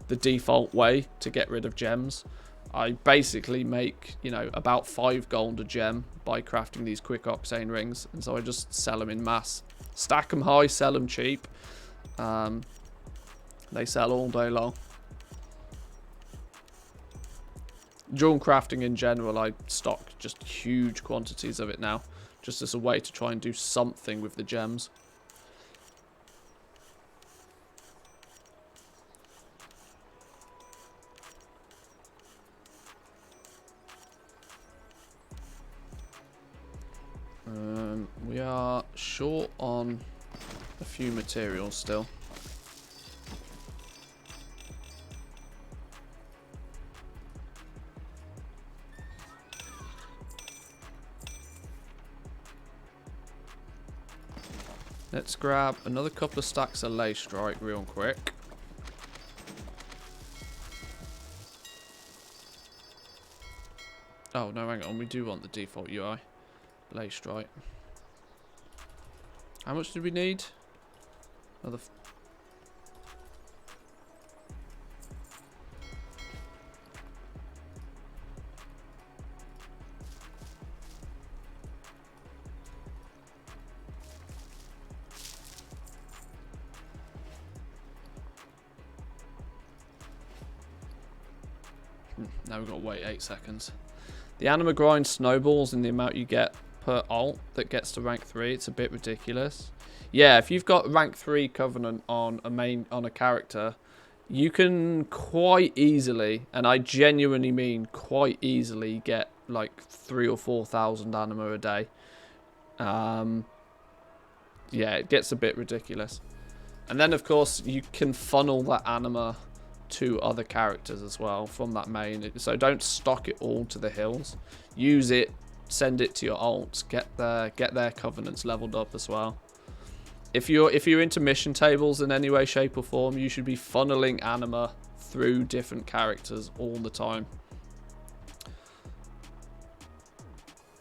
the default way to get rid of gems. I basically make, you know, about 5 gold a gem by crafting these quick octane rings. And so I just sell them in mass. Stack them high, sell them cheap. They sell all day long. Jewel crafting in general, I stock just huge quantities of it now. just as a way to try and do something with the gems. We are short on a few materials still. Let's grab another couple of stacks of lace strike real quick. Oh, no, hang on. We do want the default UI. Lace strike. How much did we need? Another... Now we've got to wait 8 seconds. The anima grind snowballs in the amount you get per alt that gets to rank 3. It's a bit ridiculous. Yeah, if you've got rank 3 Covenant on a character, you can quite easily, and I genuinely mean quite easily, get like 3,000 or 4,000 anima a day. Yeah, it gets a bit ridiculous. And then of course you can funnel that anima to other characters as well from that main. So don't stock it all to the hills. Use it, send it to your alts, get their covenants leveled up as well. If you're into mission tables in any way, shape or form, you should be funneling anima through different characters all the time.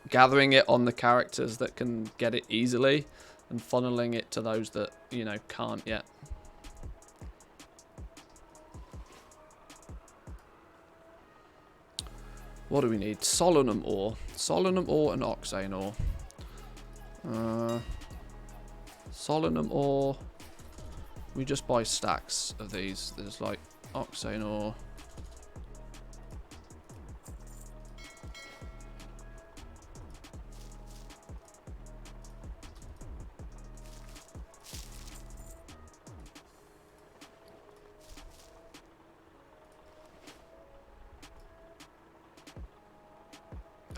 Gathering it on the characters that can get it easily and funneling it to those that, you know, can't yet. What do we need? Solanum ore. Solanum ore and oxane ore. Solanum ore. We just buy stacks of these. There's like oxane ore.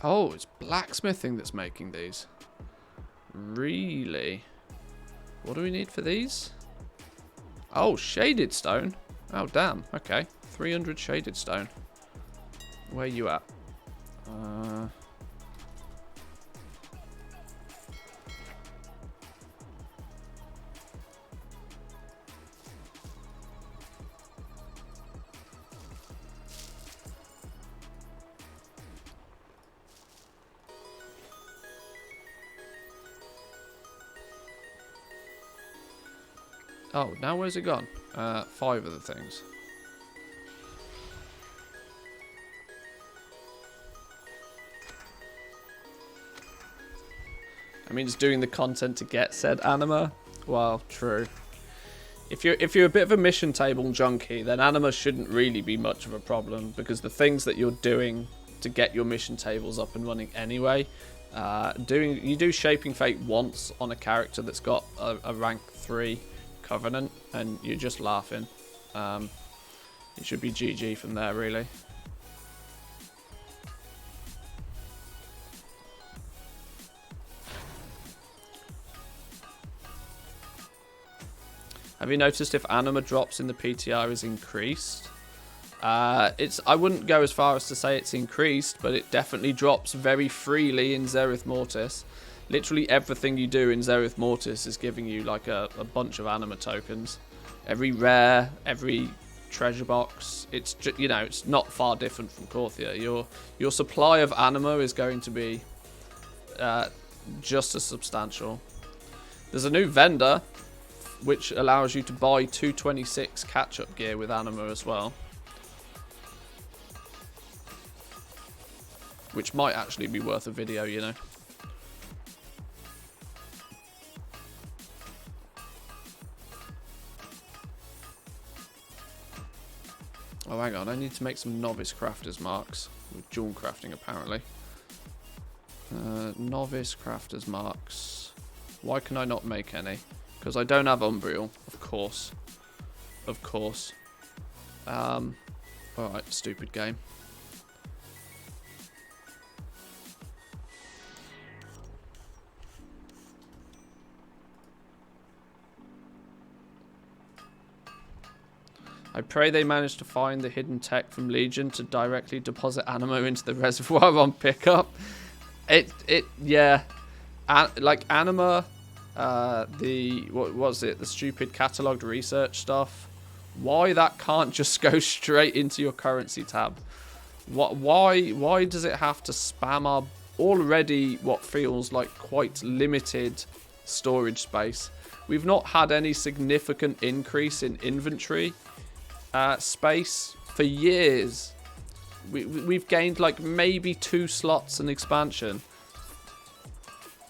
Oh, it's blacksmithing that's making these. Really? What do we need for these? Oh, shaded stone. Oh, damn. Okay. 300 shaded stone. Where you at? Oh, now where's it gone? 5 of the things. I mean, it's doing the content to get said anima. Well, true. If you're a bit of a mission table junkie, then anima shouldn't really be much of a problem, because the things that you're doing to get your mission tables up and running anyway, you do Shaping Fate once on a character that's got a rank 3 Covenant, and you're just laughing. It should be GG from there, really. Have you noticed if anima drops in the PTR is increased? I wouldn't go as far as to say it's increased, but it definitely drops very freely in Zereth Mortis. Literally everything you do in Zereth Mortis is giving you like a bunch of anima tokens. Every rare, every treasure box, it's just, you know, it's not far different from Korthia. Your supply of anima is going to be just as substantial. There's a new vendor which allows you to buy 226 catch-up gear with anima as well, which might actually be worth a video, you know. Oh, hang on. I need to make some novice crafters marks with jewel crafting, apparently. Novice crafters marks. Why can I not make any? Because I don't have Umbriel, of course. Of course. Alright, stupid game. I pray they manage to find the hidden tech from Legion to directly deposit Animo into the reservoir on pickup. Yeah. Like Anima, what was it? The stupid catalogued research stuff. Why that can't just go straight into your currency tab? Why does it have to spam our already what feels like quite limited storage space? We've not had any significant increase in inventory space for years. We've gained like maybe 2 slots in expansion.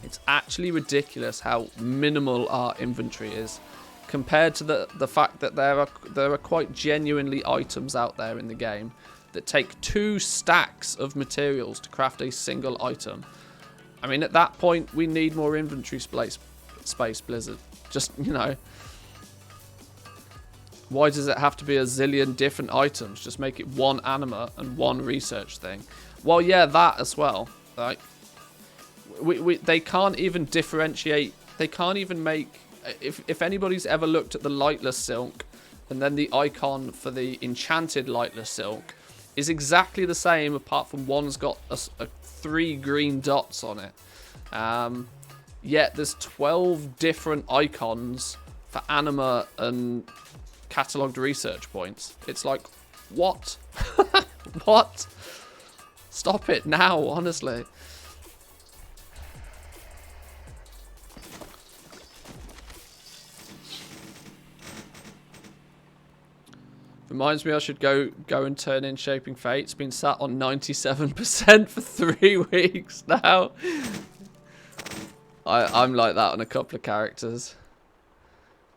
It's actually ridiculous how minimal our inventory is compared to the fact that there are quite genuinely items out there in the game that take 2 stacks of materials to craft a single item. I mean, at that point, we need more inventory space, Blizzard. Just, you know. Why does it have to be a zillion different items? Just make it one anima and one research thing. Well, yeah, that as well. Like, they can't even differentiate. They can't even make... If anybody's ever looked at the Lightless Silk, and then the icon for the Enchanted Lightless Silk is exactly the same, apart from one's got 3 green dots on it. Yet there's 12 different icons for anima and catalogued research points. It's like, what? What? Stop it now, honestly. Reminds me I should go and turn in Shaping Fate. It's been sat on 97% for 3 weeks now. I'm like that on a couple of characters.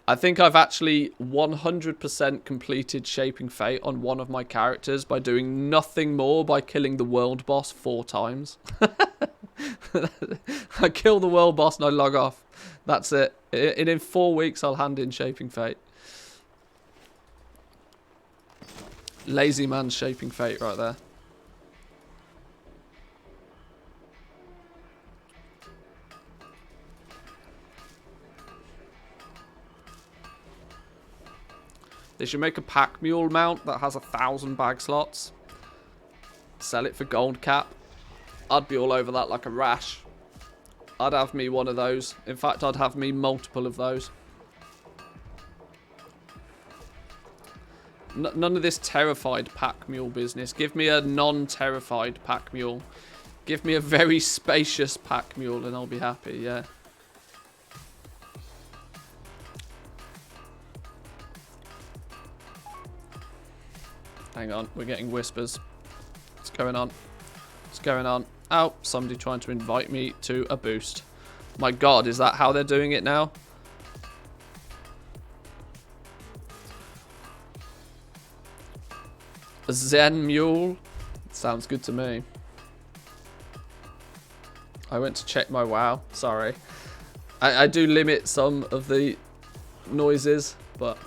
I think I've actually 100% completed Shaping Fate on one of my characters by doing nothing more by killing the world boss 4 times. I kill the world boss and I log off. That's it. In 4 weeks I'll hand in Shaping Fate. Lazy man's Shaping Fate right there. They should make a pack mule mount that has 1,000 bag slots. Sell it for gold cap. I'd be all over that like a rash. I'd have me one of those. In fact, I'd have me multiple of those. None of this terrified pack mule business. Give me a non-terrified pack mule. Give me a very spacious pack mule and I'll be happy, yeah. Hang on, we're getting whispers. What's going on? What's going on? Oh, somebody trying to invite me to a boost. My god, is that how they're doing it now? A Zen mule? Sounds good to me. I went to check my WoW. Sorry. I do limit some of the noises, but...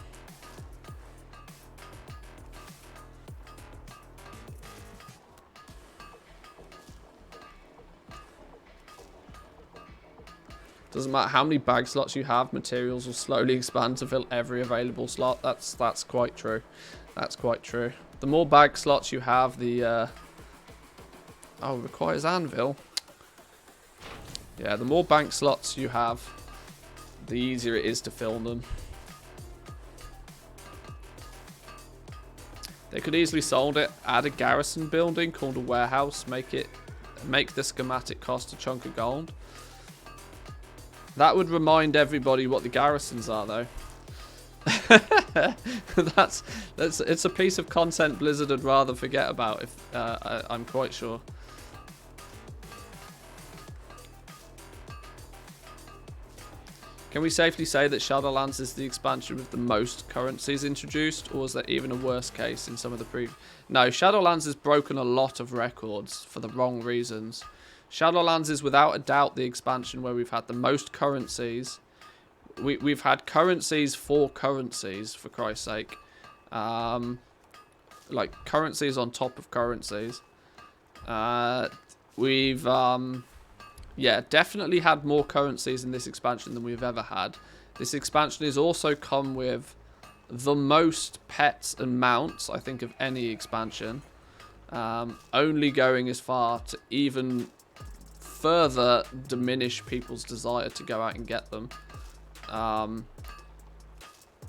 Doesn't matter how many bag slots you have, materials will slowly expand to fill every available slot. That's quite true. That's quite true. The more bag slots you have, the... Oh, requires anvil. Yeah, the more bank slots you have, the easier it is to fill them. They could easily sold it, add a garrison building called a warehouse, make the schematic cost a chunk of gold. That would remind everybody what the garrisons are, though. It's a piece of content Blizzard would rather forget about, if I'm quite sure. Can we safely say that Shadowlands is the expansion with the most currencies introduced, or is there even a worse case in some of the previous? No, Shadowlands has broken a lot of records for the wrong reasons. Shadowlands is without a doubt the expansion where we've had the most currencies. We've had currencies, for Christ's sake. Like currencies on top of currencies. We've yeah, definitely had more currencies in this expansion than we've ever had. This expansion has also come with the most pets and mounts, I think, of any expansion. Only going as far to even further diminish people's desire to go out and get them.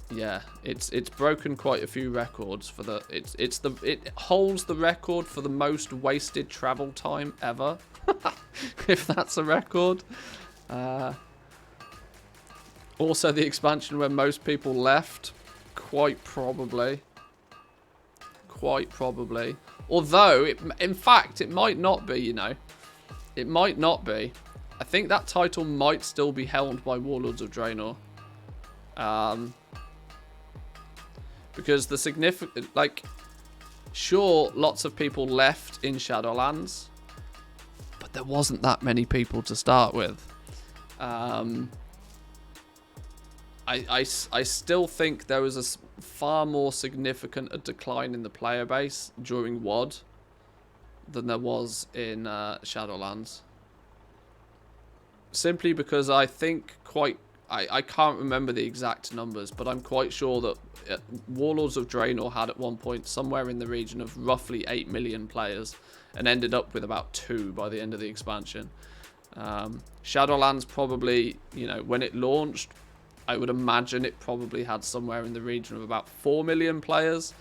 Yeah, it's broken quite a few records for the it holds the record for the most wasted travel time ever. If that's a record. Also the expansion where most people left, quite probably. Although in fact it might not be, you know. It might not be. I think that title might still be held by Warlords of Draenor. Because the significant, like, sure, lots of people left in Shadowlands, but there wasn't that many people to start with. I still think there was a far more significant a decline in the player base during WoD than there was in Shadowlands. Simply because I think I can't remember the exact numbers, but I'm quite sure that Warlords of Draenor had at one point somewhere in the region of roughly 8 million players and ended up with about 2 by the end of the expansion. Shadowlands probably, you know, when it launched, I would imagine it probably had somewhere in the region of about 4 million players,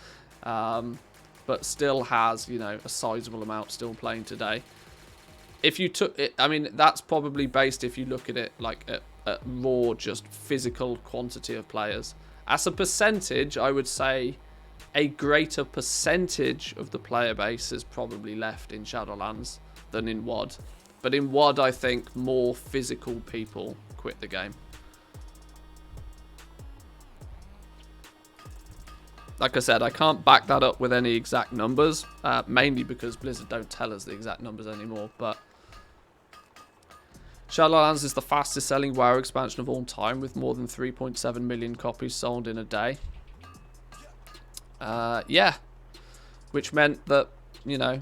but still has, you know, a sizable amount still playing today. If you took it, I mean, that's probably based if you look at it like at raw, just physical quantity of players. As a percentage, I would say a greater percentage of the player base is probably left in Shadowlands than in WoD. But in WoD, I think more physical people quit the game. Like I said, I can't back that up with any exact numbers, mainly because Blizzard don't tell us the exact numbers anymore, but Shadowlands is the fastest selling WoW expansion of all time with more than 3.7 million copies sold in a day. Yeah, which meant that, you know,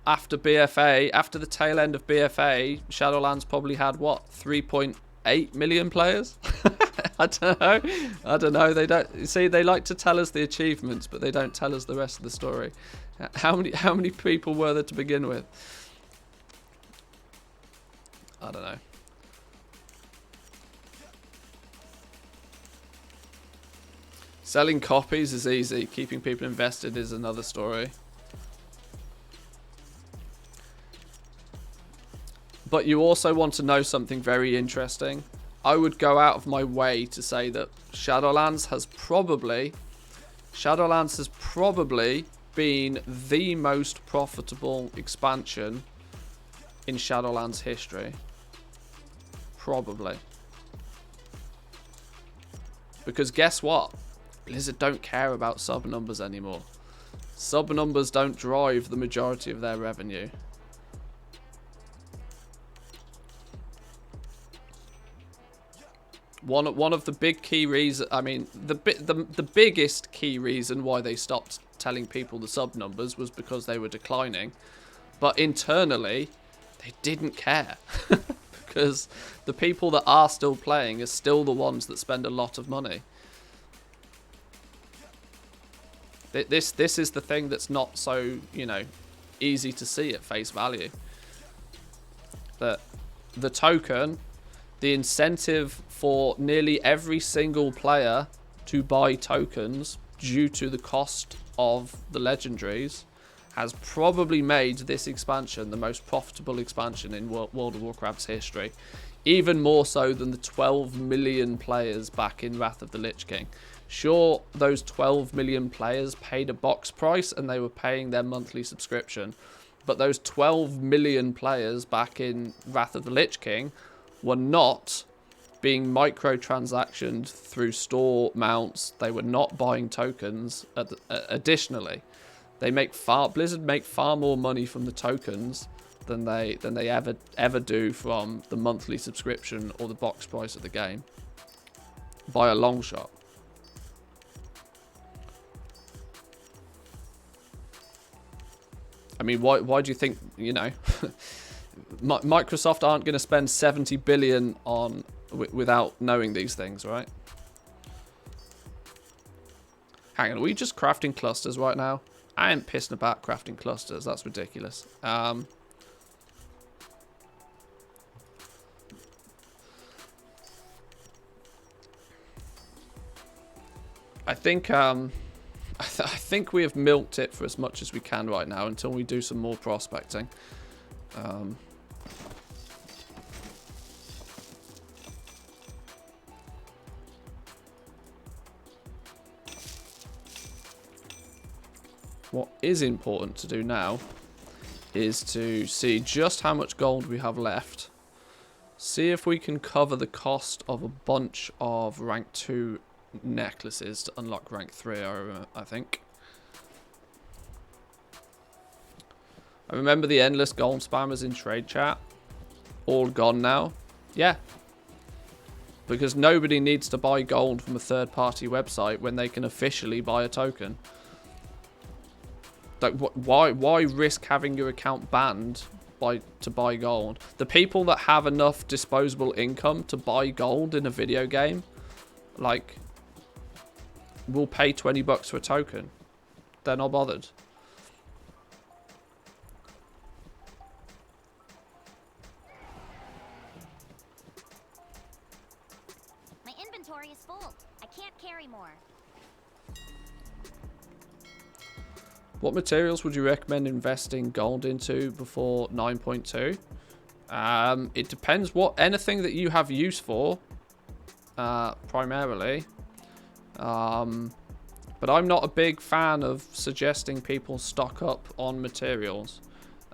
after BFA, after the tail end of BFA, Shadowlands probably had, what, 3.8 million players? I don't know. They don't see. They like to tell us the achievements, but they don't tell us the rest of the story. How many people were there to begin with? I don't know. Selling copies is easy. Keeping people invested is another story. But you also want to know something very interesting. I would go out of my way to say that Shadowlands has probably been the most profitable expansion in Shadowlands history. Probably. Because guess what? Blizzard don't care about sub numbers anymore. Sub numbers don't drive the majority of their revenue. One of the big key reasons, I mean, the biggest key reason why they stopped telling people the sub numbers was because they were declining. But internally, they didn't care. Because the people that are still playing are still the ones that spend a lot of money. This is the thing that's not so, you know, easy to see at face value. That the token, the incentive for nearly every single player to buy tokens due to the cost of the legendaries has probably made this expansion the most profitable expansion in World of Warcraft's history. Even more so than the 12 million players back in Wrath of the Lich King. Sure, those 12 million players paid a box price and they were paying their monthly subscription. But those 12 million players back in Wrath of the Lich King were not being microtransactioned through store mounts. They were not buying tokens additionally. Blizzard make far more money from the tokens than they ever do from the monthly subscription or the box price of the game, by a long shot. I mean, why do you think, you know, Microsoft aren't going to spend 70 billion on without knowing these things, right? Hang on, are we just crafting clusters right now? I ain't pissing about crafting clusters. That's ridiculous. I think I think we have milked it for as much as we can right now until we do some more prospecting. What is important to do now is to see just how much gold we have left. See if we can cover the cost of a bunch of rank 2 necklaces to unlock rank 3, I think. I remember the endless gold spammers in trade chat. All gone now. Yeah. Because nobody needs to buy gold from a third-party website when they can officially buy a token. Like, why risk having your account banned to buy gold? The people that have enough disposable income to buy gold in a video game, like, will pay 20 bucks for a token. They're not bothered. My inventory is full. I can't carry more. What materials would you recommend investing gold into before 9.2? It depends anything that you have use for, primarily. But I'm not a big fan of suggesting people stock up on materials.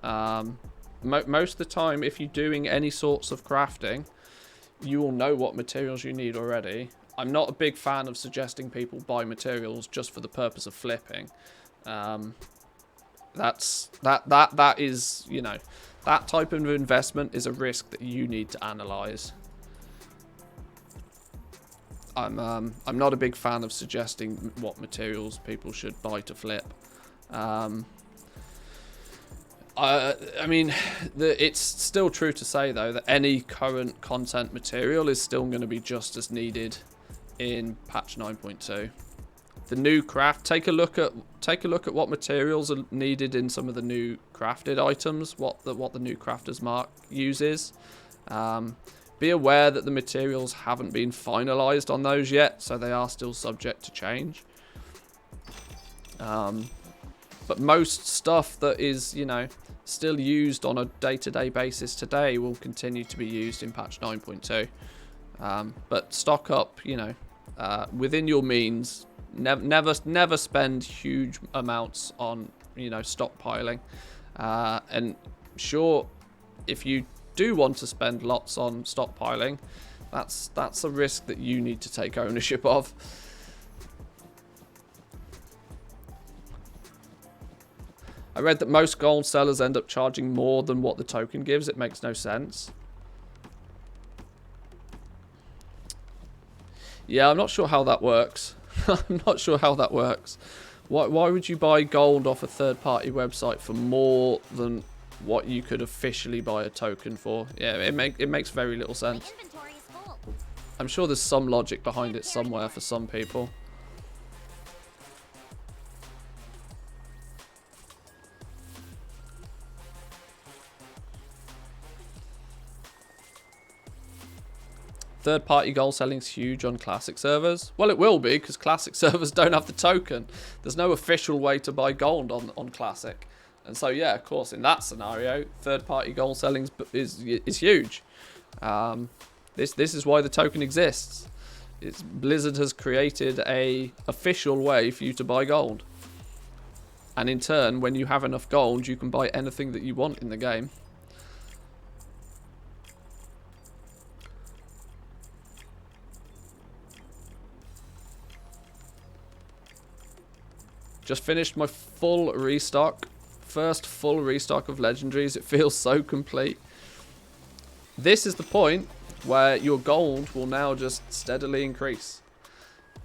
Most of the time, if you're doing any sorts of crafting, you will know what materials you need already. I'm not a big fan of suggesting people buy materials just for the purpose of flipping. That is, you know, that type of investment is a risk that you need to analyze. I'm not a big fan of suggesting what materials people should buy to flip. I mean, it's still true to say though that any current content material is still going to be just as needed in patch 9.2. The new craft, take a look at what materials are needed in some of the new crafted items, what the new crafters mark uses. Be aware that the materials haven't been finalized on those yet, so they are still subject to change. But most stuff that is, you know, still used on a day-to-day basis today will continue to be used in patch 9.2. But stock up, you know, within your means. Never spend huge amounts on, you know, stockpiling. And sure, if you do want to spend lots on stockpiling, that's a risk that you need to take ownership of. I read that most gold sellers end up charging more than what the token gives. It makes no sense. Yeah, I'm not sure how that works. I'm not sure how that works. Why would you buy gold off a third-party website for more than what you could officially buy a token for? Yeah, it makes very little sense. My inventory is full. I'm sure there's some logic behind it somewhere for some people. Third-party gold selling is huge on classic servers. Well, it will be, because classic servers don't have the token. There's no official way to buy gold on classic. And so, yeah, of course, in that scenario, third-party gold selling is huge. This is why the token exists. Blizzard has created a official way for you to buy gold. And in turn, when you have enough gold, you can buy anything that you want in the game. Just finished my full restock. First full restock of legendaries. It feels so complete. This is the point where your gold will now just steadily increase.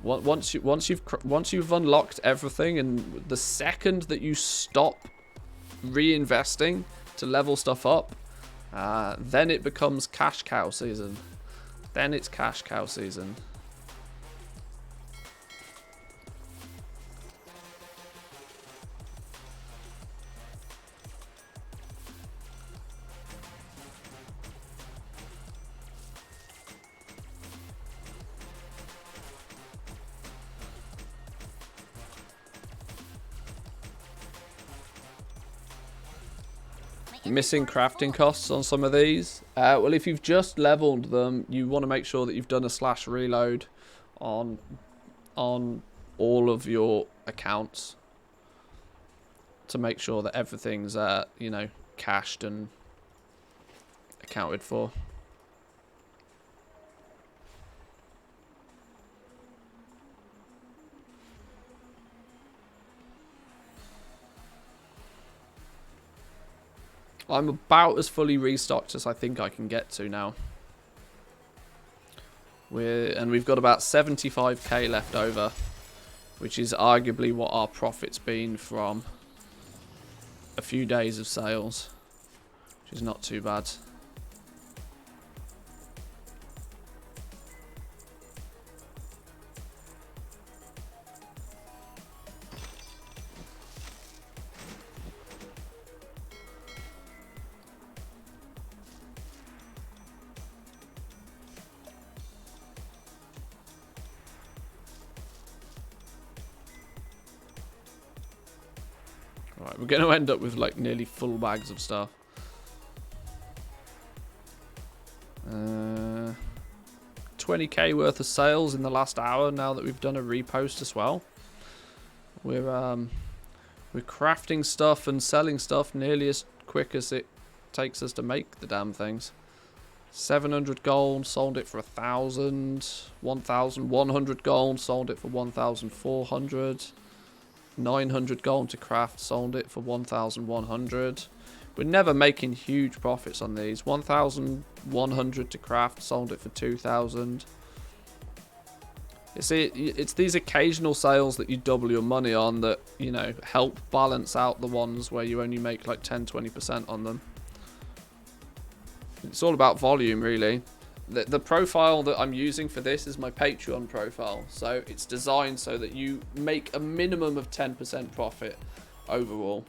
Once you've unlocked everything, and the second that you stop reinvesting to level stuff up, then it becomes cash cow season. Then it's cash cow season. Missing crafting costs on some of these. Well, if you've just leveled them, you want to make sure that you've done a / reload on all of your accounts to make sure that everything's you know, cached and accounted for. I'm about as fully restocked as I think I can get to now. We've got about 75k left over, which is arguably what our profit's been from a few days of sales, which is not too bad. Right, we're going to end up with like nearly full bags of stuff. 20k worth of sales in the last hour now that we've done a repost as well. We're crafting stuff and selling stuff nearly as quick as it takes us to make the damn things. 700 gold, sold it for 1,000. 1,100 gold, sold it for 1,400. 900 gold to craft, sold it for 1,100. We're never making huge profits on these. 1,100 to craft, sold it for 2,000. You see, it's these occasional sales that you double your money on that, you know, help balance out the ones where you only make like 10-20% on them. It's all about volume, really. The profile that I'm using for this is my Patreon profile, so it's designed so that you make a minimum of 10% profit overall.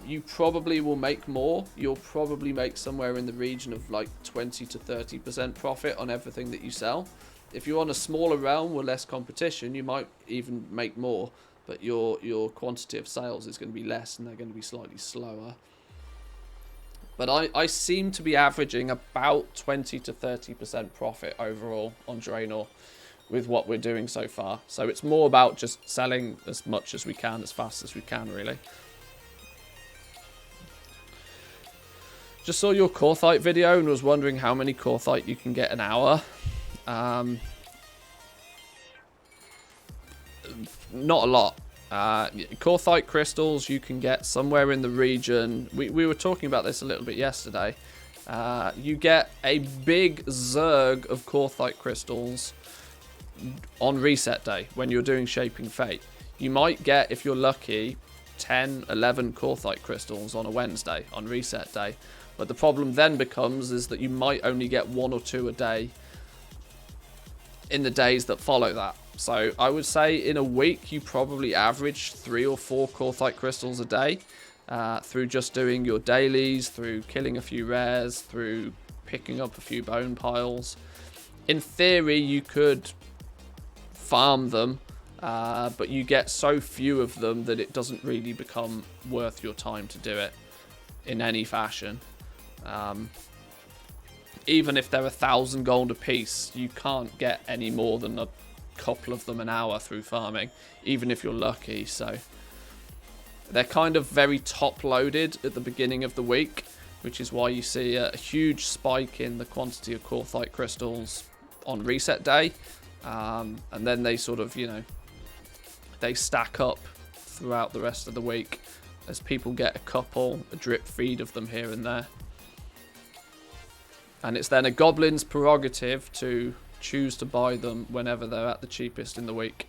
You probably will make more. You'll probably make somewhere in the region of like 20 to 30% profit on everything that you sell. If you're on a smaller realm with less competition, you might even make more, but your quantity of sales is going to be less and they're going to be slightly slower. But I seem to be averaging about 20 to 30% profit overall on Draenor with what we're doing so far. So it's more about just selling as much as we can, as fast as we can, really. Just saw your Korthite video and was wondering how many Korthite you can get an hour. Not a lot. Korthite crystals you can get somewhere in the region. We were talking about this a little bit yesterday. You get a big zerg of Korthite crystals on reset day when you're doing Shaping Fate. You might get, if you're lucky, 10, 11 Korthite crystals on a Wednesday on reset day. But the problem then becomes is that you might only get 1 or 2 a day in the days that follow that. So I would say in a week you probably average 3 or 4 Korthite crystals a day through just doing your dailies, through killing a few rares, through picking up a few bone piles. In theory you could farm them, but you get so few of them that it doesn't really become worth your time to do it in any fashion. Even if they're 1,000 gold a piece, you can't get any more than a couple of them an hour through farming, even if you're lucky. So they're kind of very top loaded at the beginning of the week, which is why you see a huge spike in the quantity of Korthite crystals on reset day, and then they sort of, you know, they stack up throughout the rest of the week, as people get a drip feed of them here and there. And it's then a goblin's prerogative to choose to buy them whenever they're at the cheapest in the week.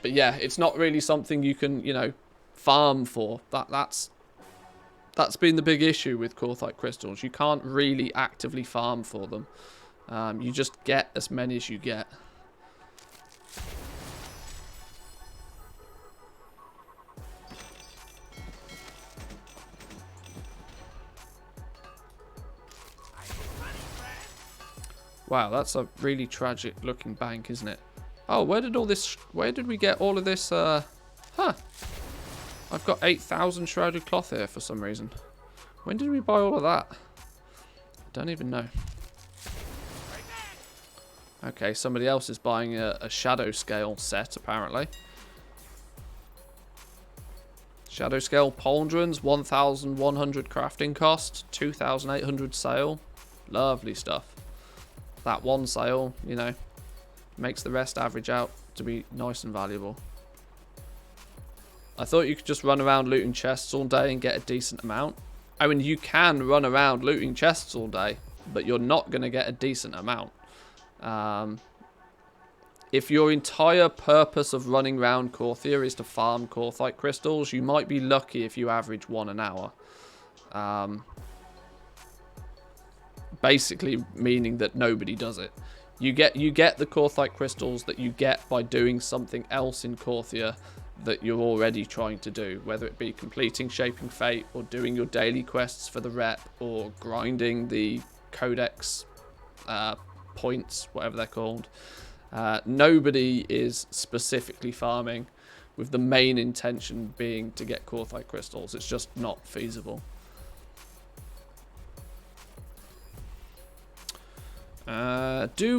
But yeah, it's not really something you can, you know, farm for. That's been the big issue with Courthite crystals. You can't really actively farm for them. You just get as many as you get. Wow, that's a really tragic looking bank, isn't it? Oh, where did we get all of this, Huh. I've got 8,000 shrouded cloth here for some reason. When did we buy all of that? I don't even know. Okay, somebody else is buying a shadow scale set, apparently. Shadow scale pauldrons, 1,100 crafting cost, 2,800 sale. Lovely stuff. That one sale, you know, makes the rest average out to be nice and valuable. I thought you could just run around looting chests all day and get a decent amount. I mean, you can run around looting chests all day, but you're not going to get a decent amount. If your entire purpose of running around Corthia is to farm Courthite crystals, you might be lucky if you average 1 an hour. Basically meaning that nobody does it. You get the Courthite crystals that you get by doing something else in Corthia that you're already trying to do, whether it be completing Shaping Fate or doing your daily quests for the rep or grinding the codex points, whatever they're called. Nobody is specifically farming with the main intention being to get Courthite crystals. It's just not feasible. Do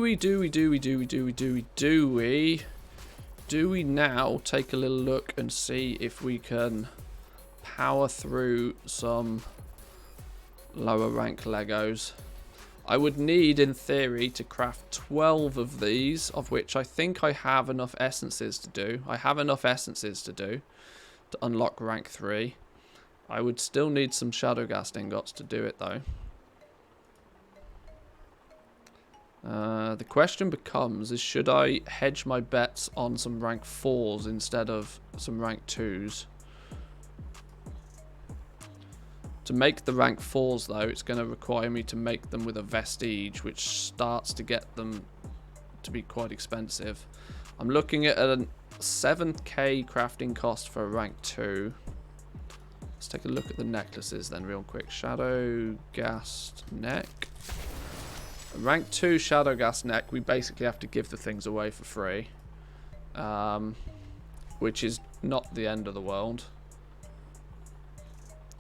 we now take a little look and see if we can power through some lower rank Legos? I would need, in theory, to craft 12 of these, of which I think I have enough essences to do. I have enough essences to do to unlock rank 3. I would still need some shadow gas ingots to do it, though. The question becomes, should I hedge my bets on some rank 4s instead of some rank 2s? To make the rank 4s, though, it's going to require me to make them with a vestige, which starts to get them to be quite expensive. I'm looking at a 7k crafting cost for a rank 2. Let's take a look at the necklaces then real quick. Shadow Gas neck. Rank 2 Shadow Gas neck, we basically have to give the things away for free. Which is not the end of the world.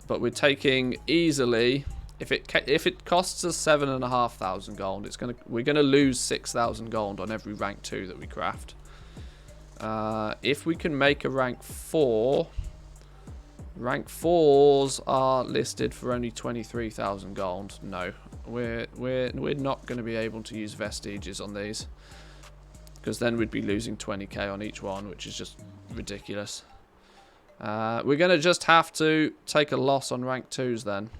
But we're taking easily, if it costs us 7,500 gold, we're gonna lose 6,000 gold on every rank 2 that we craft. If we can make a rank 4, rank 4s are listed for only 23,000 gold. No, we're not going to be able to use vestiges on these, because then we'd be losing 20k on each one, which is just ridiculous. We're going to just have to take a loss on rank 2s then.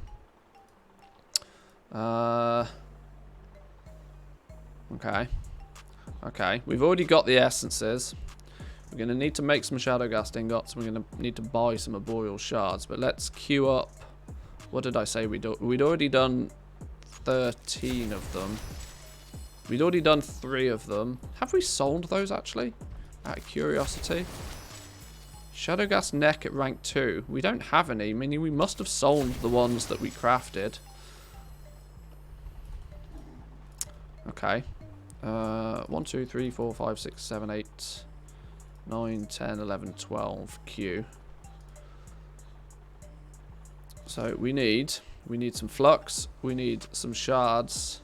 Okay, we've already got the essences. We're going to need to make some shadow gas ingots. We're going to need to buy some arboreal shards. But let's queue up. What did I say we'd already done 13 of them. We'd already done 3 of them. Have we sold those actually? Out of curiosity. Shadow gas neck at rank 2. We don't have any, meaning we must have sold the ones that we crafted. Okay. 1, 2, 3, 4, 5, 6, 7, 8, 9, 10, 11, 12. Q. So we need some flux, we need some shards,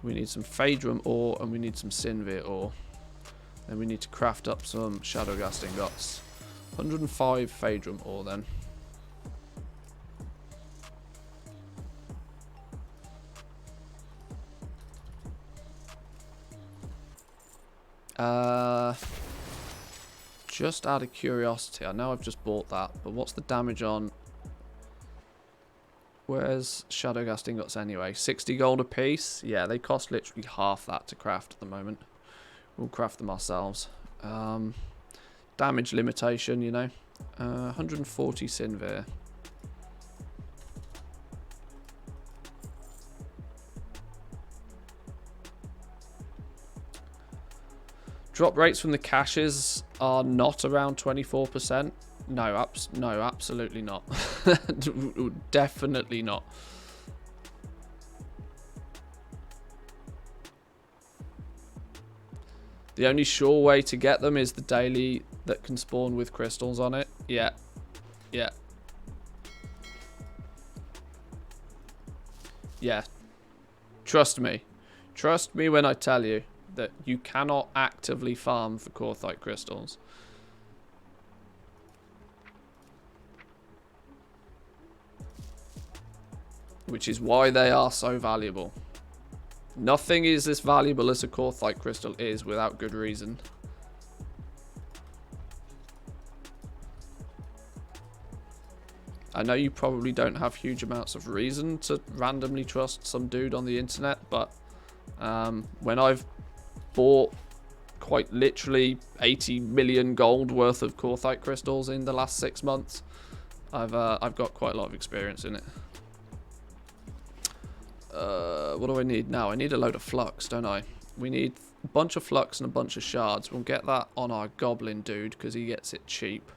we need some Phaedrum ore, and we need some Sinvir ore. Then we need to craft up some shadow gas ingots. 105 Phaedrum ore then. Just out of curiosity, I know I've just bought that, but what's the damage on... Where's Shadowghast ingots anyway? 60 gold a piece? Yeah, they cost literally half that to craft at the moment. We'll craft them ourselves. Damage limitation, you know. 140 Sinvir. Drop rates from the caches are not around 24%. No, no, absolutely not. Definitely not. The only sure way to get them is the daily that can spawn with crystals on it. Yeah. Yeah. Yeah. Trust me. Trust me when I tell you that you cannot actively farm for Korthite crystals. Which is why they are so valuable. Nothing is as valuable as a Korthite crystal is without good reason. I know you probably don't have huge amounts of reason to randomly trust some dude on the internet, but when I've bought quite literally 80 million gold worth of Korthite crystals in the last 6 months, I've got quite a lot of experience in it. What do I need now? I need a load of flux, don't I? We need a bunch of flux and a bunch of shards. We'll get that on our goblin dude because he gets it cheap.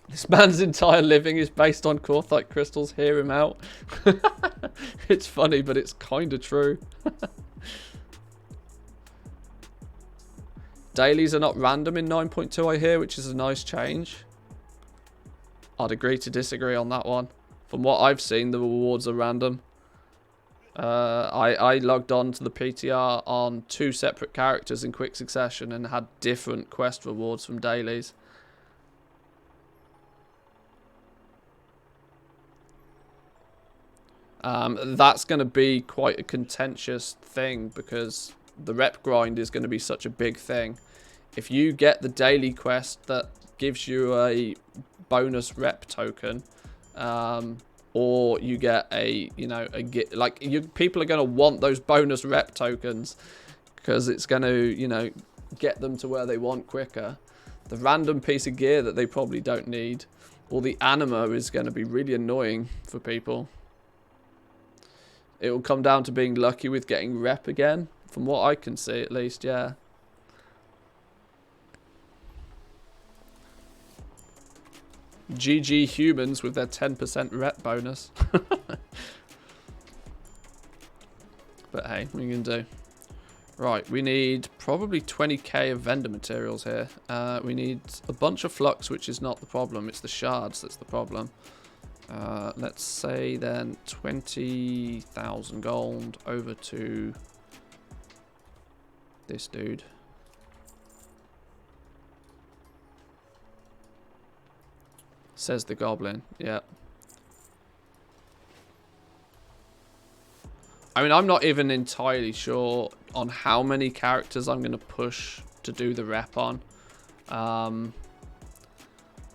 This man's entire living is based on Korthite crystals. Hear him out. It's funny, but it's kind of true. Dailies are not random in 9.2, I hear, which is a nice change. I'd agree to disagree on that one. From what I've seen, the rewards are random. I logged on to the PTR on 2 separate characters in quick succession and had different quest rewards from dailies. That's going to be quite a contentious thing because the rep grind is going to be such a big thing. If you get the daily quest that gives you a bonus rep token, or you get a, you know, people are going to want those bonus rep tokens because it's going to, you know, get them to where they want quicker. The random piece of gear that they probably don't need, or the anima, is going to be really annoying for people. It will come down to being lucky with getting rep again, from what I can see at least, yeah. GG humans with their 10% rep bonus. But hey, what are you going to do? Right, we need probably 20k of vendor materials here. We need a bunch of flux, which is not the problem. It's the shards that's the problem. Let's say then 20,000 gold over to this dude. Says the goblin. Yeah. I mean, I'm not even entirely sure on how many characters I'm going to push to do the rep on.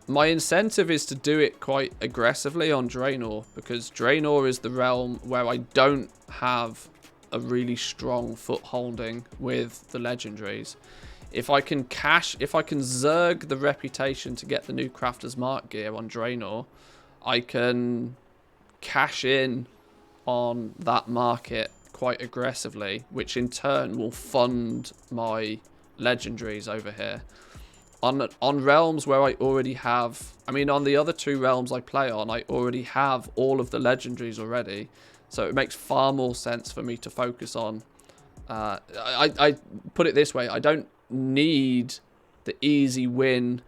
My incentive is to do it quite aggressively on Draenor, because Draenor is the realm where I don't have a really strong footholding with the legendaries. If I can zerg the reputation to get the new Crafter's Mark gear on Draenor, I can cash in on that market quite aggressively, which in turn will fund my legendaries over here. On realms where I already have, I mean, on the other 2 realms I play on, I already have all of the legendaries already. So it makes far more sense for me to focus on. I put it this way, I don't need the easy win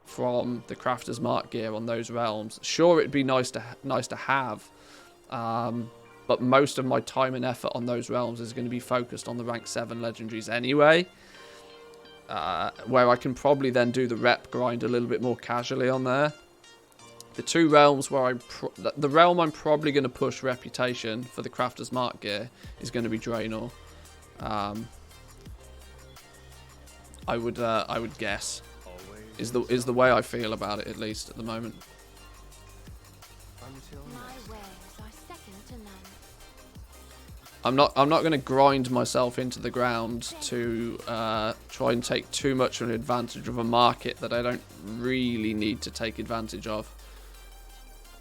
from the Crafter's Mark gear on those realms. Sure, it'd be nice to have, but most of my time and effort on those realms is going to be focused on the rank 7 legendaries anyway. Where I can probably then do the rep grind a little bit more casually on there. The 2 realms where the realm I'm probably going to push reputation for the Crafter's Mark gear is going to be Draenor. I would guess Always is the way I feel about it, at least at the moment. until My next. wares are second to none. I'm not going to grind myself into the ground to try and take too much of an advantage of a market that I don't really need to take advantage of.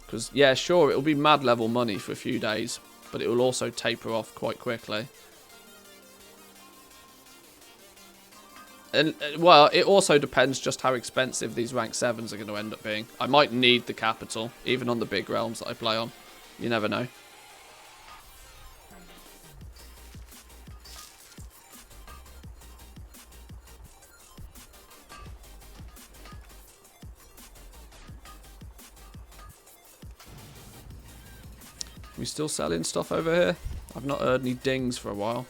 Because, yeah, sure, it'll be mad level money for a few days, but it will also taper off quite quickly. And, well, it also depends just how expensive these rank 7s are going to end up being. I might need the capital, even on the big realms that I play on. You never know. We still selling stuff over here? I've not heard any dings for a while.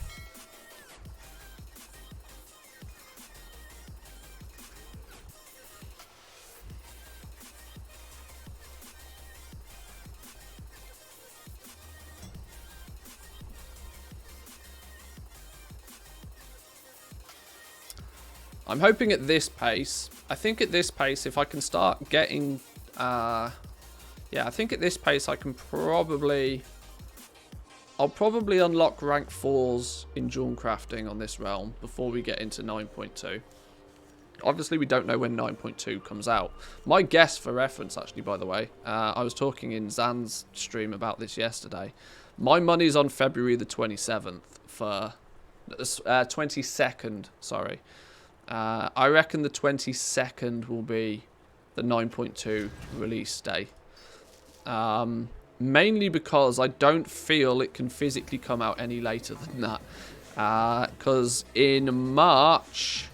I'm hoping at this pace, I think at this pace, if I can start getting, yeah, I think at this pace I can probably, I'll probably unlock rank 4s in jewel crafting on this realm before we get into 9.2. Obviously, we don't know when 9.2 comes out. My guess for reference, actually, by the way, I was talking in Zan's stream about this yesterday. My money's on February the 27th for, 22nd, sorry. I reckon the 22nd will be the 9.2 release day. Mainly because I don't feel it can physically come out any later than that. Because in March,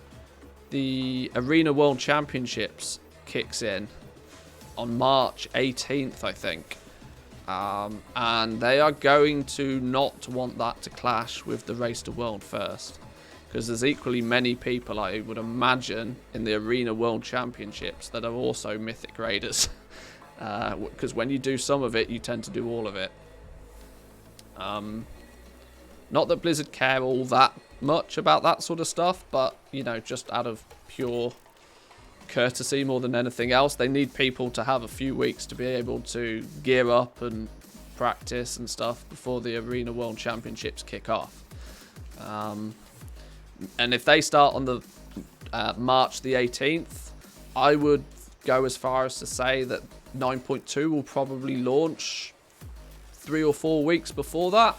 the Arena World Championships kicks in on March 18th, I think. And they are going to not want that to clash with the Race to World first. Because there's equally many people, I would imagine, in the Arena World Championships that are also Mythic Raiders. Because when you do some of it, you tend to do all of it. Not that Blizzard care all that much about that sort of stuff, but, you know, just out of pure courtesy more than anything else, they need people to have a few weeks to be able to gear up and practice and stuff before the Arena World Championships kick off. And if they start on the March the 18th, I would go as far as to say that 9.2 will probably launch 3 or 4 weeks before that,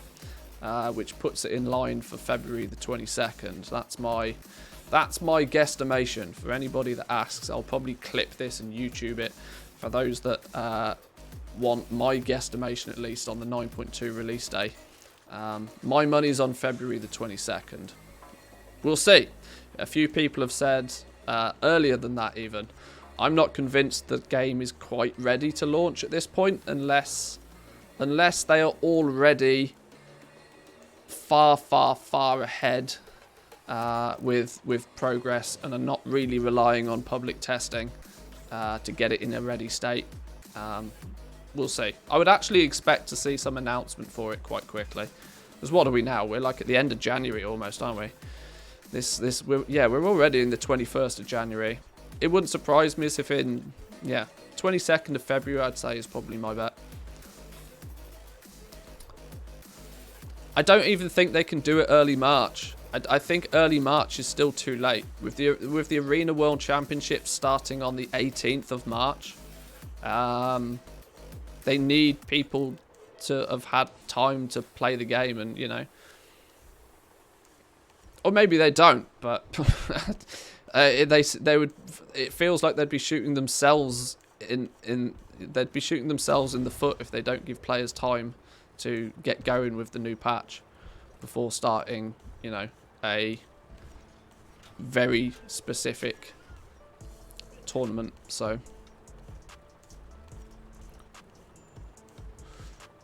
which puts it in line for February the 22nd. That's my guesstimation. For anybody that asks, I'll probably clip this and YouTube it for those that want my guesstimation, at least on the 9.2 release day. My money's on February the 22nd. We'll see. A few people have said earlier than that even. I'm not convinced the game is quite ready to launch at this point unless they are already far ahead with progress and are not really relying on public testing to get it in a ready state. We'll see. I would actually expect to see some announcement for it quite quickly. Because what are we now? We're like at the end of January almost, aren't we? We're already in the 21st of January. It wouldn't surprise me if in 22nd of February, I'd say, is probably my bet. I don't even think they can do it early March. I think early March is still too late. With the Arena World Championships starting on the 18th of March, they need people to have had time to play the game, and you know, or maybe they don't. But they would. It feels like they'd be shooting themselves they'd be shooting themselves in the foot if they don't give players time to get going with the new patch before starting, you know, a very specific tournament. So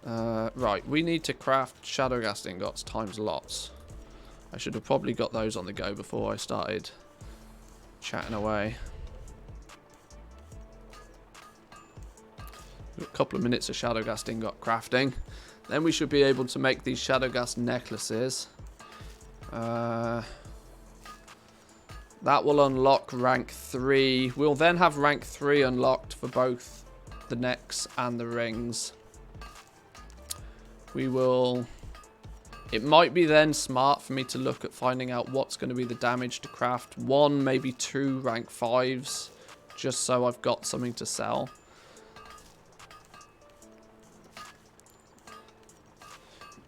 right, we need to craft Shadowghast ingots times lots. I should have probably got those on the go before I started chatting away. Got a couple of minutes of Shadowghast ingot crafting. Then we should be able to make these Shadowghast necklaces. That will unlock rank 3. We'll then have rank 3 unlocked for both the necks and the rings. We will... It might be then smart for me to look at finding out what's going to be the damage to craft 1, maybe 2 rank 5s, just so I've got something to sell.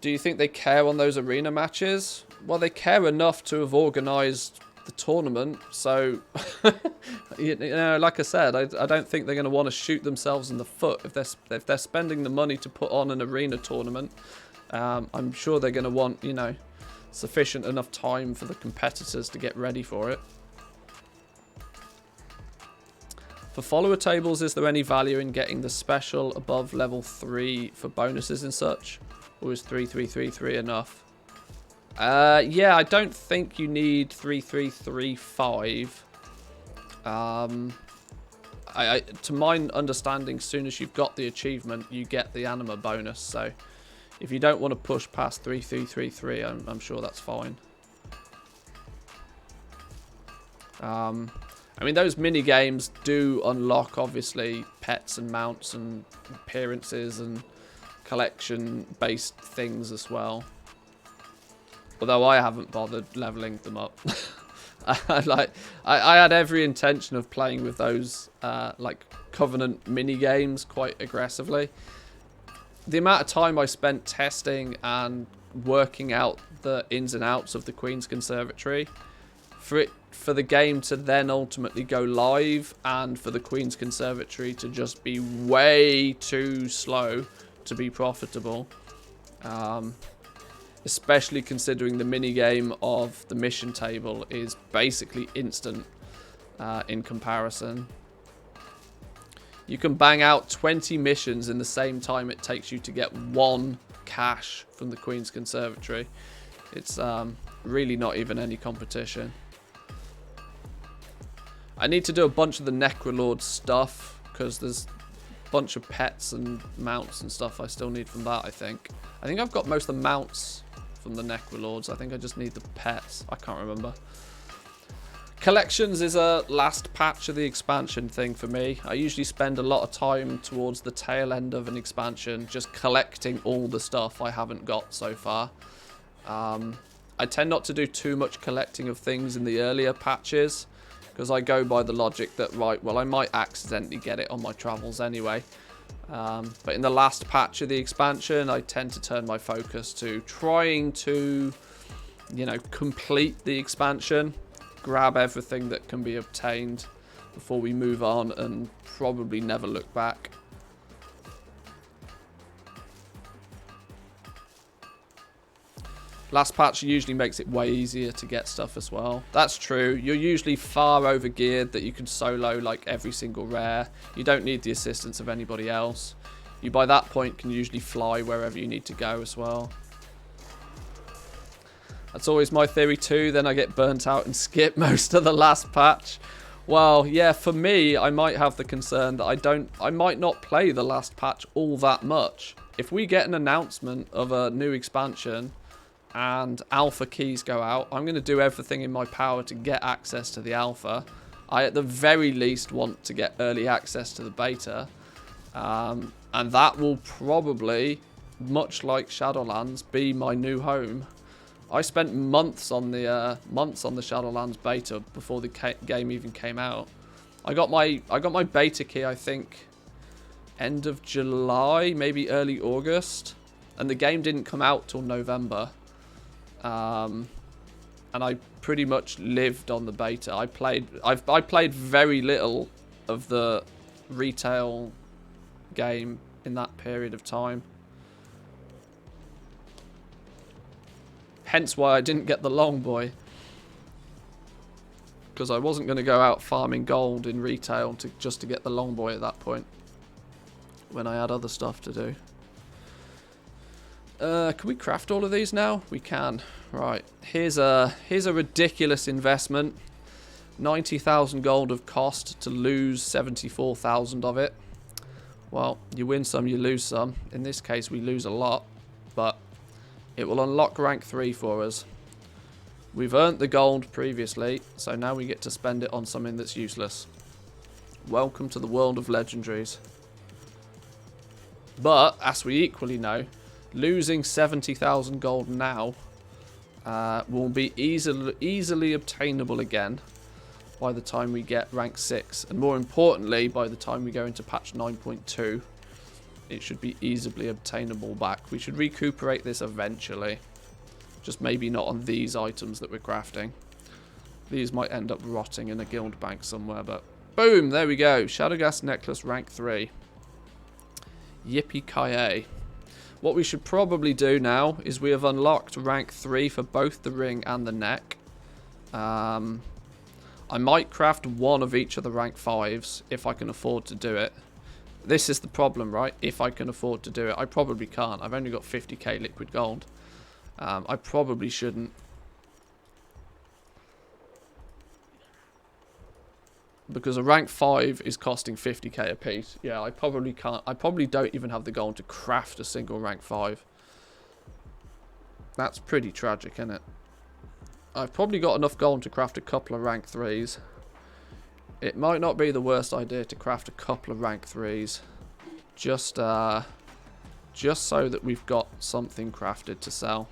Do you think they care on those arena matches? Well, they care enough to have organised the tournament, so you know, like I said, I don't think they're going to want to shoot themselves in the foot if they're spending the money to put on an arena tournament. I'm sure they're going to want, you know, sufficient enough time for the competitors to get ready for it. For follower tables, is there any value in getting the special above level 3 for bonuses and such? Or is 3333 enough? Yeah, I don't think you need 3335. To my understanding, as soon as you've got the achievement, you get the anima bonus. So if you don't want to push past 3333, I'm sure that's fine. I mean, those mini games do unlock, obviously, pets and mounts and appearances and collection-based things as well. Although I haven't bothered leveling them up. I had every intention of playing with those like Covenant mini games quite aggressively. The amount of time I spent testing and working out the ins and outs of the Queen's Conservatory, for the game to then ultimately go live and for the Queen's Conservatory to just be way too slow to be profitable. Especially considering the minigame of the mission table is basically instant in comparison. You can bang out 20 missions in the same time it takes you to get 1 cash from the Queen's Conservatory. It's really not even any competition. I need to do a bunch of the Necrolord stuff because there's a bunch of pets and mounts and stuff I still need from that, I think. I think I've got most of the mounts from the Necrolords. I think I just need the pets. I can't remember. Collections is a last patch of the expansion thing for me. I usually spend a lot of time towards the tail end of an expansion just collecting all the stuff I haven't got so far. I tend not to do too much collecting of things in the earlier patches because I go by the logic that, right, well, I might accidentally get it on my travels anyway. But in the last patch of the expansion, I tend to turn my focus to trying to, you know, complete the expansion, grab everything that can be obtained before we move on and probably never look back. Last patch usually makes it way easier to get stuff as well. That's true. You're usually far over geared that you can solo like every single rare. You don't need the assistance of anybody else. You by that point can usually fly wherever you need to go as well. That's always my theory too. Then I get burnt out and skip most of the last patch. Well, yeah, for me, I might have the concern that I might not play the last patch all that much. If we get an announcement of a new expansion and alpha keys go out, I'm going to do everything in my power to get access to the alpha. I at the very least want to get early access to the beta, and that will probably, much like Shadowlands, be my new home. I spent months on the Shadowlands beta before the game even came out. I got my beta key, I think, end of July, maybe early August, and the game didn't come out till November. And I pretty much lived on the beta. I played very little of the retail game in that period of time. Hence why I didn't get the long boy, because I wasn't going to go out farming gold in retail just to get the long boy at that point when I had other stuff to do. Can we craft all of these now? We can. Right. Here's a ridiculous investment. 90,000 gold of cost to lose 74,000 of it. Well, you win some, you lose some. In this case, we lose a lot, but it will unlock rank 3 for us. We've earned the gold previously, so now we get to spend it on something that's useless. Welcome to the world of legendaries. But, as we equally know, losing 70,000 gold now will be easily obtainable again by the time we get rank 6. And more importantly, by the time we go into patch 9.2, it should be easily obtainable back. We should recuperate this eventually. Just maybe not on these items that we're crafting. These might end up rotting in a guild bank somewhere, but boom, there we go. Shadowgas necklace rank 3. Yippee-ki-yay. What we should probably do now is we have unlocked rank 3 for both the ring and the neck. I might craft one of each of the rank 5s if I can afford to do it. This is the problem, right? If I can afford to do it. I probably can't. I've only got 50k liquid gold. I probably shouldn't. Because a rank 5 is costing 50k a piece. Yeah, I probably can't. I probably don't even have the gold to craft a single rank 5. That's pretty tragic, isn't it? I've probably got enough gold to craft a couple of rank 3s. It might not be the worst idea to craft a couple of rank 3s. Just so that we've got something crafted to sell.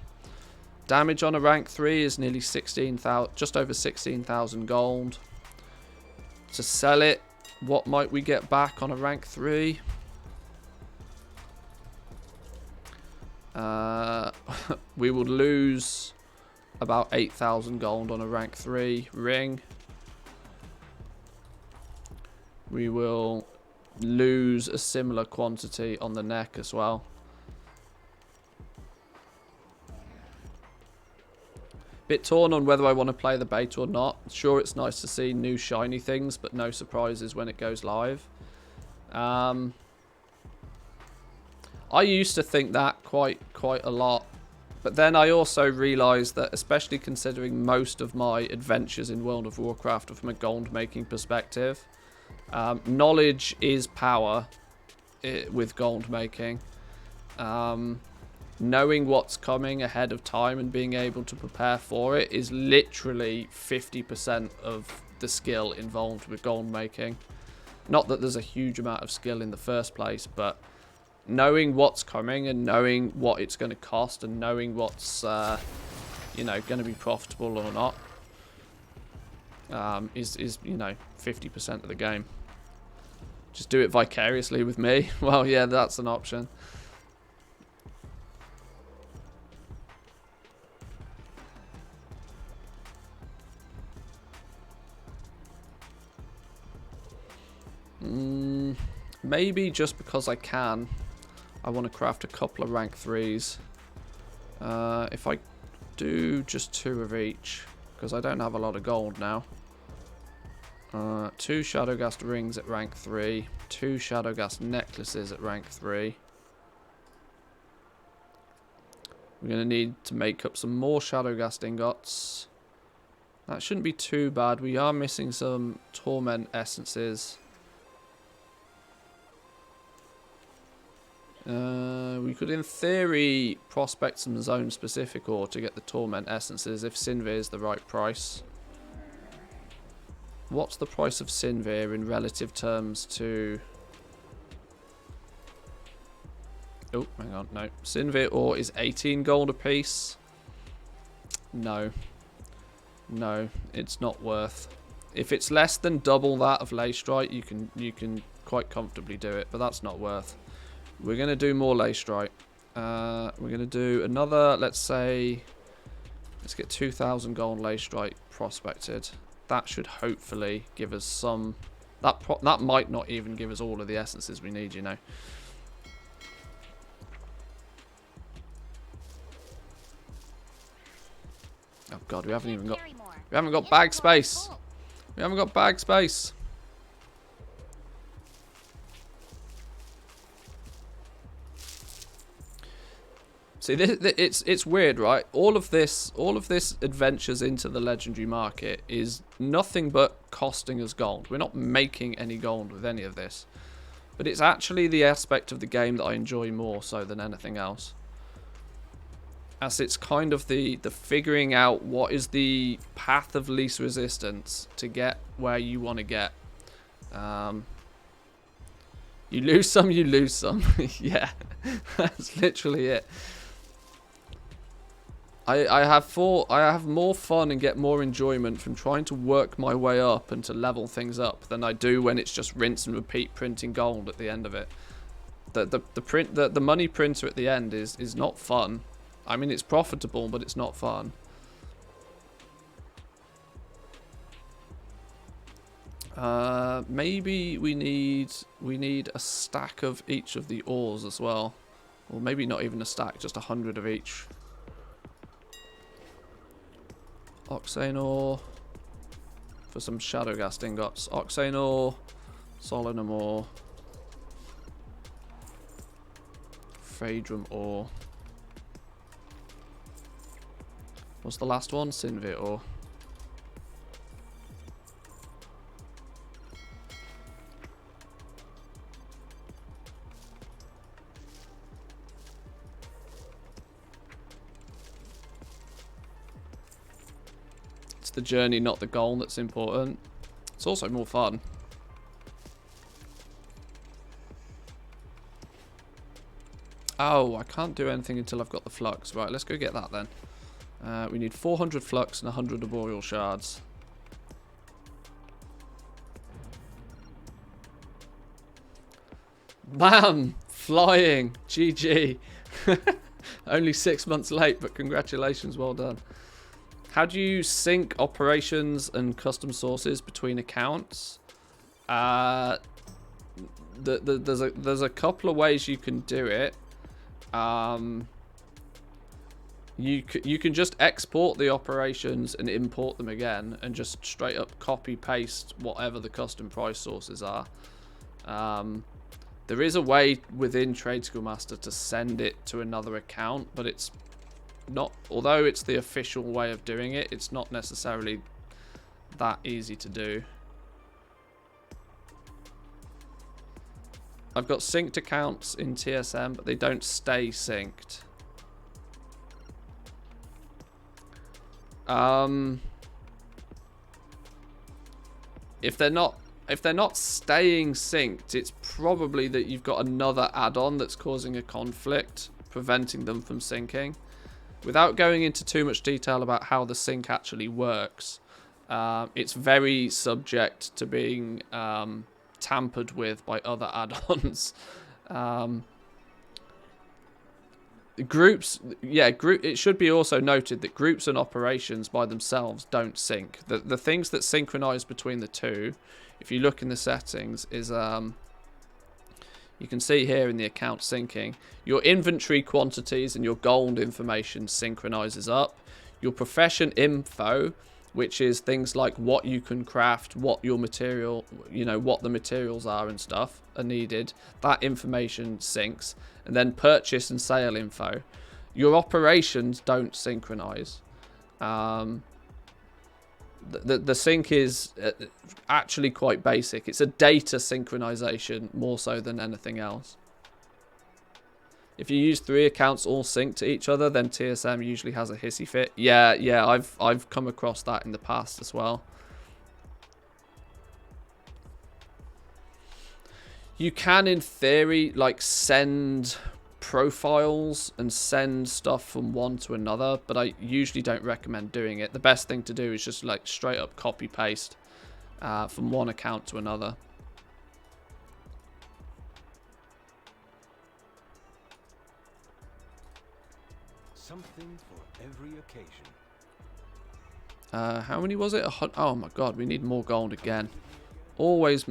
Damage on a rank 3 is nearly 16,000, just over 16,000 gold. To sell it, what might we get back on a rank 3? We would lose about 8,000 gold on a rank 3 ring. We will lose a similar quantity on the neck as well. Bit torn on whether I want to play the beta or not. Sure, it's nice to see new shiny things, but no surprises when it goes live. I used to think that quite a lot. But then I also realised that, especially considering most of my adventures in World of Warcraft are from a gold making perspective, knowledge is power with gold making. Knowing what's coming ahead of time and being able to prepare for it is literally 50% of the skill involved with gold making. Not that there's a huge amount of skill in the first place, but knowing what's coming and knowing what it's going to cost and knowing what's going to be profitable or not is 50% of the game. Just do it vicariously with me. Well, yeah, that's an option. Maybe just because I can, I want to craft a couple of rank 3s. If I do just 2 of each, because I don't have a lot of gold now. 2 Shadowgast rings at rank 3, 2 Shadowgast necklaces at rank 3. We're going to need to make up some more Shadowgast ingots. That shouldn't be too bad. We are missing some Torment essences. We could, in theory, prospect some zone-specific ore to get the Torment essences if Sinvir is the right price. What's the price of Sinvir in relative terms to... Oh, hang on, no. Sinvir ore is 18 gold a piece. No. No, it's not worth. If it's less than double that of Leystrike, you can quite comfortably do it, but that's not worth. We're going to do more Leystrike. We're going to do another, let's get 2,000 gold Leystrike prospected. That should hopefully give us some... That might not even give us all of the essences we need, you know. Oh god, we haven't got bag space. We haven't got bag space. See, it's weird, right? All of this adventures into the legendary market is nothing but costing us gold. We're not making any gold with any of this. But it's actually the aspect of the game that I enjoy more so than anything else. as it's kind of the figuring out what is the path of least resistance to get where you want to get. You lose some, you lose some. Yeah, that's literally it. I have more fun and get more enjoyment from trying to work my way up and to level things up than I do when it's just rinse and repeat printing gold at the end of it. The money printer at the end is not fun. I mean, it's profitable, but it's not fun. Maybe we need a stack of each of the ores as well, or maybe not even a stack, just 100 of each. Oxane ore for some shadow gas ingots. Oxane ore, solanum ore, Phadrum ore. What's the last one? Synvit ore. It's the journey, not the goal, that's important. It's also more fun. Oh, I can't do anything until I've got the flux. Right, let's go get that then. We need 400 flux and 100 arboreal shards. Bam! Flying! GG! Only 6 months late, but congratulations, well done. How do you sync operations and custom sources between accounts? There's a couple of ways you can do it. You can just export the operations and import them again, and just straight up copy paste whatever the custom price sources are. There is a way within Trade School Master to send it to another account, but it's not, although it's the official way of doing it, it's not necessarily that easy to do. I've got synced accounts in TSM, but they don't stay synced. If they're not staying synced, it's probably that you've got another add-on that's causing a conflict, preventing them from syncing. Without going into too much detail about how the sync actually works, it's very subject to being tampered with by other add-ons. Groups, yeah, it should be also noted that groups and operations by themselves don't sync. The things that synchronize between the two, if you look in the settings, is you can see here in the account syncing, your inventory quantities and your gold information synchronizes up. Your profession info, which is things like what you can craft, what your material, what the materials are and stuff are needed, that information syncs. And then purchase and sale info. Your operations don't synchronize. The sync is actually quite basic. It's a data synchronization more so than anything else. If you use 3 accounts all synced to each other, then TSM usually has a hissy fit. Yeah, I've come across that in the past as well. You can, in theory, like send profiles and send stuff from one to another, but I usually don't recommend doing it. The best thing to do is just like straight up copy paste from one account to another. Something for every occasion. How many was it? Oh my god, we need more gold again. Always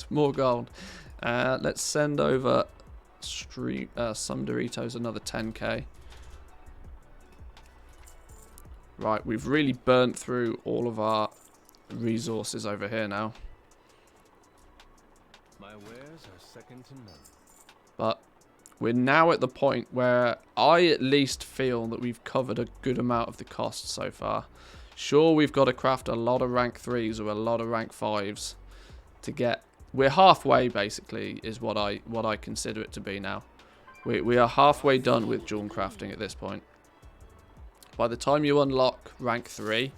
more gold. Let's send over some Doritos, another 10k. Right, we've really burnt through all of our resources over here now. My wares are second to none. But we're now at the point where I at least feel that we've covered a good amount of the costs so far. Sure, we've got to craft a lot of rank 3s or a lot of rank 5s to get. We're halfway, basically, is what I consider it to be now. We are halfway done with jewel crafting at this point. by the time you unlock rank 3,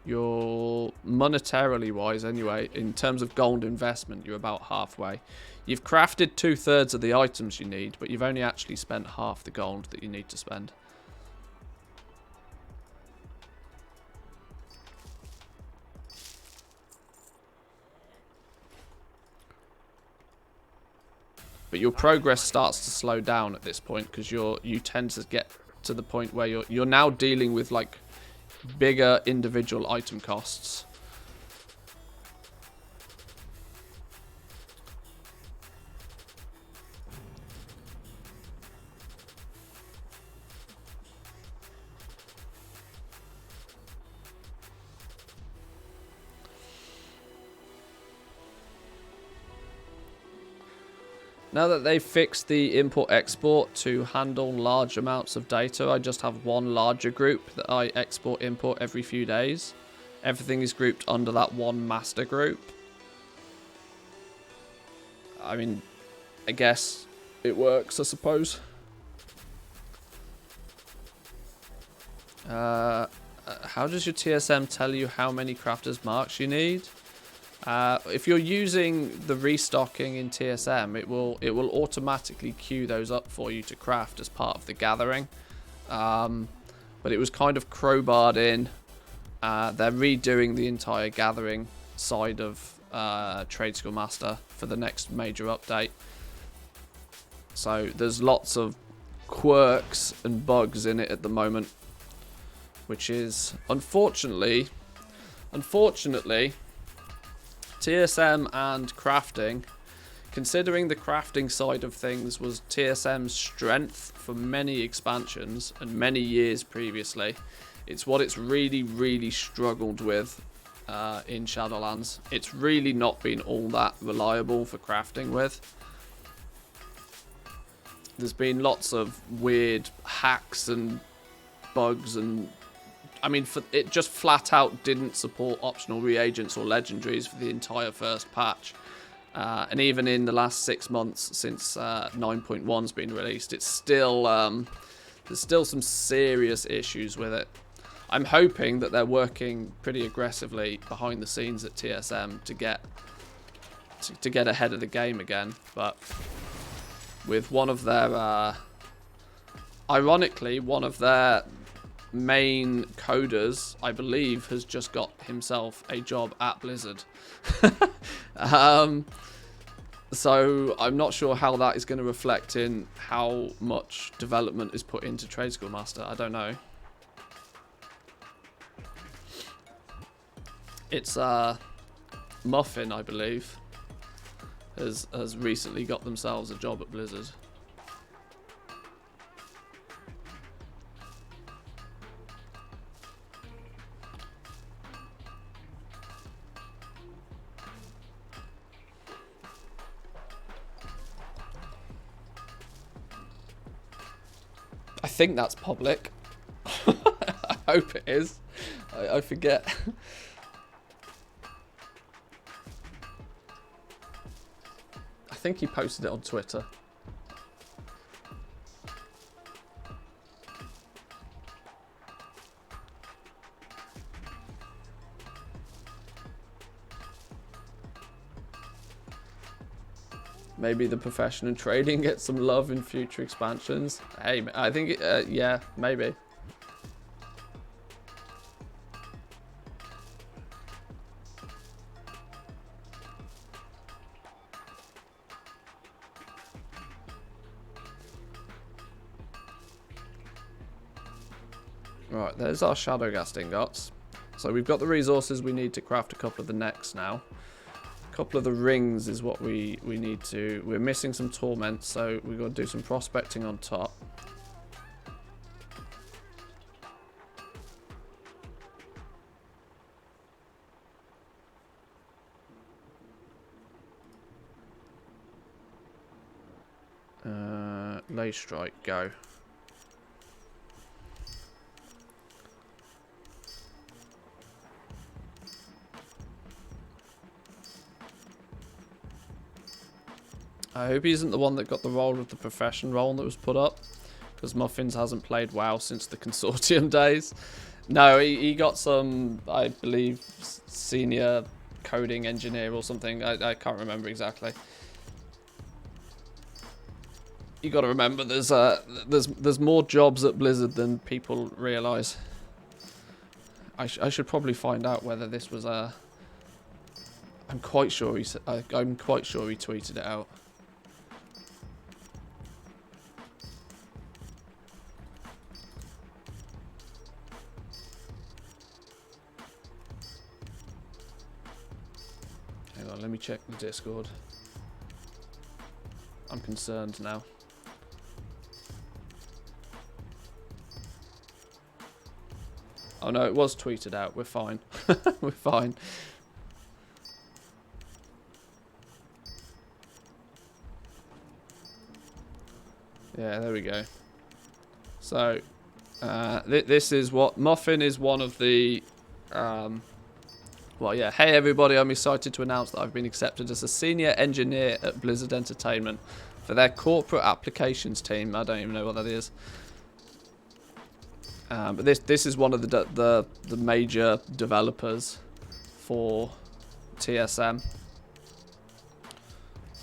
you're monetarily wise anyway, in terms of gold investment, you're about halfway. You've crafted 2/3 of the items you need, but you've only actually spent half the gold that you need to spend. But your progress starts to slow down at this point because you tend to get to the point where you're now dealing with like bigger individual item costs. Now that they've fixed the import-export to handle large amounts of data, I just have one larger group that I export-import every few days. Everything is grouped under that one master group. I mean, I guess it works, I suppose. How does your TSM tell you how many crafters marks you need? If you're using the restocking in TSM, it will automatically queue those up for you to craft as part of the gathering. But it was kind of crowbarred in. They're redoing the entire gathering side of Trade Skill Master for the next major update. So there's lots of quirks and bugs in it at the moment, which is unfortunately TSM and crafting, considering the crafting side of things was TSM's strength for many expansions and many years previously, it's what it's really struggled with in Shadowlands. It's really not been all that reliable for crafting with. There's been lots of weird hacks and bugs, and I mean, it just flat out didn't support optional reagents or legendaries for the entire first patch. And even in the last 6 months since 9.1's been released, it's still there's still some serious issues with it. I'm hoping that they're working pretty aggressively behind the scenes at TSM to get ahead of the game again. But with one of their, ironically, one of their main coders, I believe, has just got himself a job at Blizzard. So I'm not sure how that is going to reflect in how much development is put into Trade Skill Master. I don't know. It's Muffin, I believe, has recently got themselves a job at Blizzard. I think that's public. I hope it is. I forget. I think he posted it on Twitter. Maybe the profession and trading gets some love in future expansions. Hey, I think, yeah, maybe. Right, there's our Shadowghast ingots. So we've got the resources we need to craft a couple of the necks now. A couple of the rings is what we need to... We're missing some torments, so we've got to do some prospecting on top. Lay strike, go. I hope he isn't the one that got the role of the profession role that was put up, because Muffins hasn't played WoW since the consortium days. No, he got some, I believe, senior coding engineer or something. I can't remember exactly. You got to remember, there's more jobs at Blizzard than people realize. I should probably find out whether this was a. I'm quite sure he tweeted it out. Hang on, let me check the Discord. I'm concerned now. Oh no, it was tweeted out. We're fine. We're fine. Yeah, there we go. So, this is what Muffin is one of the. Well, yeah. Hey everybody, I'm excited to announce that I've been accepted as a senior engineer at Blizzard Entertainment for their corporate applications team. I don't even know what that is. But this is one of the major developers for TSM.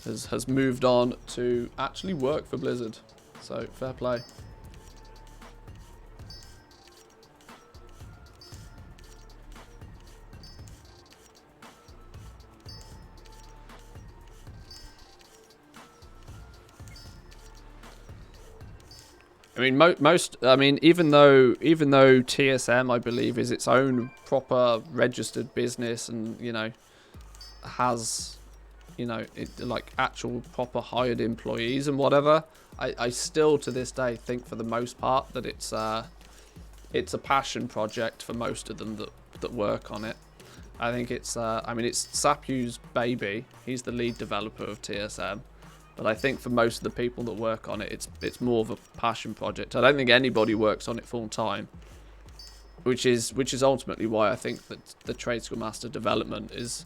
Has moved on to actually work for Blizzard. So fair play. I mean, even though TSM, I believe, is its own proper registered business, and has, like actual proper hired employees and whatever, I still to this day think for the most part that it's a passion project for most of them that work on it. I think it's it's Sapew's baby. He's the lead developer of TSM. But I think for most of the people that work on it, it's more of a passion project. I don't think anybody works on it full time, which is ultimately why I think that the Trade School Master development is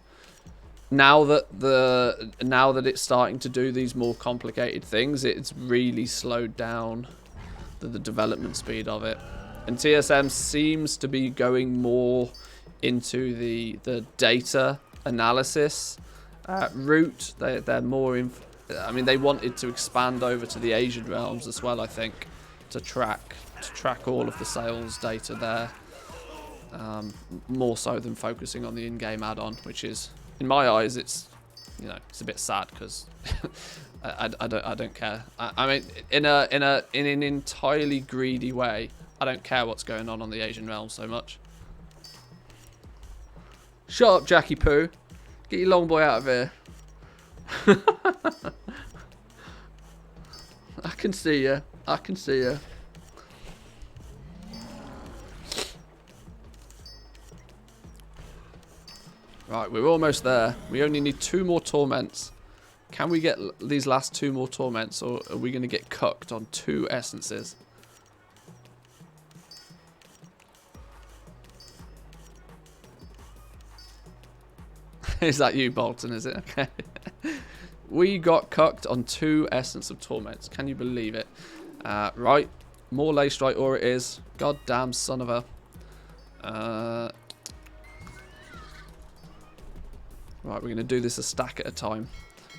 now that it's starting to do these more complicated things, it's really slowed down the development speed of it. And TSM seems to be going more into the data analysis route. They're more they wanted to expand over to the Asian realms as well, I think, to track all of the sales data there, more so than focusing on the in-game add-on, which is, in my eyes, it's a bit sad because I don't care. I mean, in an entirely greedy way, I don't care what's going on the Asian realms so much. Shut up, Jackie Poo. Get your long boy out of here. I can see you. I can see you. Right, we're almost there. We only need 2 more torments. Can we get these last 2 more torments, or are we going to get cucked on 2 essences? Is that you, Bolton, is it? Okay. We got cucked on 2 Essence of Torments. Can you believe it? Right. More Lay Strike Aura it is. Goddamn son of a... Right, we're going to do this a stack at a time,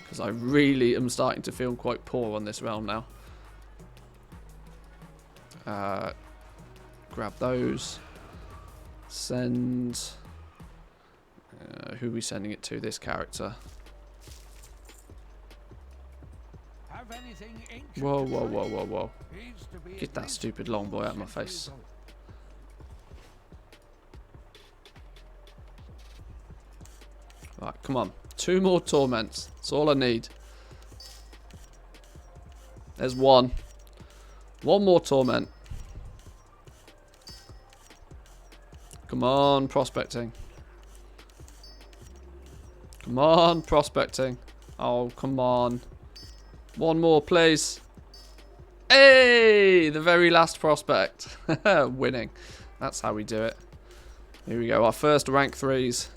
because I really am starting to feel quite poor on this realm now. Grab those. Send... who are we sending it to? This character. Whoa, whoa, whoa, whoa, whoa. Get that stupid long boy out of my face. Right, come on. 2 more torments. That's all I need. There's 1. 1 more torment. Come on, prospecting. Come on, prospecting. Oh, come on. 1 more, please. Hey! The very last prospect. Winning. That's how we do it. Here we go. Our first rank 3s.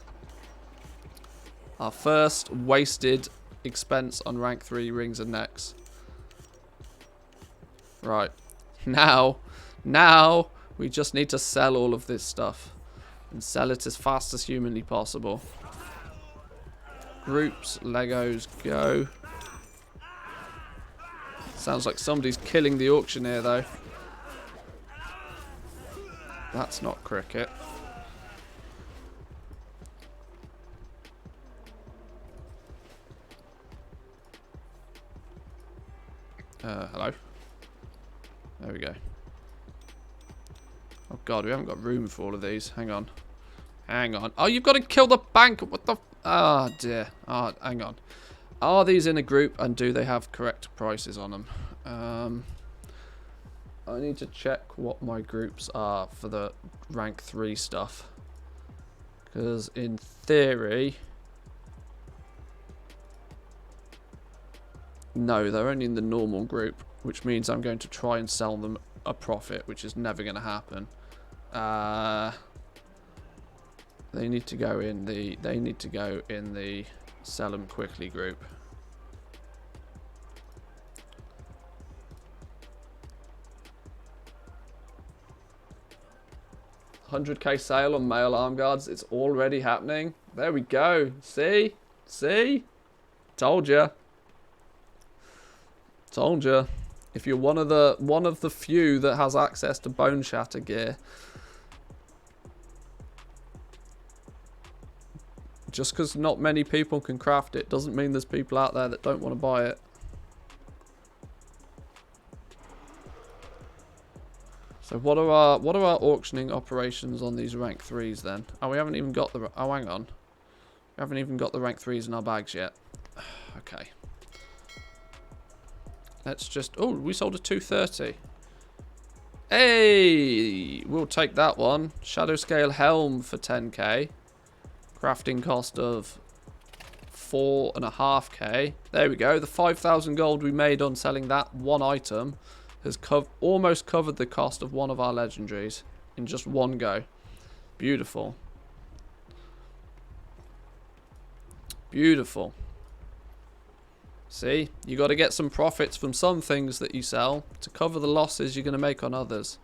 Our first wasted expense on rank 3 rings and necks. Right. Now we just need to sell all of this stuff. And sell it as fast as humanly possible. Groups, Legos, go. Sounds like somebody's killing the auctioneer, though. That's not cricket. Hello. There we go. Oh god, we haven't got room for all of these. Hang on. Hang on. Oh, you've got to kill the bank. What the... Oh, dear. Oh, hang on. Are these in a group and do they have correct prices on them? I need to check what my groups are for the rank 3 stuff. Because in theory... No, they're only in the normal group, which means I'm going to try and sell them a profit, which is never going to happen. They need to go in the sell them quickly group. $100k sale on male arm guards. It's already happening. There we go. See? See? Told ya. Told ya. If you're one of the few that has access to bone shatter gear, just because not many people can craft it doesn't mean there's people out there that don't want to buy it. So what are our auctioning operations on these rank 3s then? Oh, we haven't even got the... Oh, hang on. We haven't even got the rank 3s in our bags yet. Okay. Let's just... Oh, we sold a 230. Hey! We'll take that one. Shadow scale helm for 10k. Crafting cost of 4.5k. There we go. The 5,000 gold we made on selling that one item has almost covered the cost of one of our legendaries in just one go. Beautiful. Beautiful. See, you got to get some profits from some things that you sell to cover the losses you're going to make on others.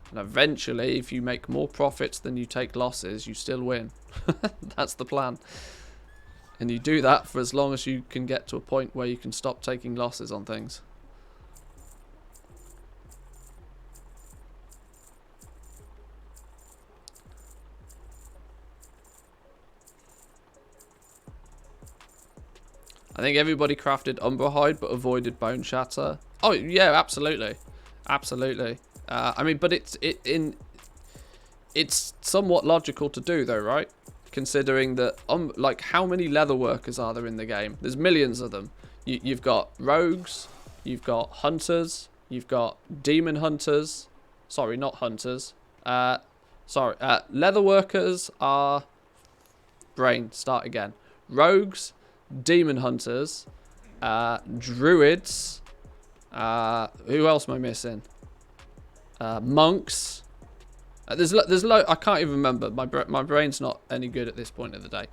And eventually, if you make more profits than you take losses, you still win. That's the plan. And you do that for as long as you can get to a point where you can stop taking losses on things. I think everybody crafted Umbra Hide but avoided Bone Shatter. Oh, yeah, absolutely. Absolutely. I mean, but it's somewhat logical to do, though, right? Considering that, like, how many leather workers are there in the game? There's millions of them. You've got rogues, you've got hunters, you've got demon hunters. Sorry, not hunters. Leather workers are... Brain, start again. Rogues, demon hunters, druids. Who else am I missing? Monks. There's I can't even remember. My brain's not any good at this point of the day.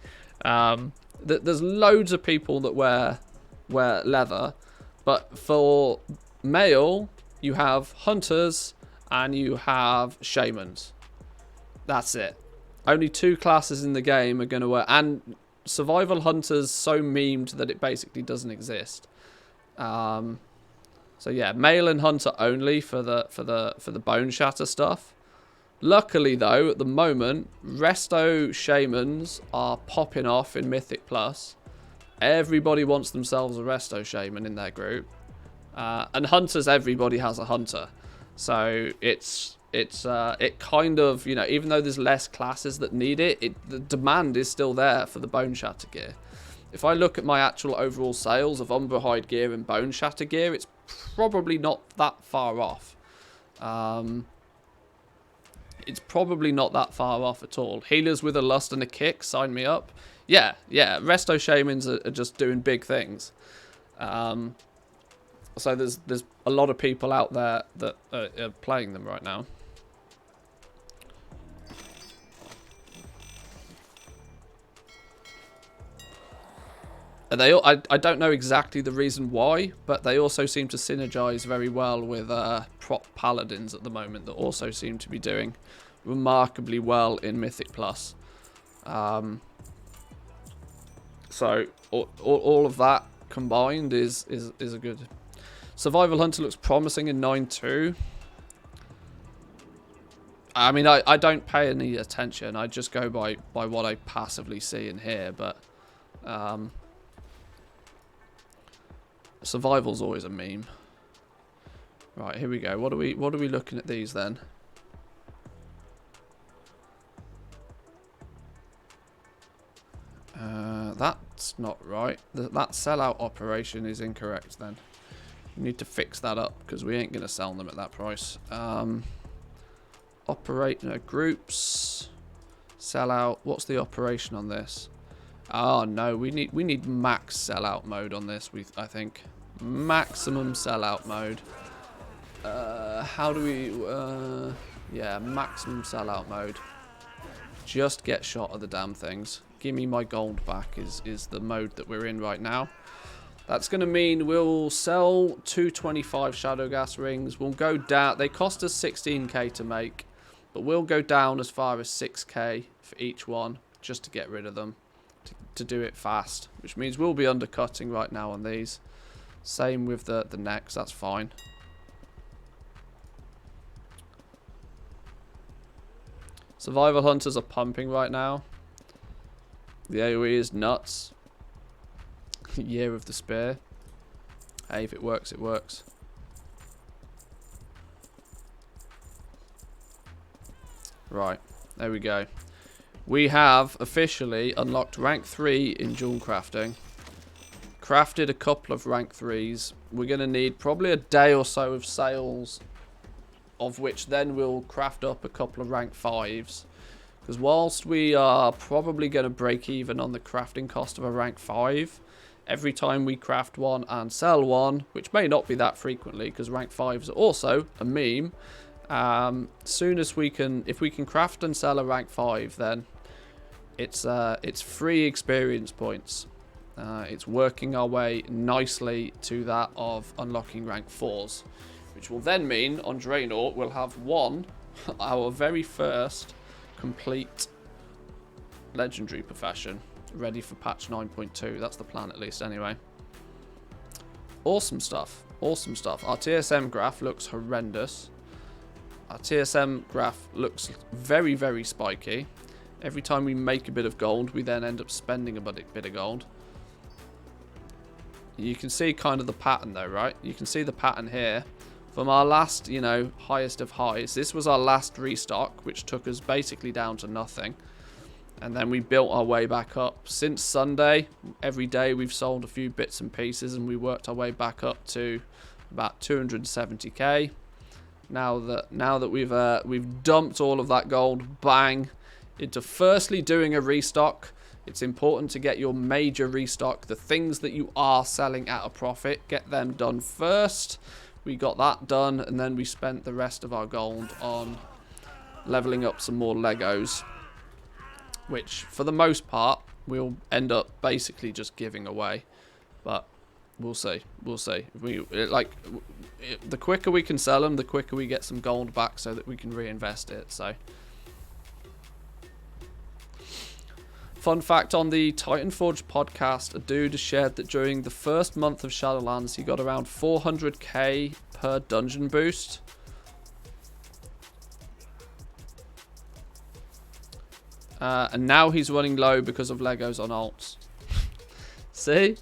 There's loads of people that wear leather, but for male you have hunters and you have shamans. That's it. Only 2 classes in the game are going to wear, and survival hunters so memed that it basically doesn't exist. So yeah, male and hunter only for the bone shatter stuff. Luckily though, at the moment, resto shamans are popping off in Mythic Plus. Everybody wants themselves a resto shaman in their group, and hunters. Everybody has a hunter, so it kind of, you know, even though there's less classes that need it, the demand is still there for the bone shatter gear. If I look at my actual overall sales of Umbra Hide gear and bone shatter gear, it's probably not that far off. It's probably not that far off at all. Healers with a lust and a kick, sign me up. Yeah, resto shamans are just doing big things. So there's a lot of people out there that are playing them right now. I don't know exactly the reason why, but they also seem to synergize very well with prop paladins at the moment that also seem to be doing remarkably well in Mythic Plus. So all of that combined is a good. Survival Hunter looks promising in 9.2. I mean, I don't pay any attention. I just go by what I passively see and hear. But survival's always a meme. Right, here we go. What are we looking at these then? That's not right. That sellout operation is incorrect then. We need to fix that up because we ain't going to sell them at that price. Operator groups. Sellout. What's the operation on this? Oh no, we need max sellout mode on this. I think maximum sellout mode. How do we? Yeah, maximum sellout mode. Just get shot at the damn things. Give me my gold back is the mode that we're in right now. That's going to mean we'll sell 225 Shadow Gas rings. We'll go down. They cost us 16k to make, but we'll go down as far as 6k for each one just to get rid of them, to do it fast, which means we'll be undercutting right now on these. Same with the necks. That's fine. Survival Hunters are pumping right now. The AoE is nuts. Year of the Spear. Hey, if it works, it works. Right, there we go. We have officially unlocked rank 3 in jewel crafting. Crafted a couple of rank 3s. We're going to need probably a day or so of sales, of which then we'll craft up a couple of rank 5s. Because whilst we are probably going to break even on the crafting cost of a rank 5, every time we craft one and sell one, which may not be that frequently because rank 5s are also a meme, soon as we can, if we can craft and sell a rank 5, then it's free experience points. It's working our way nicely to that of unlocking rank 4s, which will then mean on Draenor we'll have our very first complete legendary profession ready for patch 9.2. That's the plan, at least, anyway. Awesome stuff. Awesome stuff. Our TSM graph looks horrendous. Our TSM graph looks very, very spiky. Every time we make a bit of gold, we then end up spending a bit of gold. You can see kind of the pattern, though, right? You can see the pattern here. From our last, highest of highs, this was our last restock, which took us basically down to nothing. And then we built our way back up. Since Sunday, every day we've sold a few bits and pieces, and we worked our way back up to about 270k. Now that we've dumped all of that gold, bang, into firstly doing a restock. It's important to get your major restock, the things that you are selling at a profit, get them done first. We got that done, and then we spent the rest of our gold on leveling up some more Legos, which for the most part we'll end up basically just giving away, but we'll see. The quicker we can sell them, the quicker we get some gold back so that we can reinvest it. So fun fact on the Titanforge podcast, a dude has shared that during the first month of Shadowlands he got around 400k per dungeon boost. And now he's running low because of Legos on alts. See?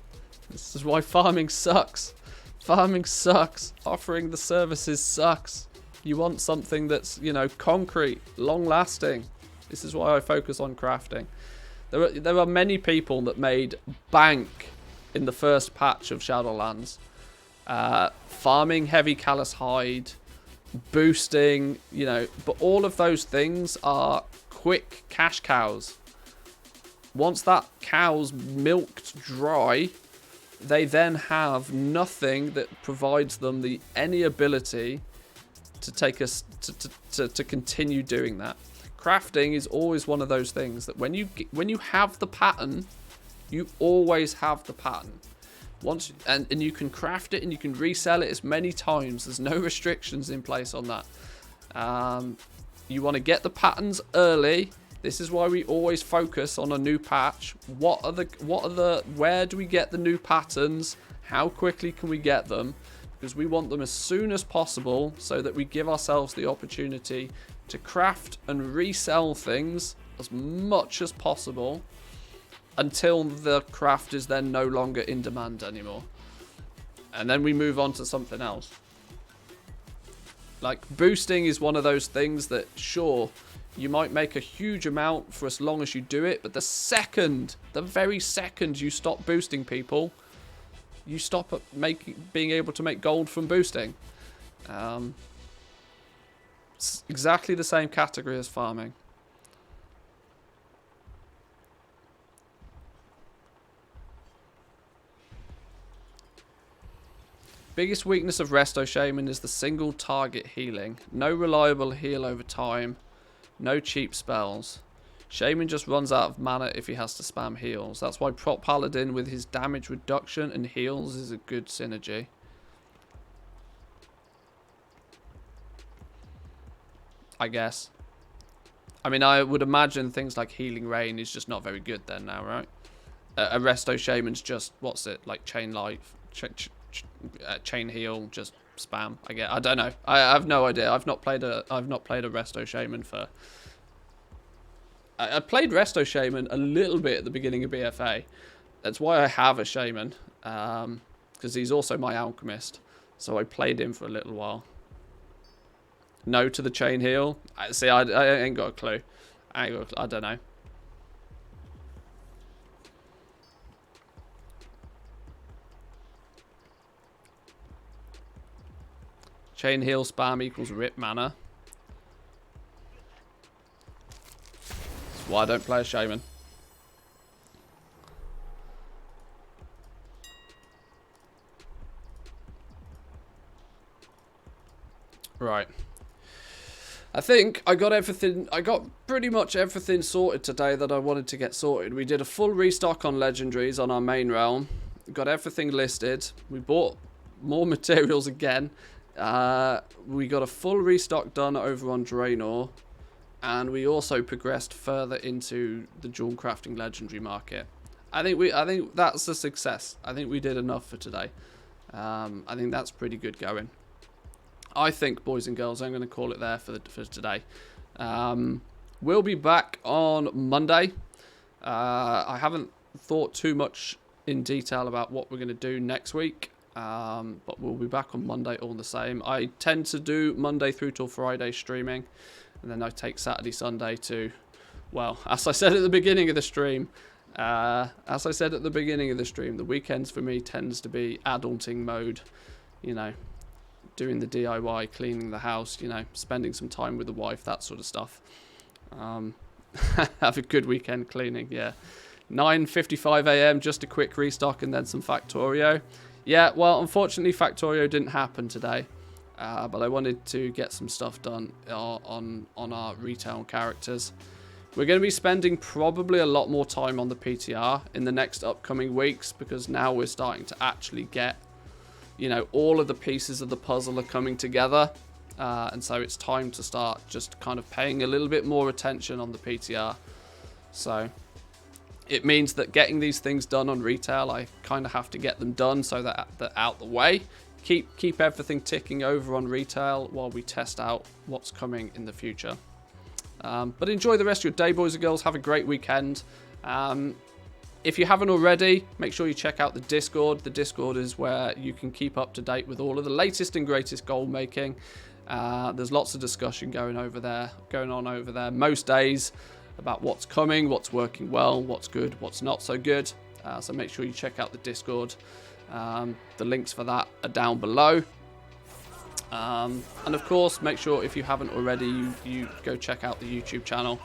This is why farming sucks. Farming sucks. Offering the services sucks. You want something that's, concrete, long-lasting. This is why I focus on crafting. There are many people that made bank in the first patch of Shadowlands. Farming heavy callous hide, boosting, but all of those things are quick cash cows. Once that cow's milked dry, they then have nothing that provides them any ability to take us to continue doing that. Crafting is always one of those things that when you have the pattern, you always have the pattern. And you can craft it and you can resell it as many times. There's no restrictions in place on that. You want to get the patterns early. This is why we always focus on a new patch. Where do we get the new patterns? How quickly can we get them? Because we want them as soon as possible so that we give ourselves the opportunity to craft and resell things as much as possible until the craft is then no longer in demand anymore. And then we move on to something else. Like, boosting is one of those things that, sure, you might make a huge amount for as long as you do it, but the very second you stop boosting people, you stop at being able to make gold from boosting. It's exactly the same category as farming. Biggest weakness of Resto Shaman is the single target healing. No reliable heal over time. No cheap spells. Shaman just runs out of mana if he has to spam heals. That's why Prot Paladin with his damage reduction and heals is a good synergy. I guess. I mean, I would imagine things like Healing Rain is just not very good then now, right? A Resto Shaman's just, what's it, like Chain Life, Chain Heal, just spam. I don't know. I have no idea. I've not played a Resto Shaman for... I played Resto Shaman a little bit at the beginning of BFA. That's why I have a Shaman, because he's also my Alchemist. So I played him for a little while. No to the Chain Heal. See, I ain't got a clue. I don't know. Chain Heal spam equals rip mana. That's why I don't play a Shaman. Right. I think I got everything. I got pretty much everything sorted today that I wanted to get sorted. We did a full restock on legendaries on our main realm. Got everything listed. We bought more materials again. We got a full restock done over on Draenor, and we also progressed further into the dual crafting legendary market. I think that's a success. I think we did enough for today. I think that's pretty good going. I think, boys and girls, I'm going to call it there for today. We'll be back on Monday. I haven't thought too much in detail about what we're going to do next week, but we'll be back on Monday all the same. I tend to do Monday through till Friday streaming, and then I take Saturday, Sunday to, well, as I said at the beginning of the stream, the weekends for me tends to be adulting mode, you know, doing the DIY, cleaning the house, you know, spending some time with the wife, that sort of stuff. Have a good weekend cleaning, yeah. 9:55 AM, just a quick restock and then some Factorio. Yeah, well, unfortunately, Factorio didn't happen today, but I wanted to get some stuff done on our retail characters. We're going to be spending probably a lot more time on the PTR in the next upcoming weeks, because now we're starting to actually get, you know, all of the pieces of the puzzle are coming together, and so it's time to start just kind of paying a little bit more attention on the PTR. So it means that getting these things done on retail, I kind of have to get them done so that they're out the way. Keep everything ticking over on retail while we test out what's coming in the future. But enjoy the rest of your day, boys and girls. Have a great weekend. If you haven't already, make sure you check out the Discord. The Discord is where you can keep up to date with all of the latest and greatest gold making. There's lots of discussion going on over there most days about what's coming, what's working well, what's good, what's not so good. So make sure you check out the Discord. The links for that are down below. And of course, make sure if you haven't already, you go check out the YouTube channel.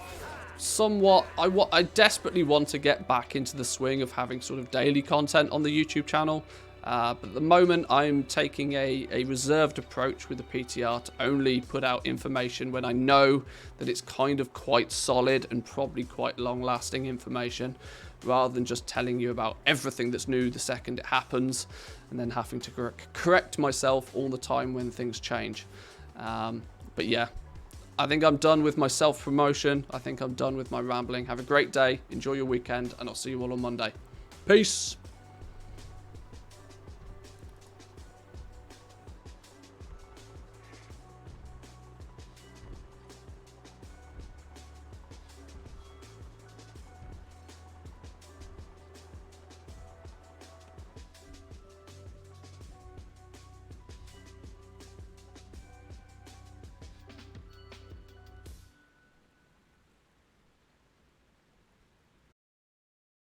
I desperately want to get back into the swing of having sort of daily content on the YouTube channel, but at the moment I'm taking a reserved approach with the PTR to only put out information when I know that it's kind of quite solid and probably quite long lasting information, rather than just telling you about everything that's new the second it happens, and then having to correct myself all the time when things change. But yeah, I think I'm done with my self-promotion. I think I'm done with my rambling. Have a great day. Enjoy your weekend, and I'll see you all on Monday. Peace.